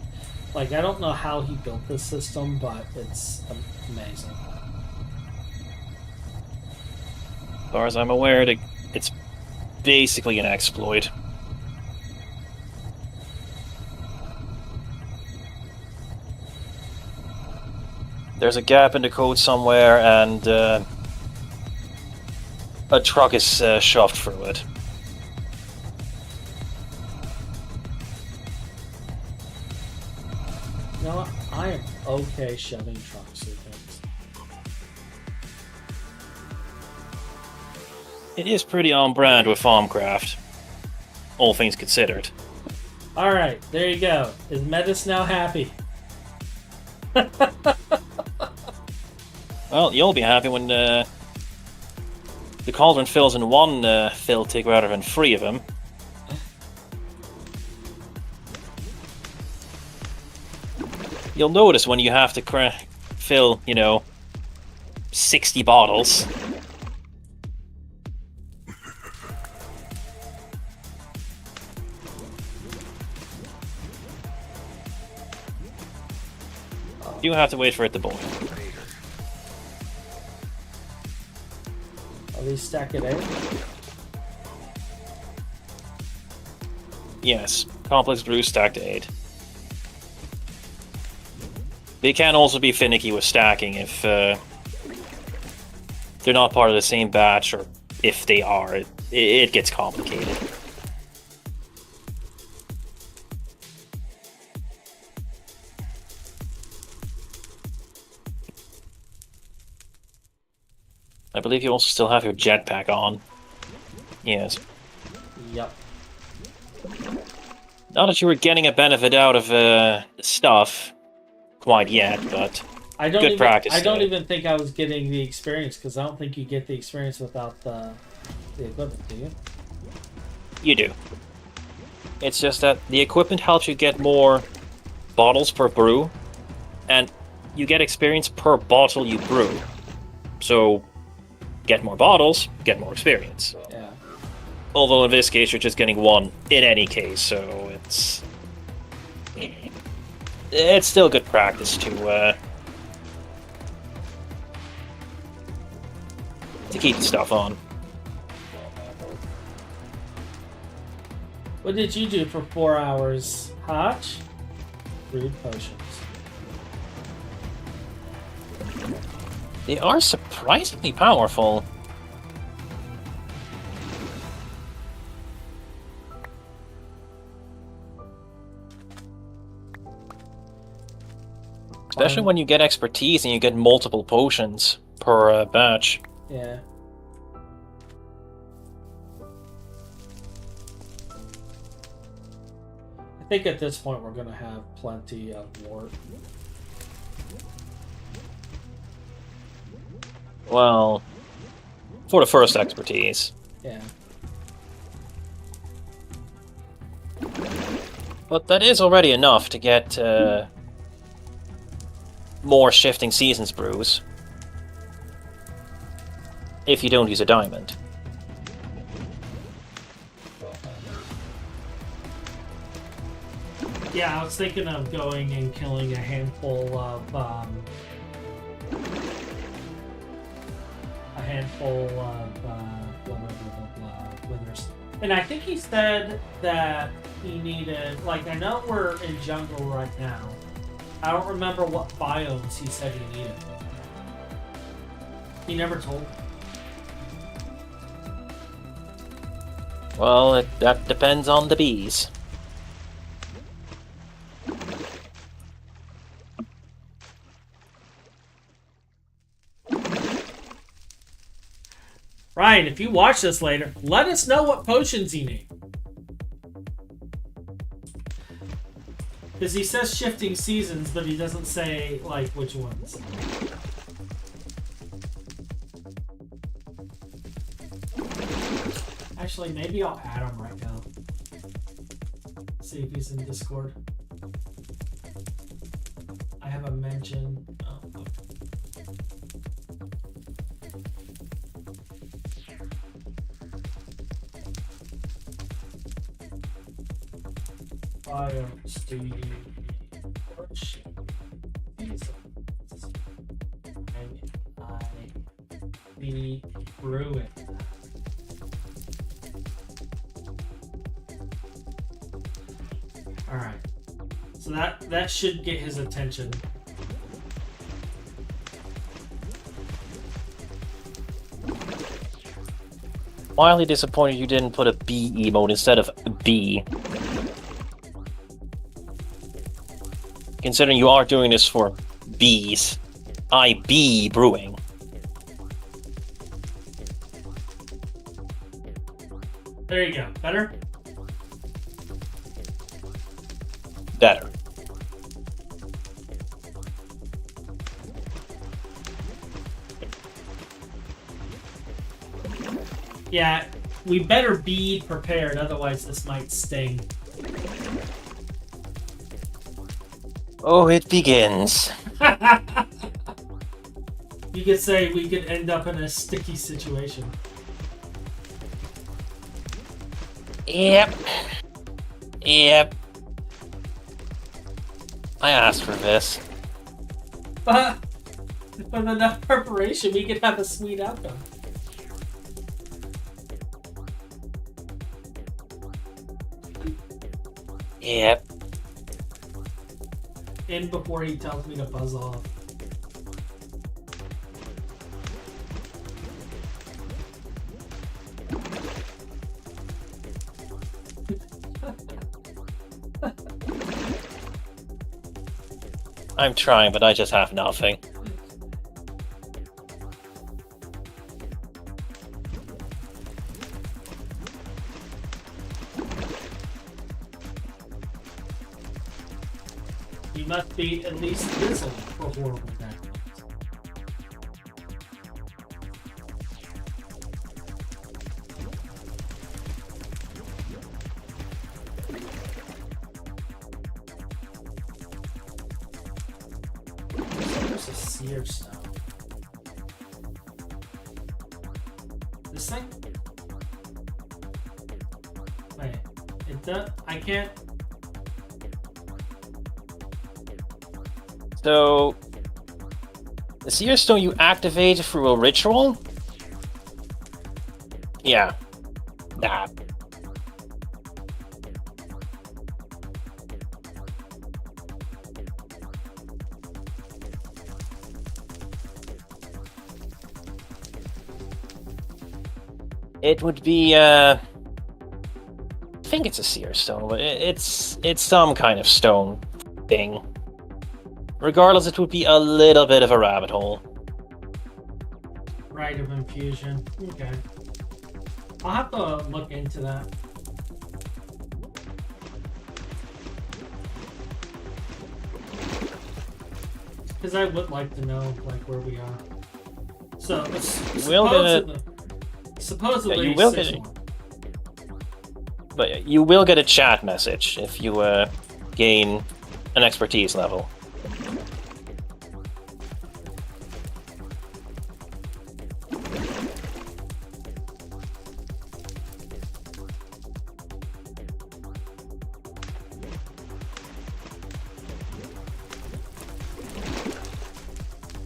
Like, I don't know how he built this system, but it's amazing. As far as I'm aware, it's basically an exploit. There's a gap in the code somewhere, and a truck is shoved through it. You know what? I am okay shoving trucks through things. It is pretty on brand with Farmcraft, all things considered. Alright, there you go. Is Metis now happy? Well, you'll be happy when the cauldron fills in one fill tick rather than 3 of them. You'll notice when you have to fill, 60 bottles. You have to wait for it to boil. Are these stacked at 8? Yes, complex brews stacked to 8. They can also be finicky with stacking if they're not part of the same batch, or if they are, it gets complicated. I believe you also still have your jetpack on. Yes. Yep. Not that you were getting a benefit out of stuff quite yet, but good practice. I don't even think I was getting the experience, because I don't think you get the experience without the equipment, do you? You do. It's just that the equipment helps you get more bottles per brew, and you get experience per bottle you brew. So, get more bottles, get more experience. Yeah. Although in this case, you're just getting one in any case, so it's still good practice to keep the stuff on. What did you do for 4 hours, Hotch? Brewed potions. They are surprisingly powerful. Especially when you get expertise and you get multiple potions per batch. Yeah. I think at this point we're going to have plenty of wart. Well, for the first expertise. Yeah. But that is already enough to get more Shifting Seasons brews. If you don't use a diamond. Yeah, I was thinking of going and killing a handful of withers. And I think he said that he needed, like, I know we're in jungle right now. I don't remember what biomes he said he needed. He never told me. Well, that depends on the bees. Ryan, if you watch this later, let us know what potions you need. Because he says Shifting Seasons, but he doesn't say, like, which ones. Actually, maybe I'll add him right now. See if he's in Discord. I have a mention. Oh, okay. Be brewing. All right, so that should get his attention. Wildly disappointed you didn't put a bee emote instead of bee. Considering you are doing this for bees. I be brewing. There you go. Better? Better. Yeah, we better be prepared, otherwise this might sting. Oh, it begins. You could say we could end up in a sticky situation. Yep. Yep. I asked for this. But with enough preparation, we could have a sweet outcome. Yep. In before he tells me to buzz off. I'm trying, but I just have nothing. You must be at least grizzled for horrible damage. There's a seer stone. This thing? Wait, it does. I can't. So, the Seer Stone you activate through a ritual? Yeah. Nah. It would be, I think it's a Seer Stone, but it's some kind of stone thing. Regardless, it would be a little bit of a rabbit hole. Rite of infusion. Okay. I'll have to look into that. Because I would like to know, like, where we are. So, it's will supposedly Yeah, you will 6-1. But you will get a chat message if you gain an expertise level.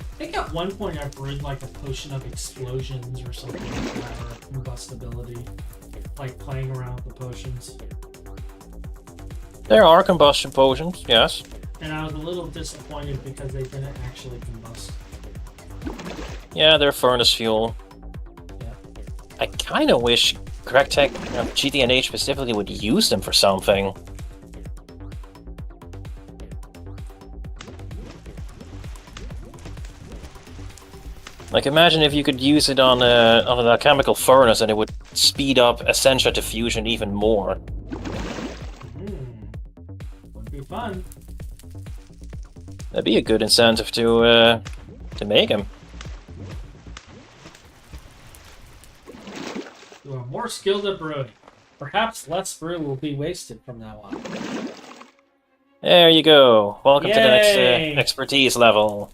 I think at one point I brewed like a potion of explosions or something like that, or combustibility. Like playing around with the potions. There are combustion potions, yes. And I was a little disappointed because they didn't actually combust. Yeah, they're furnace fuel. Yeah. I kind of wish Cracktech, GTNH specifically, would use them for something. Like, imagine if you could use it on an alchemical furnace and it would speed up Essentia diffusion even more. Would be fun. That'd be a good incentive to make him. You are more skilled at brewing. Perhaps less brew will be wasted from now on. There you go. Welcome to the next Yay! expertise level.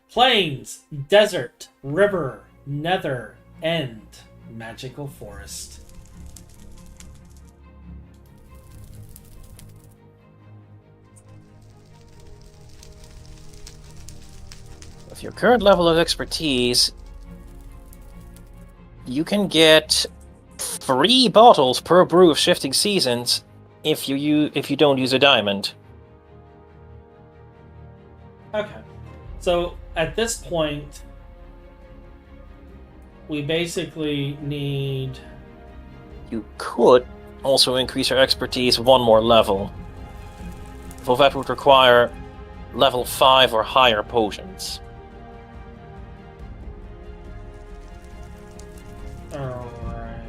Plains, desert, river, nether, end, magical forest. With your current level of expertise, you can get 3 bottles per brew of Shifting Seasons if you don't use a diamond. Okay. So at this point, we basically need. You could also increase your expertise 1 more level, though that would require level 5 or higher potions. Alright.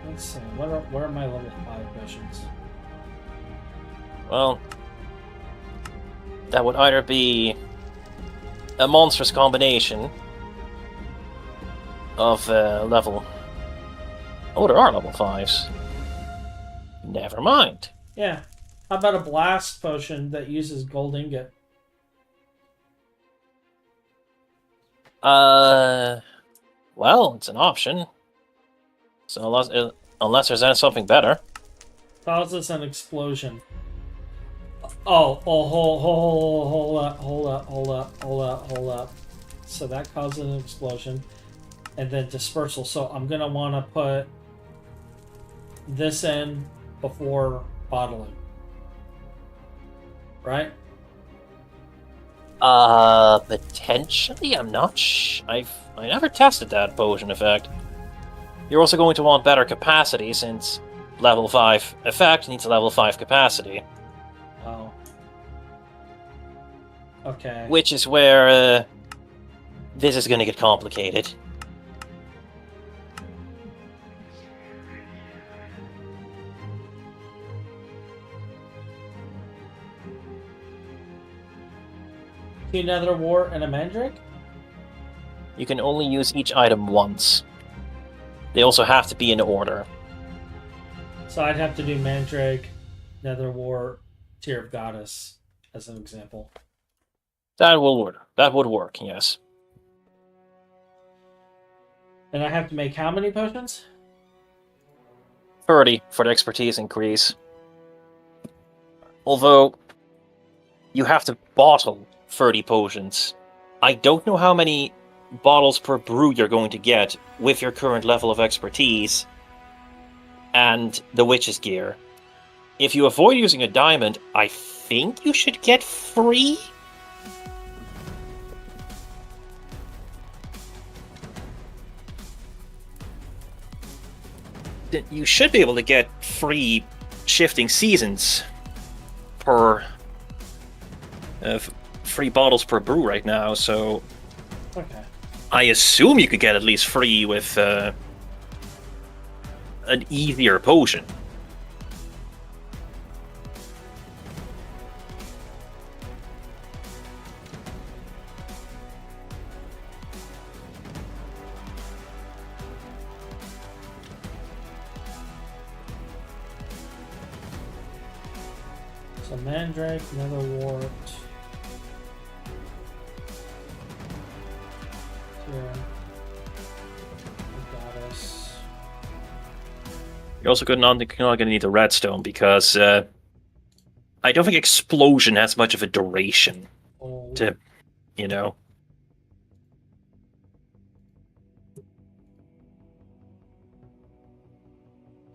Let's see. Where are my level 5 potions? Well, that would either be a monstrous combination of level... Oh, there are level 5s. Never mind. Yeah. How about a blast potion that uses gold ingot? Well, it's an option. So unless there's something better. Causes an explosion. Hold up. So that causes an explosion. And then dispersal. So I'm going to want to put this in before bottling. Right? Potentially? I'm not I never tested that potion effect. You're also going to want better capacity since level 5 effect needs a level 5 capacity. Oh. Okay. Which is where this is going to get complicated. 2 Nether Wart and a Mandrake? You can only use each item once. They also have to be in order. So I'd have to do Mandrake, Nether Wart, Tear of Goddess as an example. That will work. That would work, yes. And I have to make how many potions? 30 for the expertise increase. Although, you have to bottle 30 potions. I don't know how many bottles per brew you're going to get with your current level of expertise and the witch's gear. If you avoid using a diamond, I think you should get 3? You should be able to get 3 shifting seasons per 3 bottles per brew right now, so Okay. I assume you could get at least 3 with an easier potion. So Mandrake, Nether Wart. Tear of Goddess. You're also not going to need the redstone because I don't think explosion has much of a duration Gold. to, you know.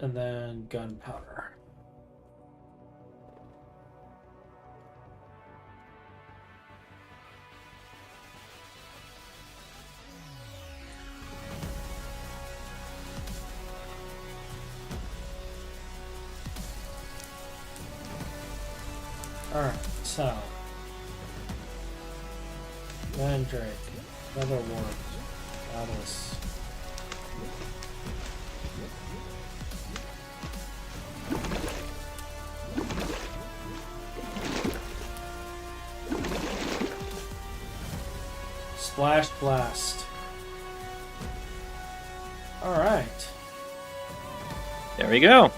And then gunpowder. Alright, so Mandrake, Nether Wart, Goddess. Splash Blast. Alright. There we go.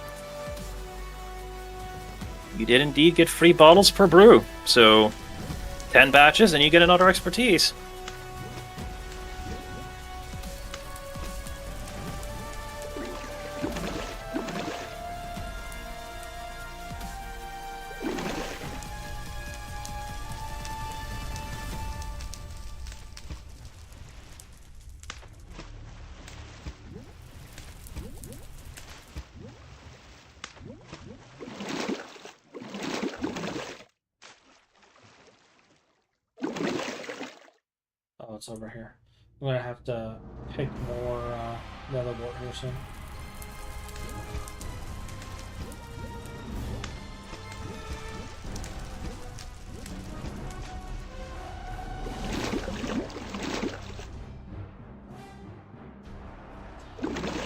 You did indeed get 3 bottles per brew, so 10 batches and you get another expertise. Oh, it's over here. I'm gonna have to pick more Nether Wart here soon.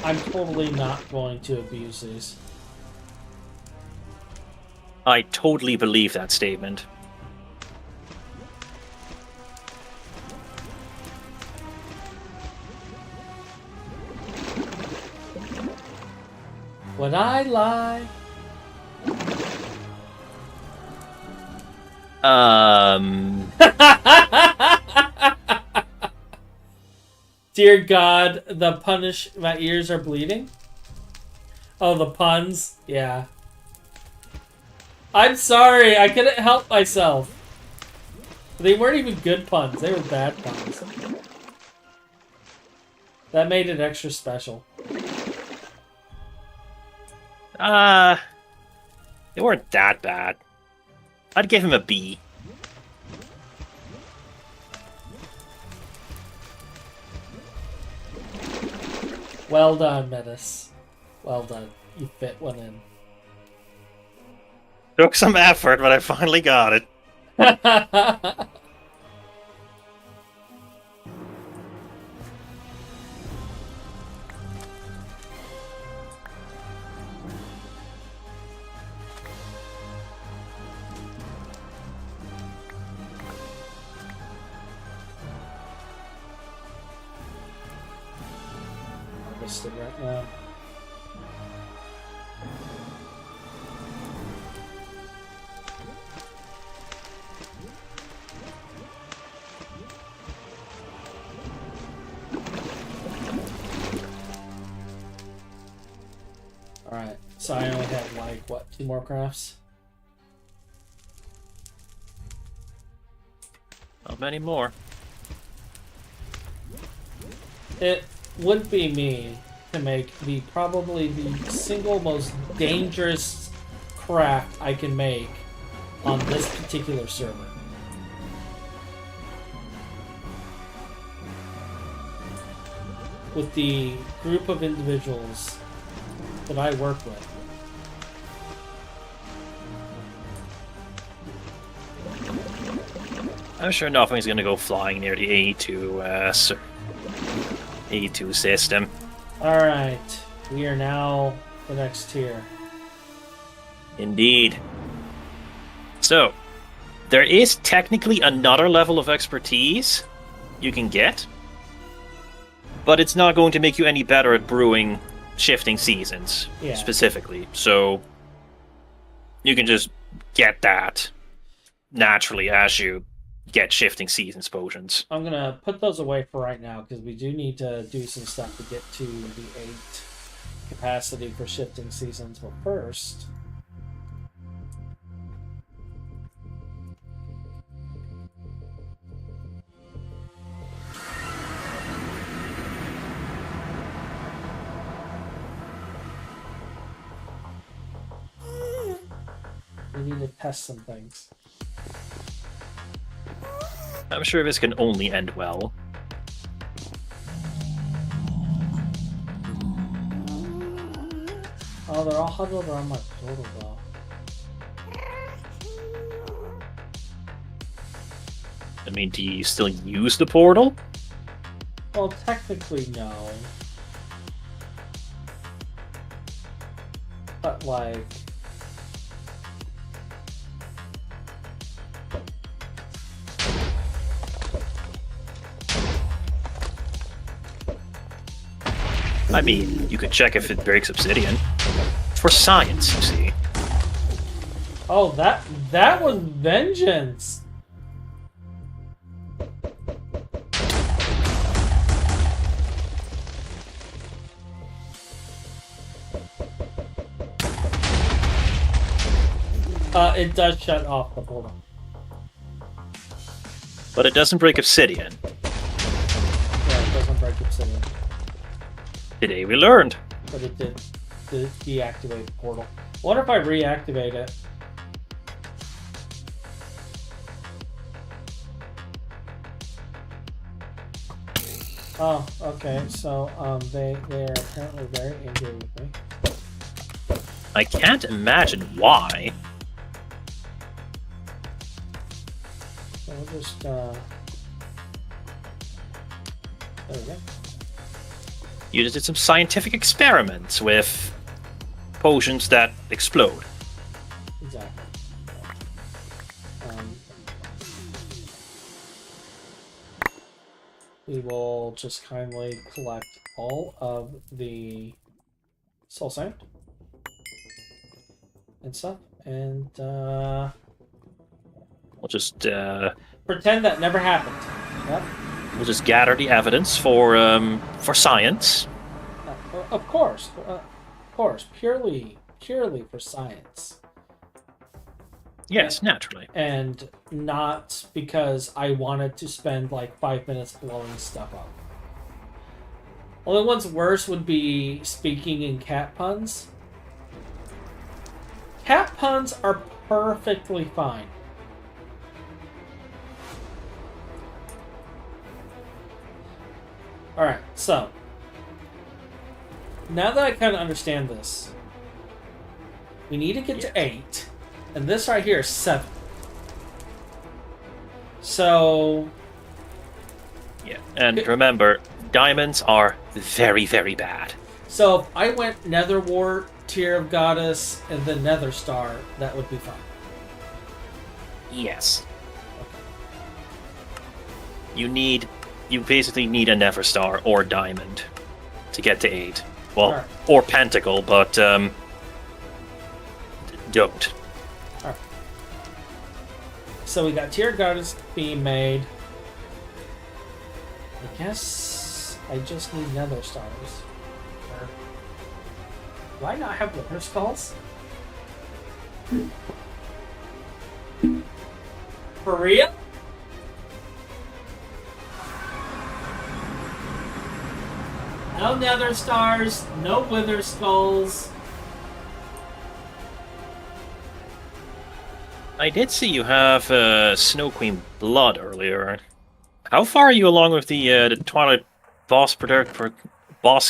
I'm totally not going to abuse these. I totally believe that statement. Would I lie? Dear God, my ears are bleeding. Oh, the puns? Yeah. I'm sorry, I couldn't help myself. They weren't even good puns, they were bad puns. That made it extra special. They weren't that bad. I'd give him a B. Well done, Metis. Well done. You fit one in. Took some effort, but I finally got it. twisted right now. Alright, so I only have like, what, 2 more crafts? Not many more. It would be me to make probably the single most dangerous craft I can make on this particular server. With the group of individuals that I work with. I'm sure nothing's going to go flying near the E2 system. Alright, we are now the next tier. Indeed. So, there is technically another level of expertise you can get, but it's not going to make you any better at brewing shifting seasons, specifically. So, you can just get that naturally as you get shifting seasons potions. I'm gonna put those away for right now because we do need to do some stuff to get to the 8 capacity for shifting seasons. But first, we need to test some things. I'm sure this can only end well. Oh, they're all huddled around my portal, though. I mean, do you still use the portal? Well, technically, no. But, like... I mean, you could check if it breaks obsidian. For science, you see. Oh, that was vengeance! It does shut off the portal. But it doesn't break obsidian. Yeah, it doesn't break obsidian. Today we learned. But it did deactivate the portal. I wonder if I reactivate it. Oh, okay. So they are apparently very angry with me. I can't imagine why. So we'll just there we go. You just did some scientific experiments with potions that explode. Exactly. We will just kindly collect all of the soul sand and stuff, and We'll just pretend that never happened. Yep. we'll just gather the evidence for science. Of course, purely for science. Yes, naturally. And not because I wanted to spend like 5 minutes blowing stuff up. Only one's worse would be speaking in cat puns. Cat puns are perfectly fine. Alright, so now that I kind of understand this, we need to get to 8, and this right here is 7. So... Yeah, and remember, diamonds are very, very bad. So if I went Nether Wart, Tear of Goddess, and then Nether Star, that would be fine. Yes. You basically need a Never Star or Diamond to get to 8. Well, Alright. or Pentacle, but don't. Alright. So we got Tier Gardens being made. I guess I just need Nether Stars. Or... Do I not have Wither Skulls? For real? No Nether Stars, no Wither Skulls. I did see you have Snow Queen Blood earlier. How far are you along with the Twilight boss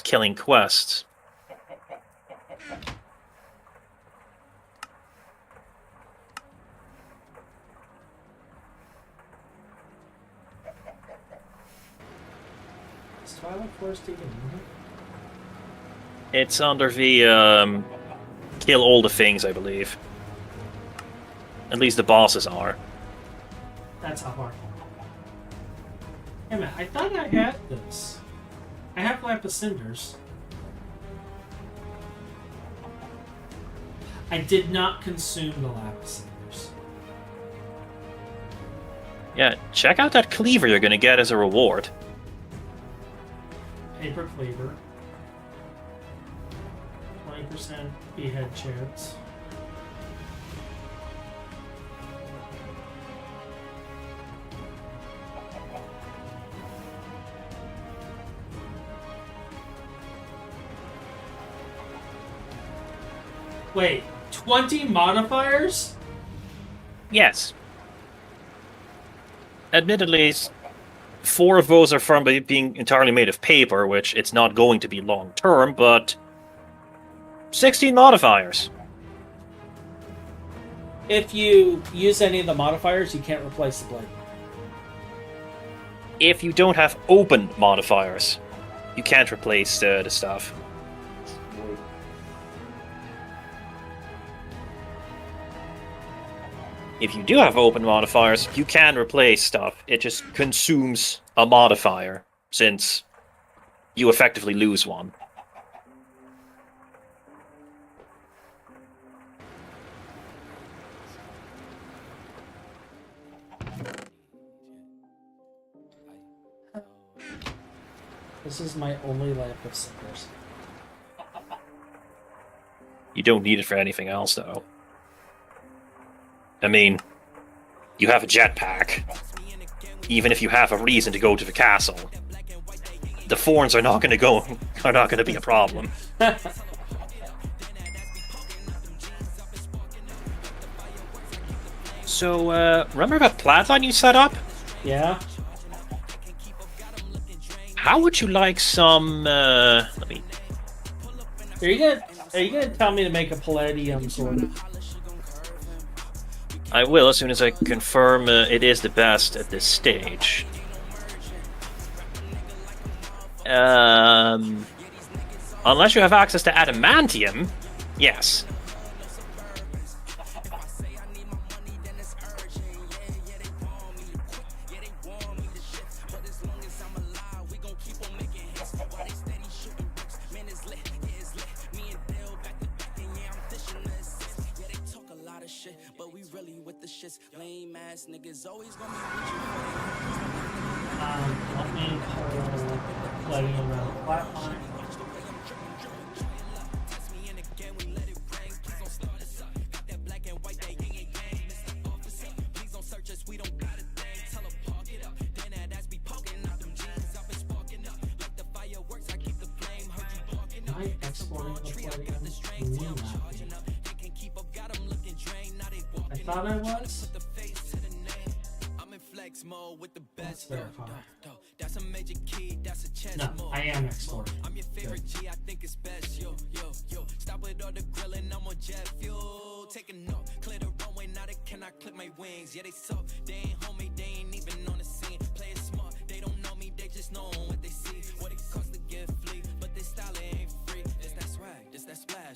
killing quests? Is Twilight Forest even in here? It's under the kill all the things, I believe. At least the bosses are. That's how hard. Hey man, I thought I had this. I have Lapis Cinders. I did not consume the Lapis Cinders. Yeah, check out that cleaver you're gonna get as a reward. Paper Cleaver. 20% behead chance. Wait, 20 modifiers? Yes. Admittedly, 4 of those are from being entirely made of paper, which it's not going to be long term, but 16 modifiers. If you use any of the modifiers, you can't replace the blade. If you don't have open modifiers, you can't replace the stuff. If you do have open modifiers, you can replace stuff. It just consumes a modifier, since you effectively lose one. This is my only Lapis Cinders. You don't need it for anything else, though. I mean, you have a jetpack. Even if you have a reason to go to the castle, the thorns are not going to be a problem. So, remember that platline you set up? Yeah? How would you like some? Let me. Are you gonna tell me to make a palladium sword? I will as soon as I confirm it is the best at this stage. Unless you have access to adamantium, yes. Let me pull palladium around the platform. Am I exporting the palladium? I thought I was. Let's verify. No, I am exporting. Good.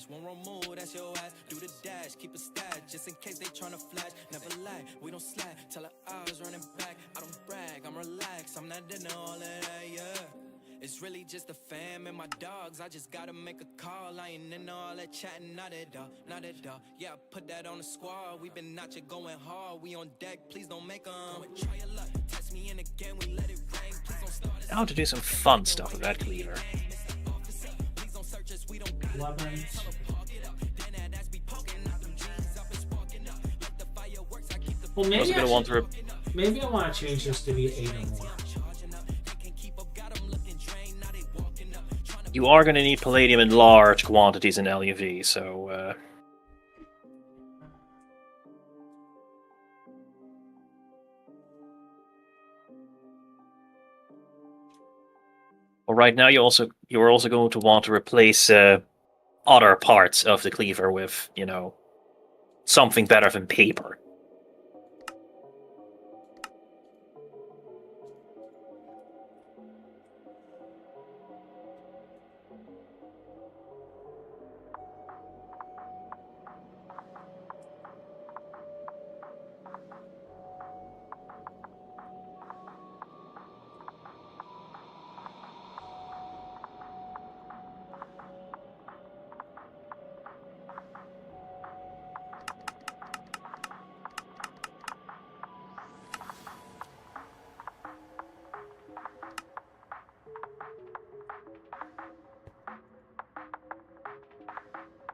Won't remove, that's your ass. Do the dash, keep a stash, just in case they tryna flash. Never lag, we don't slack. Tell her I was running back. I don't brag, I'm relaxed. I'm not into all of that, yeah. It's really just a fam and my dogs. I just gotta make a call. I ain't into all that chatting, not at all, not at all. Yeah, put that on the squad. We been out here going hard. We on deck, please don't make them. Try your luck, test me in again. We let it rain. Please don't start us. Now to do some fun stuff with that cleaver. 11. Well, Also maybe gonna want to. maybe I want to change this to be 8 or more. You are gonna need palladium in large quantities in LUV, so. Well, right now you're also going to want to replace other parts of the cleaver with, you know, something better than paper.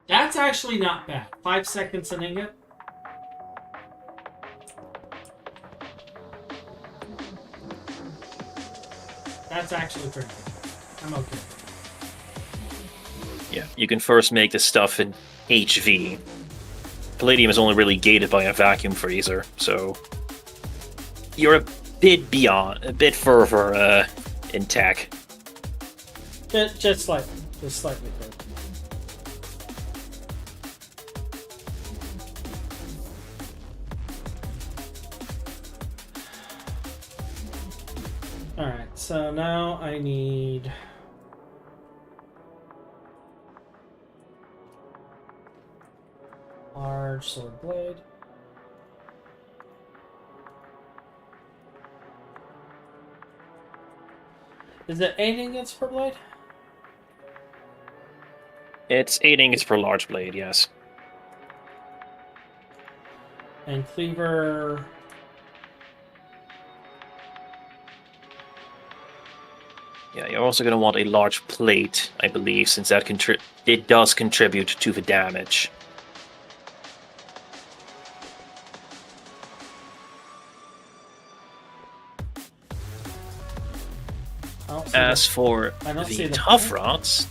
That's actually not bad. 5 seconds an ingot. That's actually pretty good. I'm okay. Yeah, you can first make the stuff in HV. Palladium is only really gated by a vacuum freezer, so you're a bit further in tech. Just slightly. Just slightly further. Alright, so now I need... large sword blade. Is it 8 ingots per blade? It's 8 ingots per large blade, yes. And cleaver... Yeah, you're also going to want a large plate, I believe, since that it does contribute to the damage. As for the tough rods,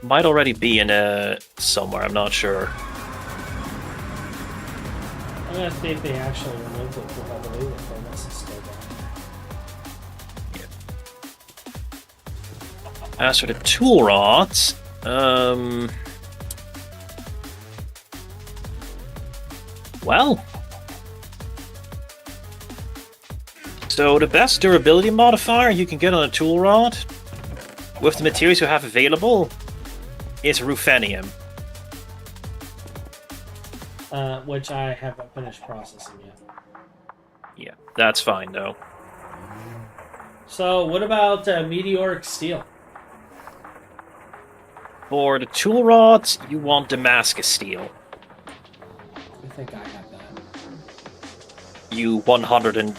might already be in somewhere. I'm not sure. I'm gonna see if they actually removed it from I believe it, but this is still down. Yeah. As for the tool rods, well. So the best durability modifier you can get on a tool rod, with the materials you have available, is ruthenium. Which I haven't finished processing yet. Yeah, that's fine though. So what about meteoric steel? For the tool rods, you want Damascus steel. I think I have that. You 120%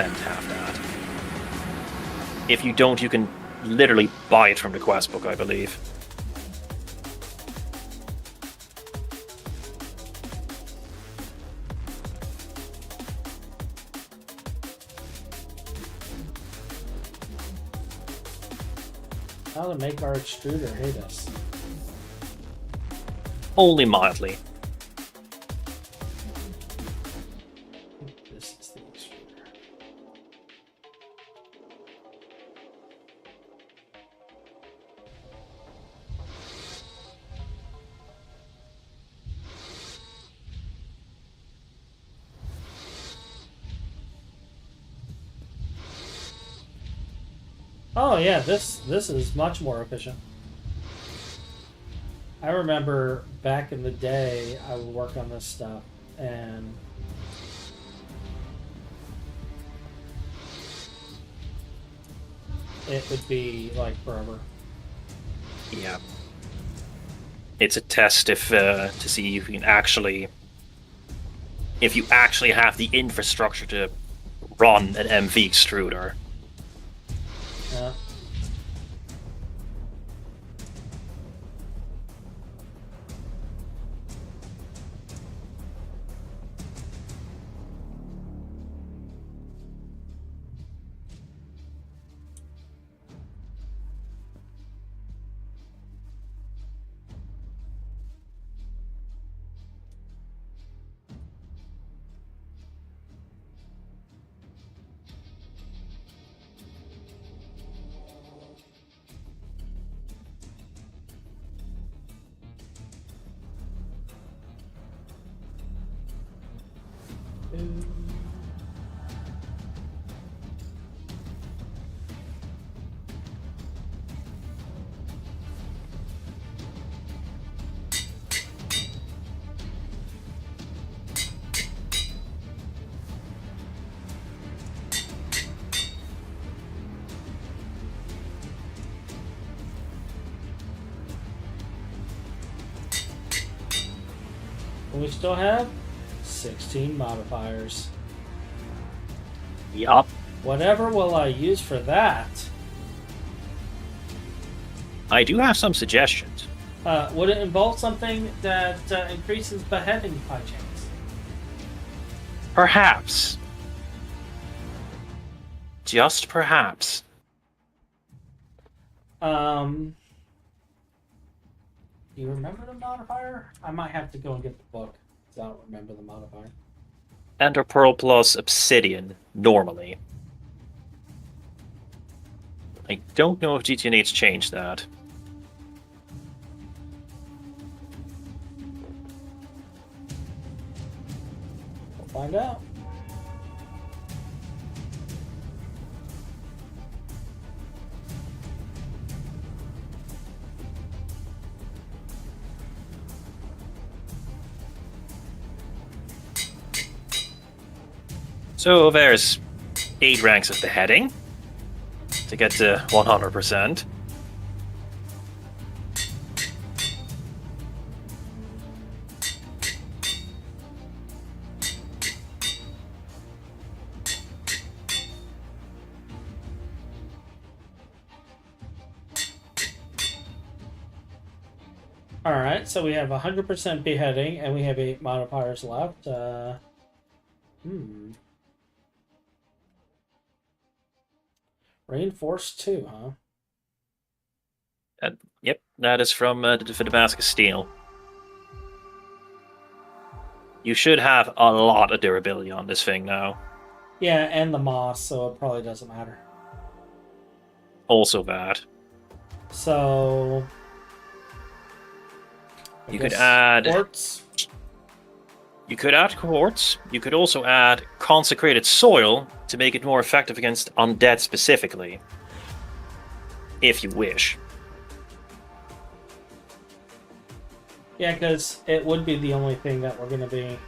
have that. If you don't, you can literally buy it from the quest book, I believe. How to make our extruder hate us? Only mildly. This is the extruder. Oh yeah, this is much more efficient. I remember back in the day I would work on this stuff and it would be like forever. Yeah. It's a test if to see if you can actually, if you actually have the infrastructure to run an MV extruder. Yeah. And we still have 16 modifiers. Yup. Whatever will I use for that? I do have some suggestions. Would it involve something that increases beheading by chance? Perhaps. Just perhaps. Do you remember the modifier? I might have to go and get the book, because I don't remember the modifier. Ender Pearl plus Obsidian, normally. I don't know if GTN8's changed that. We'll find out. So there's 8 ranks of beheading to get to 100%. Alright, so we have 100% beheading, and we have 8 modifiers left. Reinforced 2, huh? Yep, that is from the Damascus Steel. You should have a lot of durability on this thing now. Yeah, and the moss, so it probably doesn't matter. Also bad. So... You could add... Quartz. You could add quartz. You could also add consecrated soil to make it more effective against undead specifically. If you wish. Yeah, because it would be the only thing that we're going to be...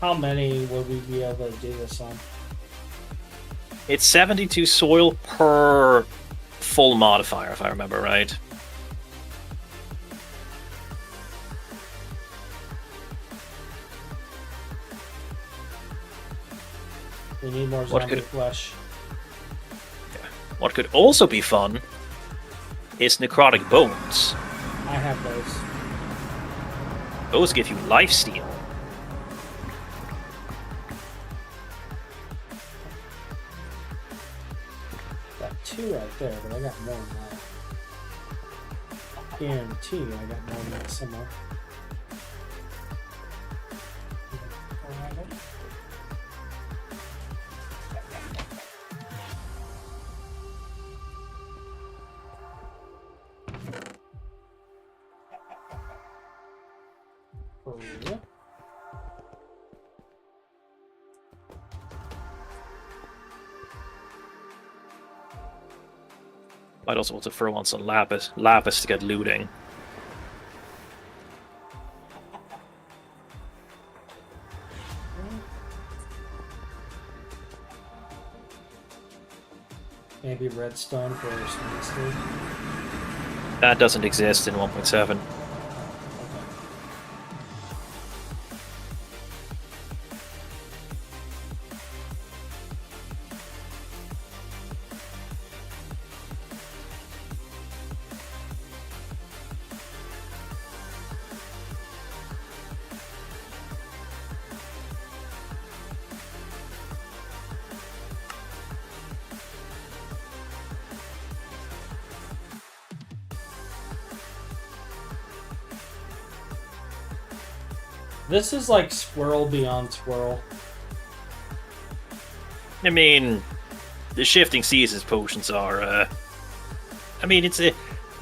How many would we be able to do this on? It's 72 soil per full modifier, if I remember right. We need more zombie flesh. What could also be fun is necrotic bones. I have those. Those give you lifesteal. Got 2 right there, but I got more than that. Guarantee I got more than that somewhere. Yeah. Might also want to throw on some lapis to get looting. maybe redstone for Swing State. That doesn't exist in 1.7. This is like Squirrel Beyond Squirrel. I mean, the shifting seasons potions are. I mean,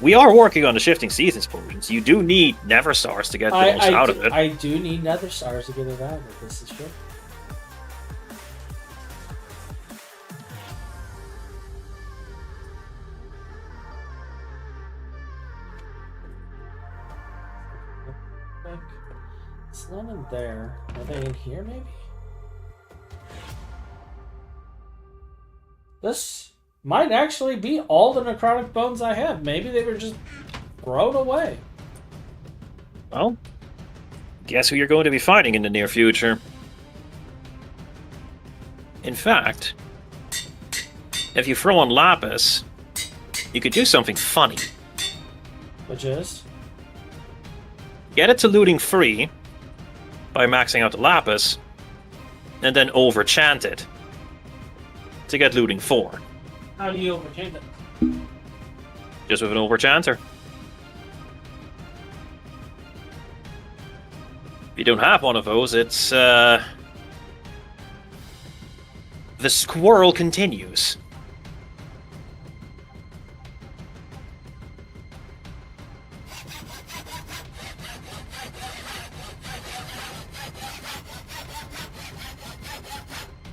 we are working on the shifting seasons potions. You do need Nether Stars to get the most out of it. I do need Nether Stars to get it out of it. This is true. It's not in there. Are they in here, maybe? This might actually be all the necrotic bones I have. Maybe they were just thrown away. Well, guess who you're going to be fighting in the near future. In fact, if you throw on Lapis, you could do something funny. Which is? Get it to looting free by maxing out the Lapis, and then overchant it to get looting 4. How do you overchant it? Just with an overchanter. If you don't have one of those, it's the squirrel continues.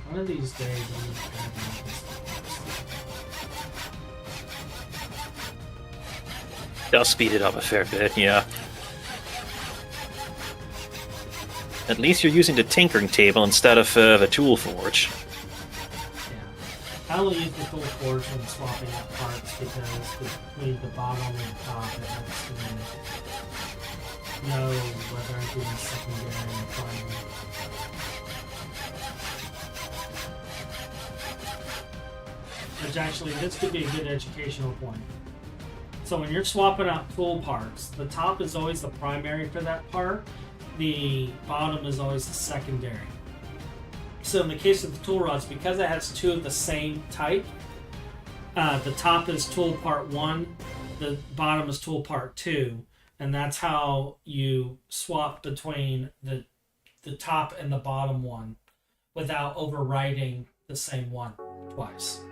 One of these days, I'm gonna have They'll speed it up a fair bit, yeah. At least you're using the tinkering table instead of the tool forge. I only use the tool forge when swapping out parts because between the bottom and the top, it helps to know whether I'm doing secondary or primary. Which actually, this could be a good educational point. So when you're swapping out tool parts, the top is always the primary for that part. The bottom is always the secondary. So in the case of the tool rods, because it has two of the same type, the top is tool part 1, the bottom is tool part 2, and that's how you swap between the top and the bottom one without overwriting the same one twice.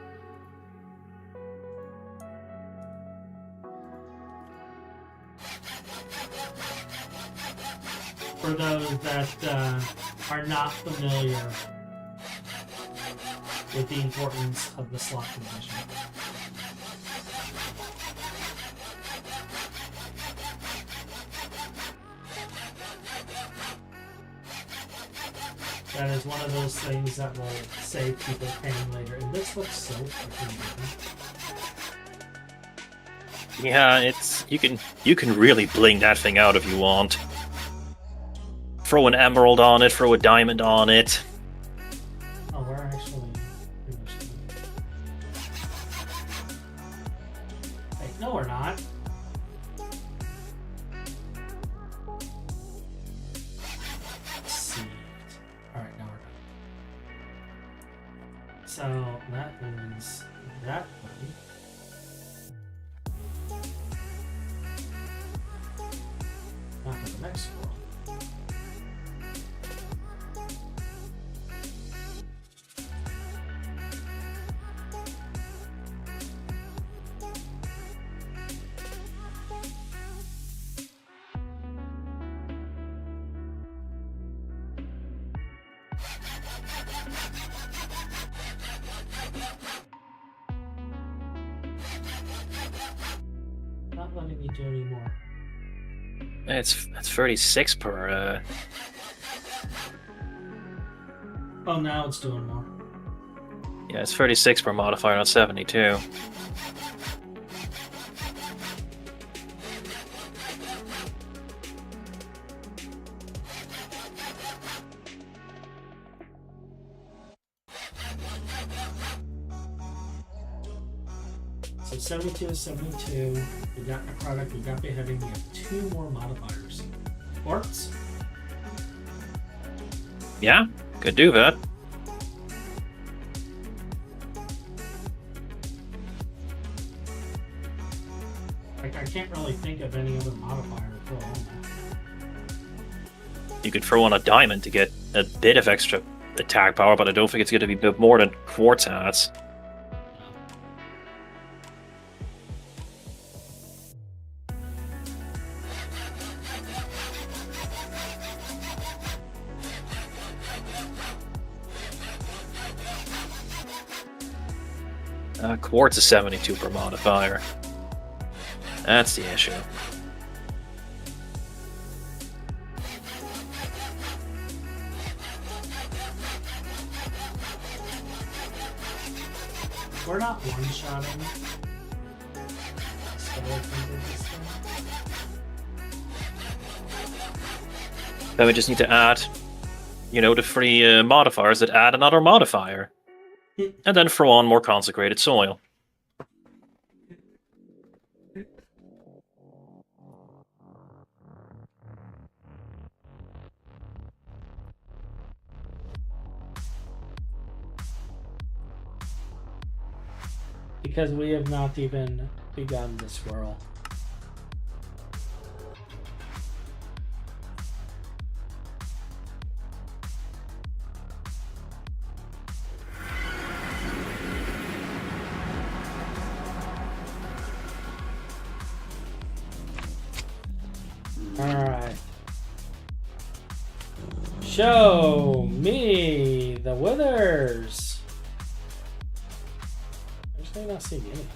For those that are not familiar with the importance of the slot position. That is one of those things that will save people pain later. And this looks so freaking good. Yeah, it's you can really bling that thing out if you want. Throw an emerald on it, throw a diamond on it. Oh, we're actually finished. Wait, no, we're not. See. Alright, now we're done. So that is that way. Now for the next scroll. Not letting me do anymore. It's 36 per. Oh, now it's doing more. Yeah, it's 36 per modifier, not 72. So 72 is 72. We got necrotic, we got beheading, we have 2 more modifiers. Quartz? Yeah, could do that. Like, I can't really think of any other modifier to throw on that. You could throw on a diamond to get a bit of extra attack power, but I don't think it's going to be more than Quartz has. Quartz is 72 per modifier. That's the issue. We're not one-shotting. Then we just need to add, the 3 modifiers that add another modifier. And then throw on more consecrated soil. Because we have not even begun the swirl. Alright. Show me the withers. I just may not see any.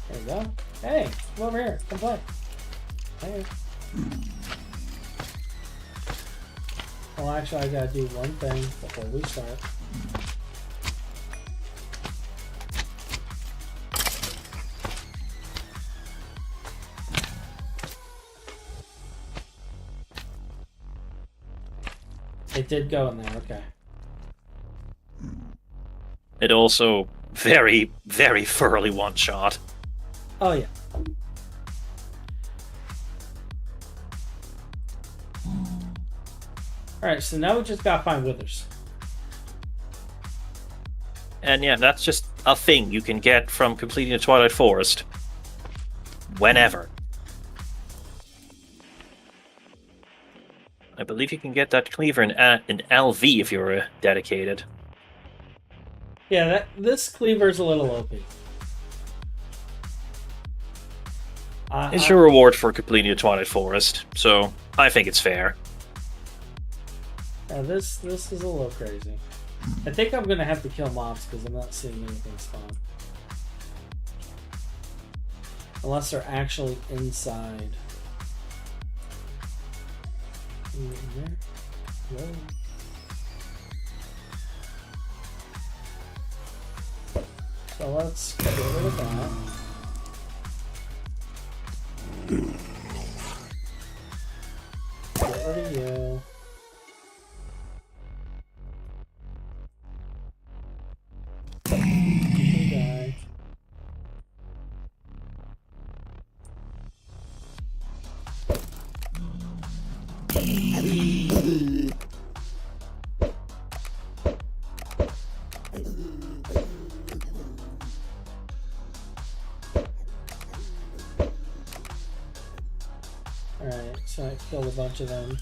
There we go. Hey, come over here. Come play. Hey. Well, actually, I gotta do one thing before we start. It did go in there, okay. It also very, very thoroughly one-shot. Oh, yeah. Alright, so now we just gotta find withers. And yeah, that's just a thing you can get from completing the Twilight Forest. Whenever. I believe you can get that cleaver in LV if you're dedicated. Yeah, this cleaver's a little OP. It's your reward for completing the Twilight Forest, so I think it's fair. Yeah, this is a little crazy. I think I'm gonna have to kill mobs because I'm not seeing anything spawn. Unless they're actually inside. In there? Whoa. So let's get rid of that. Get rid of you. You can die. Alright, so I killed a bunch of them.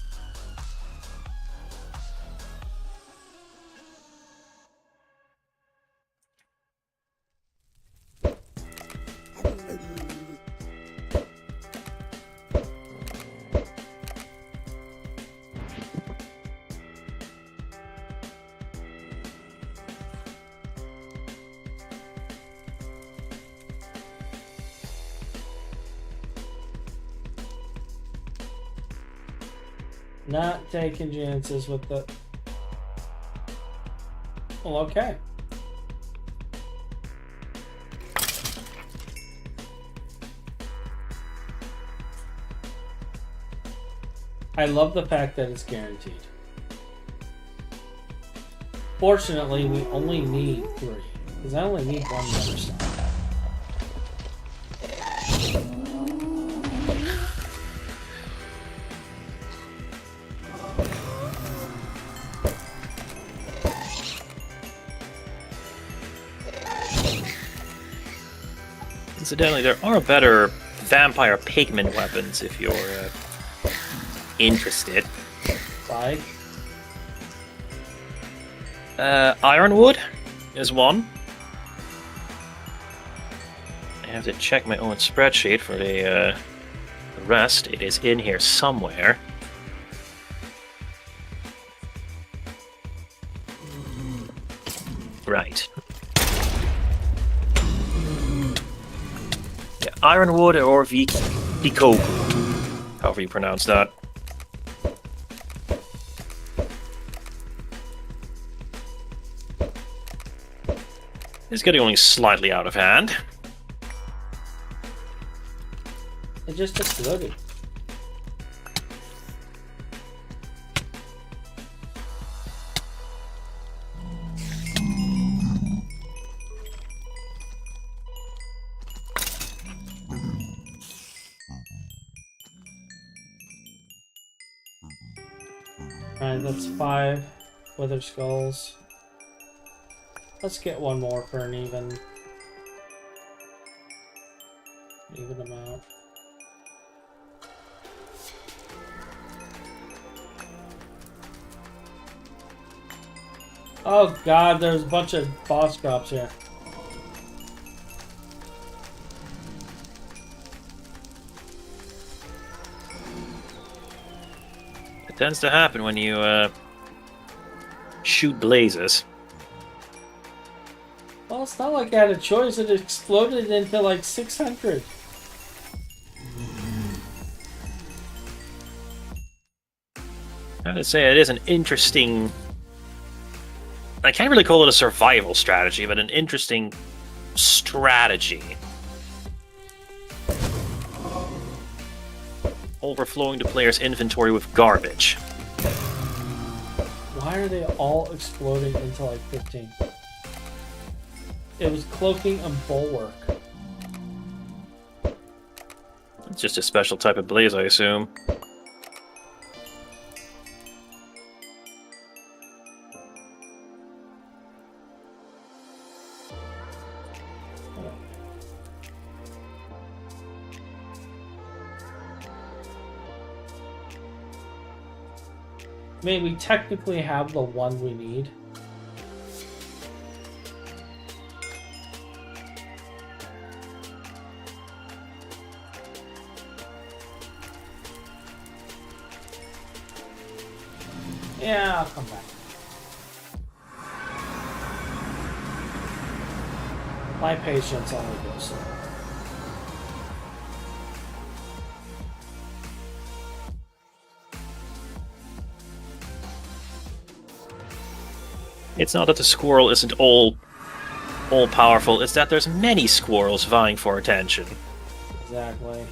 Not taking chances with the Well, okay. I love the fact that it's guaranteed. Fortunately, we only need 3, because I only need 1 nether stone. Incidentally, there are better vampire pigment weapons if you're interested. Like, Ironwood is one. I have to check my own spreadsheet for the rest. It is in here somewhere. Right. Yeah, Ironwood or Vikoku, however you pronounce that. It's getting only slightly out of hand. it just exploded. Alright, that's 5 wither skulls. Let's get 1 more for an even amount. Oh god, there's a bunch of boss drops here. It tends to happen when you shoot blazes. Well, it's not like I had a choice. It exploded into like 600. I would say it is an interesting... I can't really call it a survival strategy, but an interesting strategy. Overflowing the player's inventory with garbage. Why are they all exploding into like 15? It was cloaking and bulwark. It's just a special type of blaze, I assume. I mean, we technically have the one we need. Yeah, I'll come back. My patience only goes slow. It's not that the squirrel isn't all powerful, it's that there's many squirrels vying for attention. Exactly.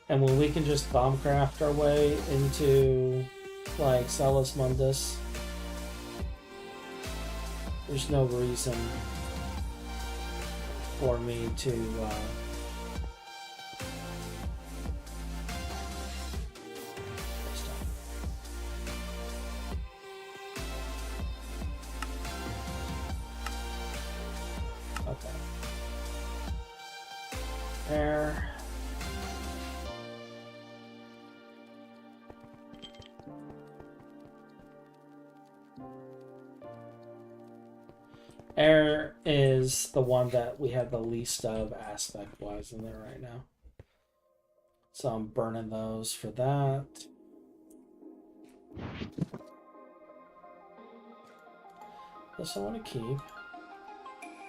And when we can just bombcraft our way into, like, Salus Mundus, there's no reason for me to, okay. There. Air is the one that we have the least of aspect-wise in there right now. So I'm burning those for that. This I want to keep.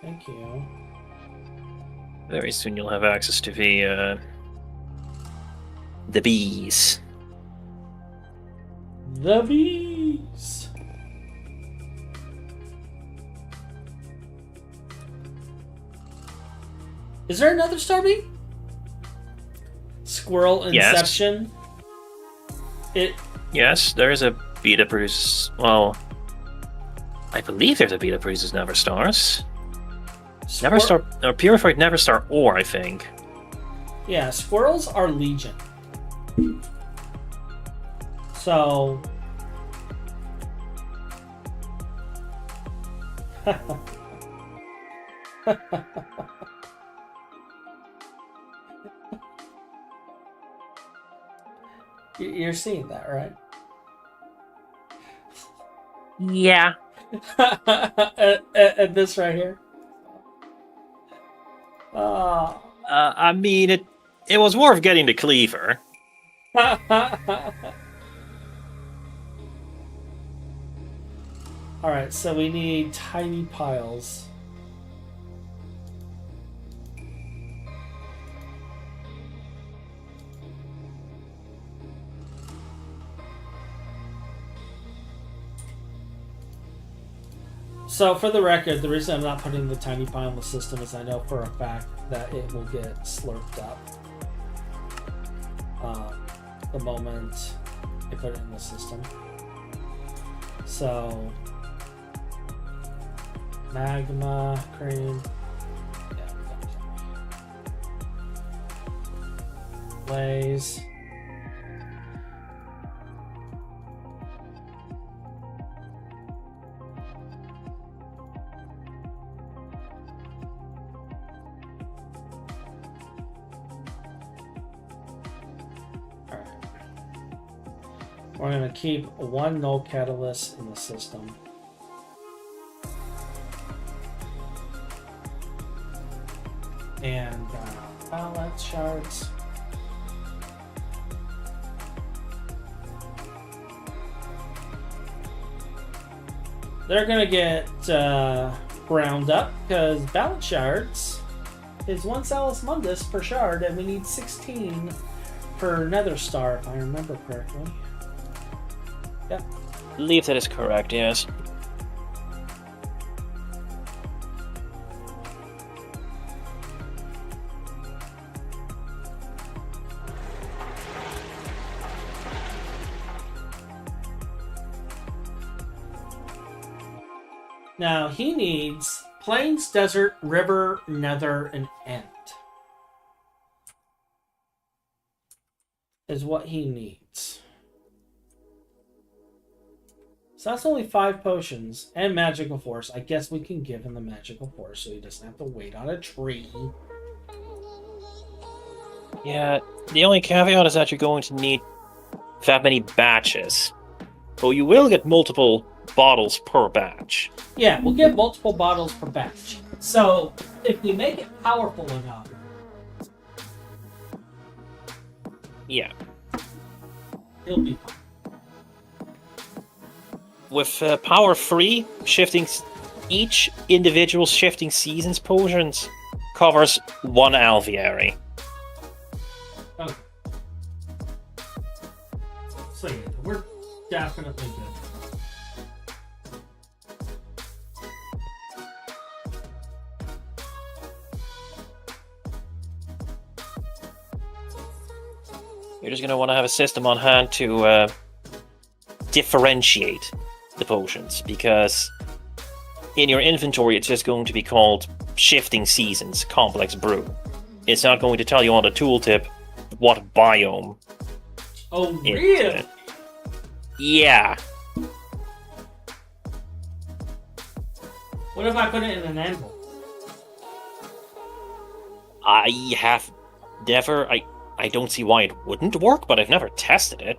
Thank you. Very soon you'll have access to the bees. The bees! Is there another Starbeam? Squirrel Inception. Yes. Yes, there is a beta produce. Well, I believe there's a beta produces Never Stars. Never Star or Purified Never Star Ore, I think. Yeah, squirrels are legion. So you're seeing that, right? Yeah. And this right here. I mean, it was worth getting the cleaver. Alright, so we need tiny piles. So, for the record, the reason I'm not putting the tiny pile in the system is I know for a fact that it will get slurped up the moment I put it in the system. So, magma, cream, blaze. We're going to keep one null catalyst in the system. And balance shards. They're going to get ground up because balance shards is 1 Salus Mundus per shard, and we need 16 per Nether Star, if I remember correctly. Yep. I believe that is correct, yes. Now, he needs plains, desert, river, nether, and end. Is what he needs. So that's only 5 potions and magical force. I guess we can give him the magical force so he doesn't have to wait on a tree. Yeah, the only caveat is that you're going to need that many batches. But you will get multiple bottles per batch. Yeah, we'll get multiple bottles per batch. So if we make it powerful enough. Yeah. It'll be fine. With power 3, each individual shifting seasons potions covers 1 alveary. Okay. So yeah, we're definitely good. You're just going to want to have a system on hand to differentiate the potions, because in your inventory it's just going to be called Shifting Seasons Complex Brew. It's not going to tell you on the tooltip what biome. Oh, really? Yeah. What if I put it in an anvil? I have never... I don't see why it wouldn't work, but I've never tested it.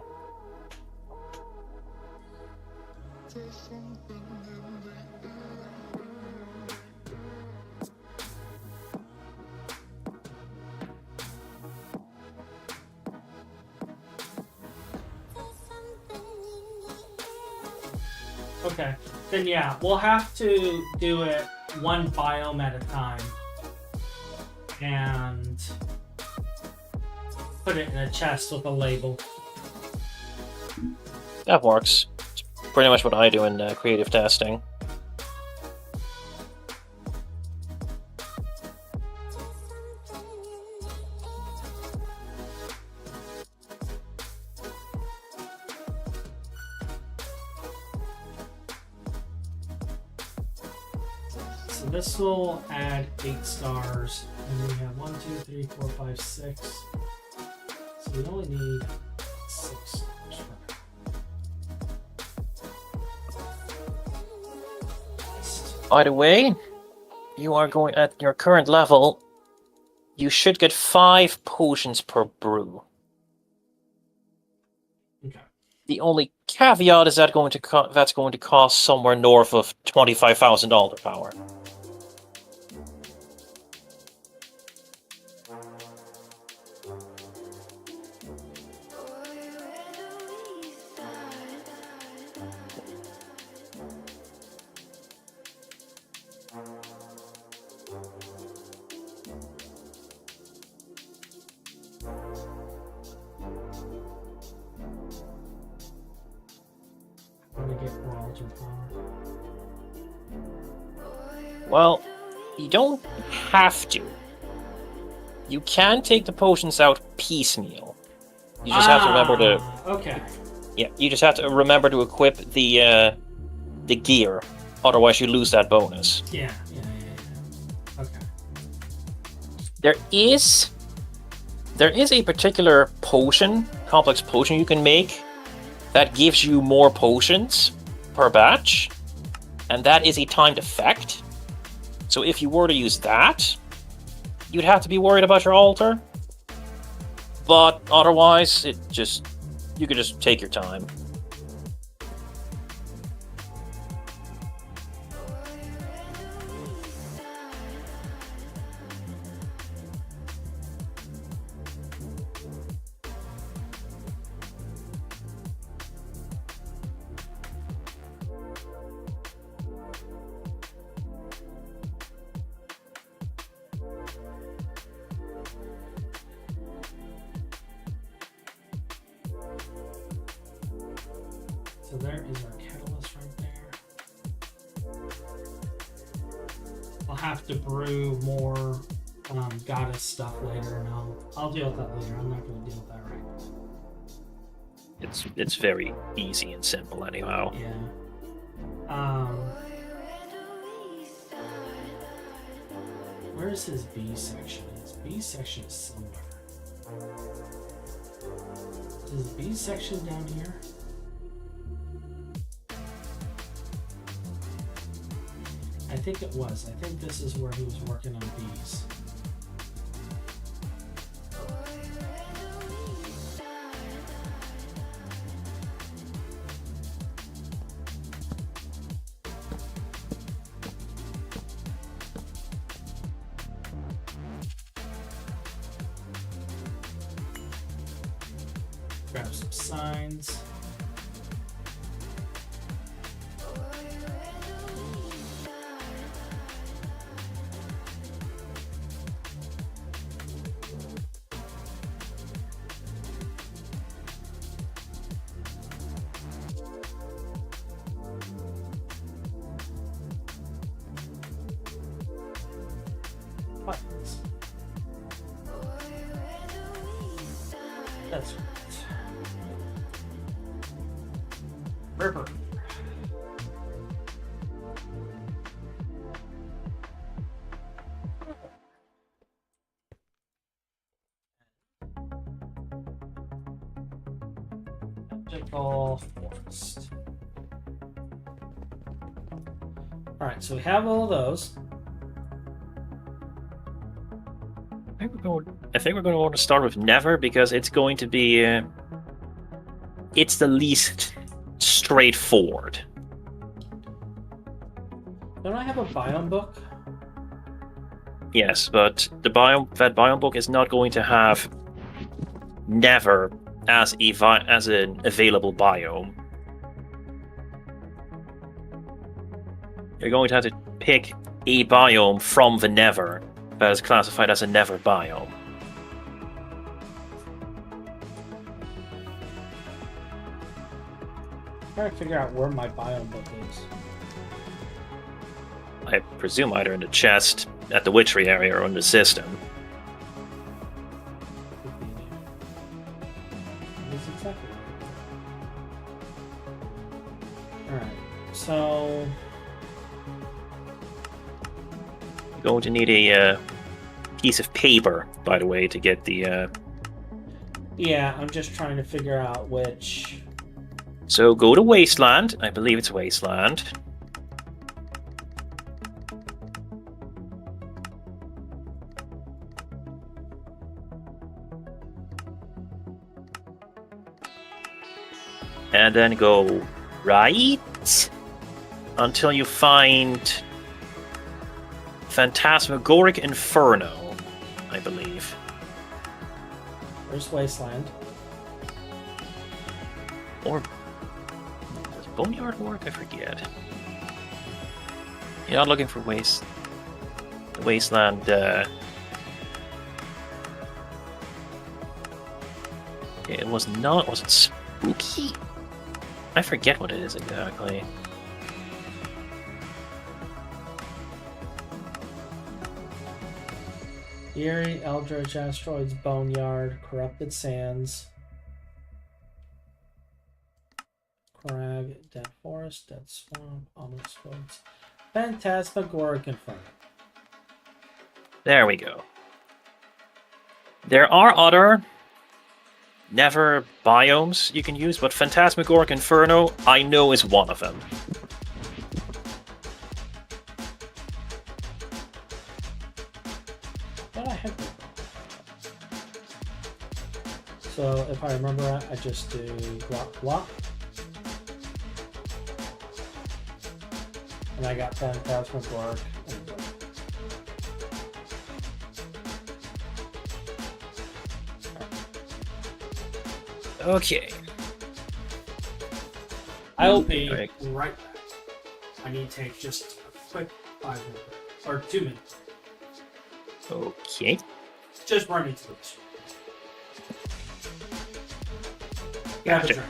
Okay, then yeah, we'll have to do it 1 biome at a time. And put it in a chest with a label. That works. It's pretty much what I do in creative testing. So this will add 8 stars. And we have 1, 2, 3, 4, 5, 6. So we only need 6 stars. By the way, you are going at your current level. You should get 5 potions per brew. Okay. The only caveat is that that's going to cost somewhere north of $25,000 power. I'm gonna get more altar power. Well, you don't have to. You can take the potions out piecemeal. You just have to remember to. Okay. Yeah, you just have to remember to equip the gear. Otherwise, you lose that bonus. Yeah. Okay. There is a particular potion, complex potion you can make that gives you more potions per batch, and that is a timed effect. So if you were to use that, you'd have to be worried about your altar. But otherwise, you could just take your time. So there is our catalyst right there. I'll have to brew more goddess stuff later, and I'll deal with that later. I'm not going to deal with that right now. It's very easy and simple anyhow. Yeah. Where is his B section? His B section is somewhere. Is his B section down here? I think it was. I think this is where he was working on bees. Grab some signs. Buttons. That's right. River. Magical forest. Alright, so we have all of those. I think we're going to want to start with Never because it's going to be it's the least straightforward. Don't I have a biome book? Yes, but that biome book is not going to have Never as an available biome. You're going to have to pick a biome from the Never that is classified as a Never biome. I'm trying to figure out where my biome book is. I presume either in the chest at the Witchery area or in the system. Could be in here. It is exactly right. Alright, so Going to need a piece of paper, by the way, to get the... Yeah, I'm just trying to figure out which... So go to Wasteland. I believe it's Wasteland. And then go right until you find Phantasmagoric Inferno, I believe. Where's Wasteland? Or does Boneyard work? I forget. You're not looking for the Wasteland. It was not. Was it spooky? I forget what it is exactly. Eerie, Eldritch, Asteroids, Boneyard, Corrupted Sands, Crag, Dead Forest, Dead Swamp, Ominous Woods, Phantasmagoric Inferno. There we go. There are other Never biomes you can use, but Phantasmagoric Inferno I know is one of them. What I have. So if I remember right, I just do block block. And I got Phantasmagoric. Okay. I'll be Right. right back. I need to take just a quick 5 minutes or 2 minutes. Okay. Just run into this. Gotcha.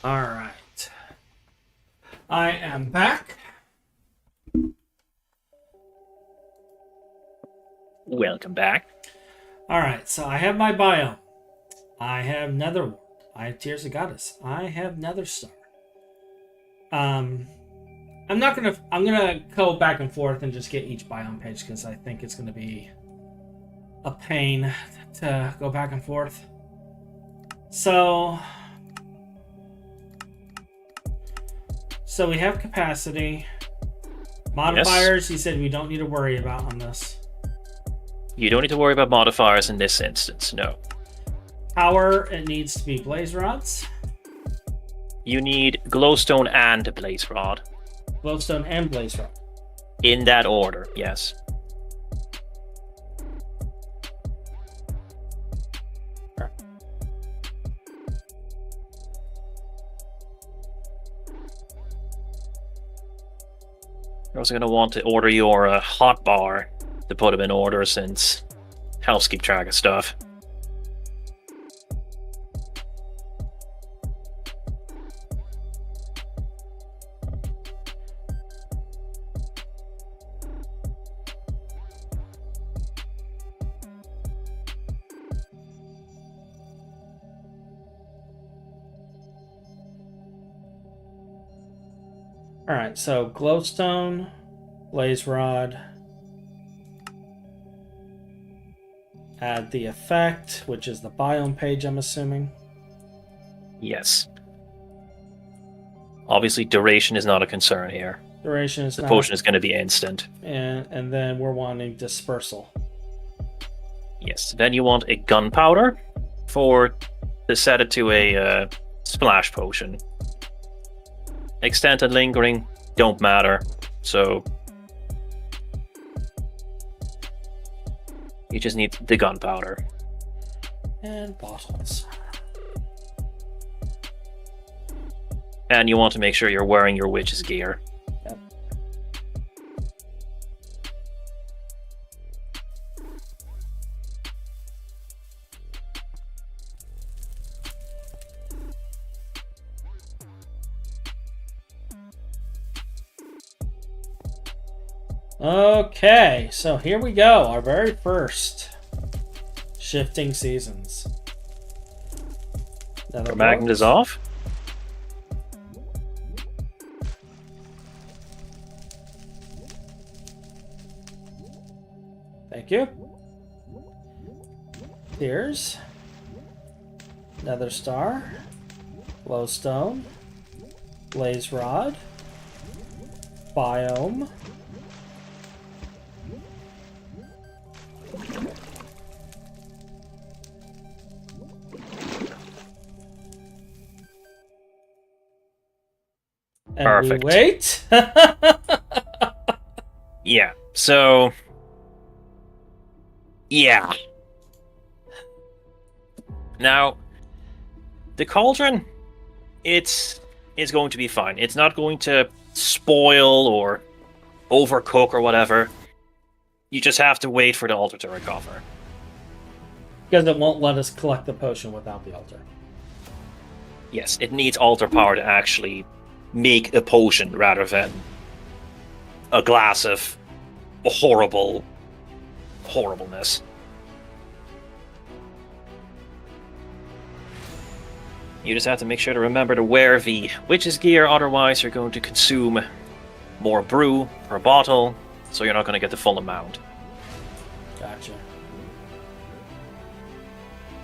All right. I am back. Welcome back. All right. So I have my biome. I have Netherworld. I have Tears of Goddess. I have Netherstar. I'm gonna go back and forth and just get each biome page because I think it's gonna be a pain to go back and forth. So we have capacity. Modifiers, he said we don't need to worry about on this. You don't need to worry about modifiers in this instance, no. Power, it needs to be blaze rods. You need glowstone and blaze rod. Glowstone and blaze rod. In that order, yes. You're also going to want to order your hot bar to put them in order, since helps keep track of stuff. Alright, so glowstone, blaze rod. Add the effect, which is the biome page, I'm assuming. Yes. Obviously, duration is not a concern here. Duration is The not. potion is going to be instant. And then we're wanting dispersal. Yes. Then you want a gunpowder to set it to a splash potion. Extent and lingering don't matter, so you just need the gunpowder. And bottles. And you want to make sure you're wearing your witch's gear. Yep. Okay, so here we go. Our very first shifting seasons. Our magnet is off. Thank you. Here's Nether Star, Glowstone, Blaze Rod, Biome, and Perfect. we wait. Yeah, so... Yeah. Now, the cauldron, it's going to be fine. It's not going to spoil or overcook or whatever. You just have to wait for the altar to recover. Because it won't let us collect the potion without the altar. Yes, it needs altar power to actually make a potion rather than a glass of horribleness. You just have to make sure to remember to wear the witch's gear, otherwise you're going to consume more brew per bottle, so you're not going to get the full amount. Gotcha.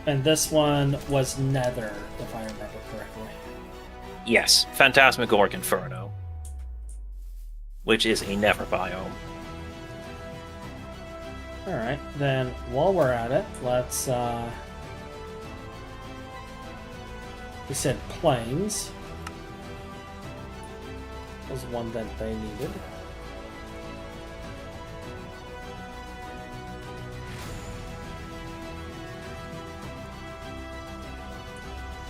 And this one was Nether, if I remember correctly. Yes, Phantasmagoric Inferno, which is a Nether biome. Alright, then while we're at it, let's, we said plains. Was one that they needed.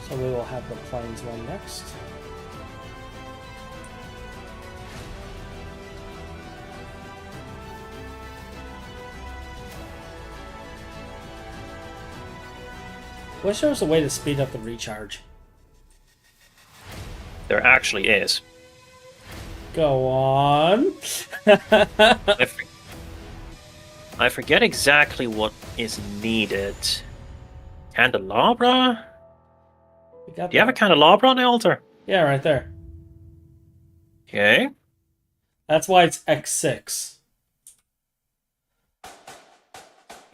So we will have the plains one next. Wish there was a way to speed up the recharge. There actually is. Go on. I forget exactly what is needed. Candelabra? Do you have a candelabra on the altar? Yeah, right there. Okay. That's why it's X6.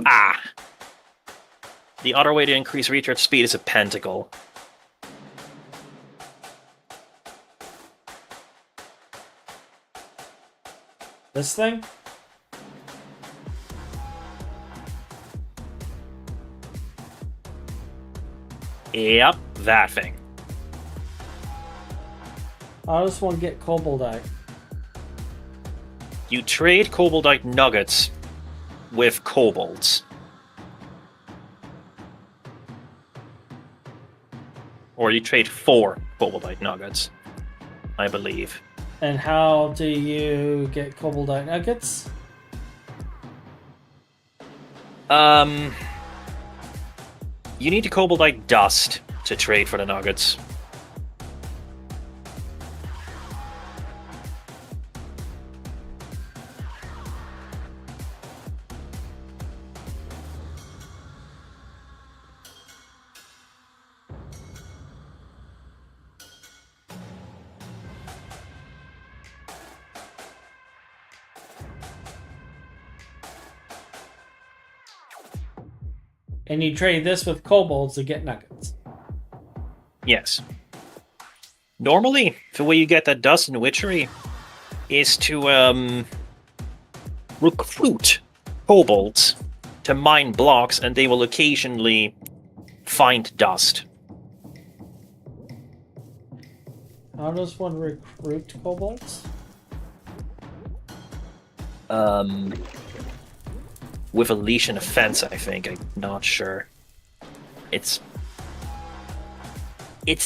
Ah! The other way to increase recharge speed is a pentacle. This thing? Yep, that thing. How does one get koboldite? You trade koboldite nuggets with kobolds. Or you trade 4 koboldite nuggets, I believe. And how do you get koboldite nuggets? You need koboldite dust to trade for the nuggets. And you trade this with kobolds to get nuggets. Yes. Normally, the way you get that dust in Witchery is to recruit kobolds to mine blocks, and they will occasionally find dust. How does one recruit kobolds? With a leash and a fence, I think. I'm not sure. It's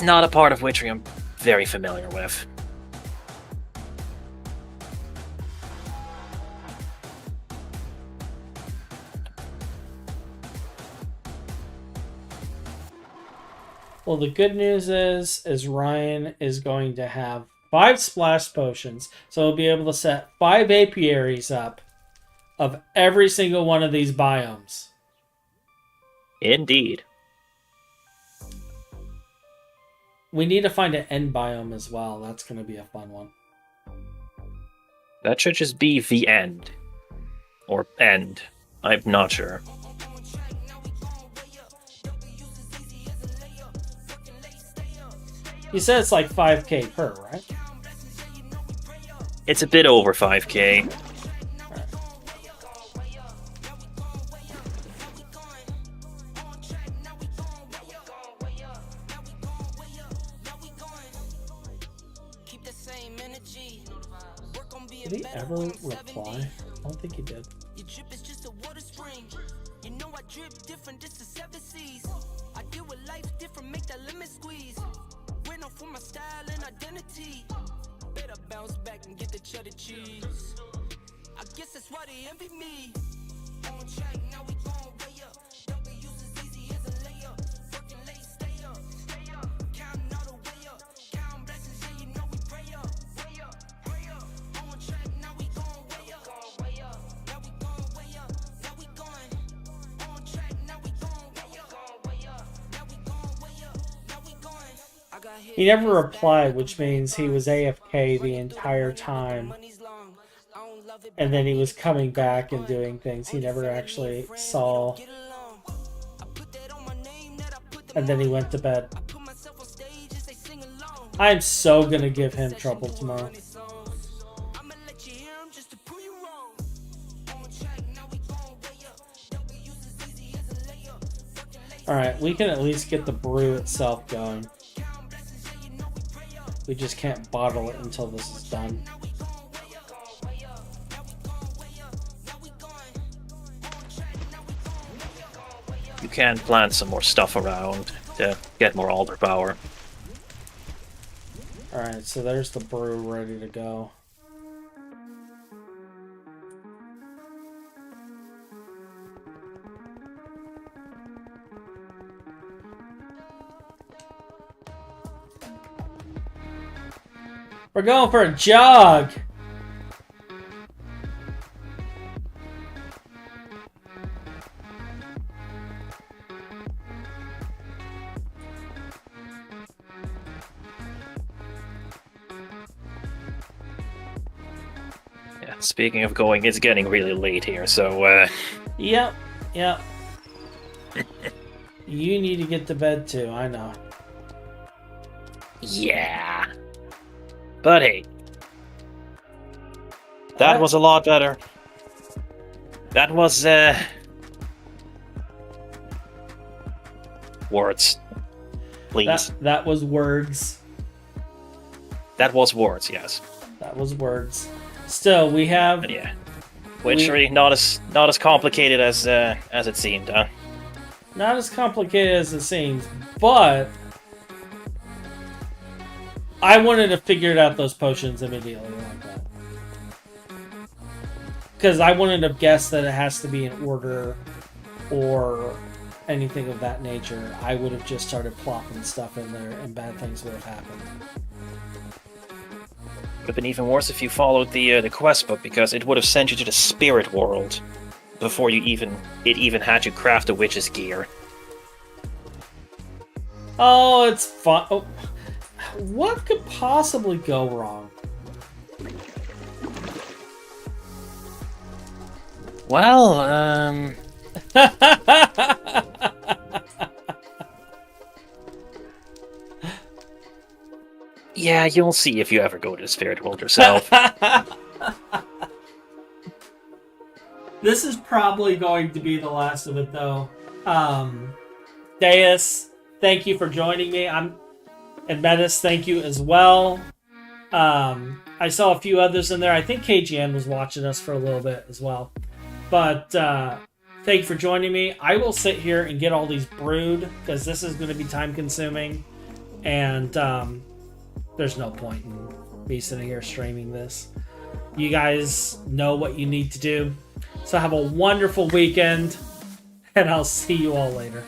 not a part of Witchery I'm very familiar with. Well, the good news is Ryan is going to have 5 splash potions, so he'll be able to set 5 apiaries up of every single one of these biomes. Indeed. We need to find an end biome as well. That's going to be a fun one. That should just be the end. Or end. I'm not sure. You said it's like 5k per, right? It's a bit over 5k. Did he ever reply? I don't think he did. Your drip is just a water spring. You know I drip different, this is 7 seas. I deal with life different, make that lemon squeeze. Went off for my style and identity. Better bounce back and get the cheddar cheese. I guess that's why they envy me. On track, now we gon' way up. W's as easy as a layup. Working late, stay up. Counting all the way up. Counting blessings, yeah, you know we pray up. Way up, pray up. On track, now we gon' way up. Now we gon' way up. Now we going. On track, now we gon' way up. Now we gon' way up. Now we going. I got hit. He never replied, which means he was AFK the entire time. And then he was coming back and doing things. He never actually saw. And then he went to bed. I'm so gonna give him trouble tomorrow. Alright, we can at least get the brew itself going. We just can't bottle it until this is done. You can plant some more stuff around to get more altar power. Alright, so there's the brew ready to go. We're going for a jog! Yeah, speaking of going, it's getting really late here, so Yep. You need to get to bed too, I know. yeah. But hey, that was a lot better. That was words, please. That was words. That was words, yes. That was words. Still, we have... But yeah. Witchery, not as complicated as it seemed, huh? Not as complicated as it seems, but... I wanted to figure out those potions immediately like that. Because I wouldn't have guessed that it has to be in order or anything of that nature. I would have just started plopping stuff in there and bad things would have happened. Would have been even worse if you followed the quest book, because it would have sent you to the spirit world before it even had you craft a witch's gear. Oh, it's fun. Oh. What could possibly go wrong? Well, yeah, you'll see if you ever go to the spirit world yourself. This is probably going to be the last of it, though. Deus, thank you for joining me. And Metis, thank you as well. I saw a few others in there. I think KGN was watching us for a little bit as well. But thank you for joining me. I will sit here and get all these brewed, because this is going to be time-consuming. And there's no point in me sitting here streaming this. You guys know what you need to do. So have a wonderful weekend, and I'll see you all later.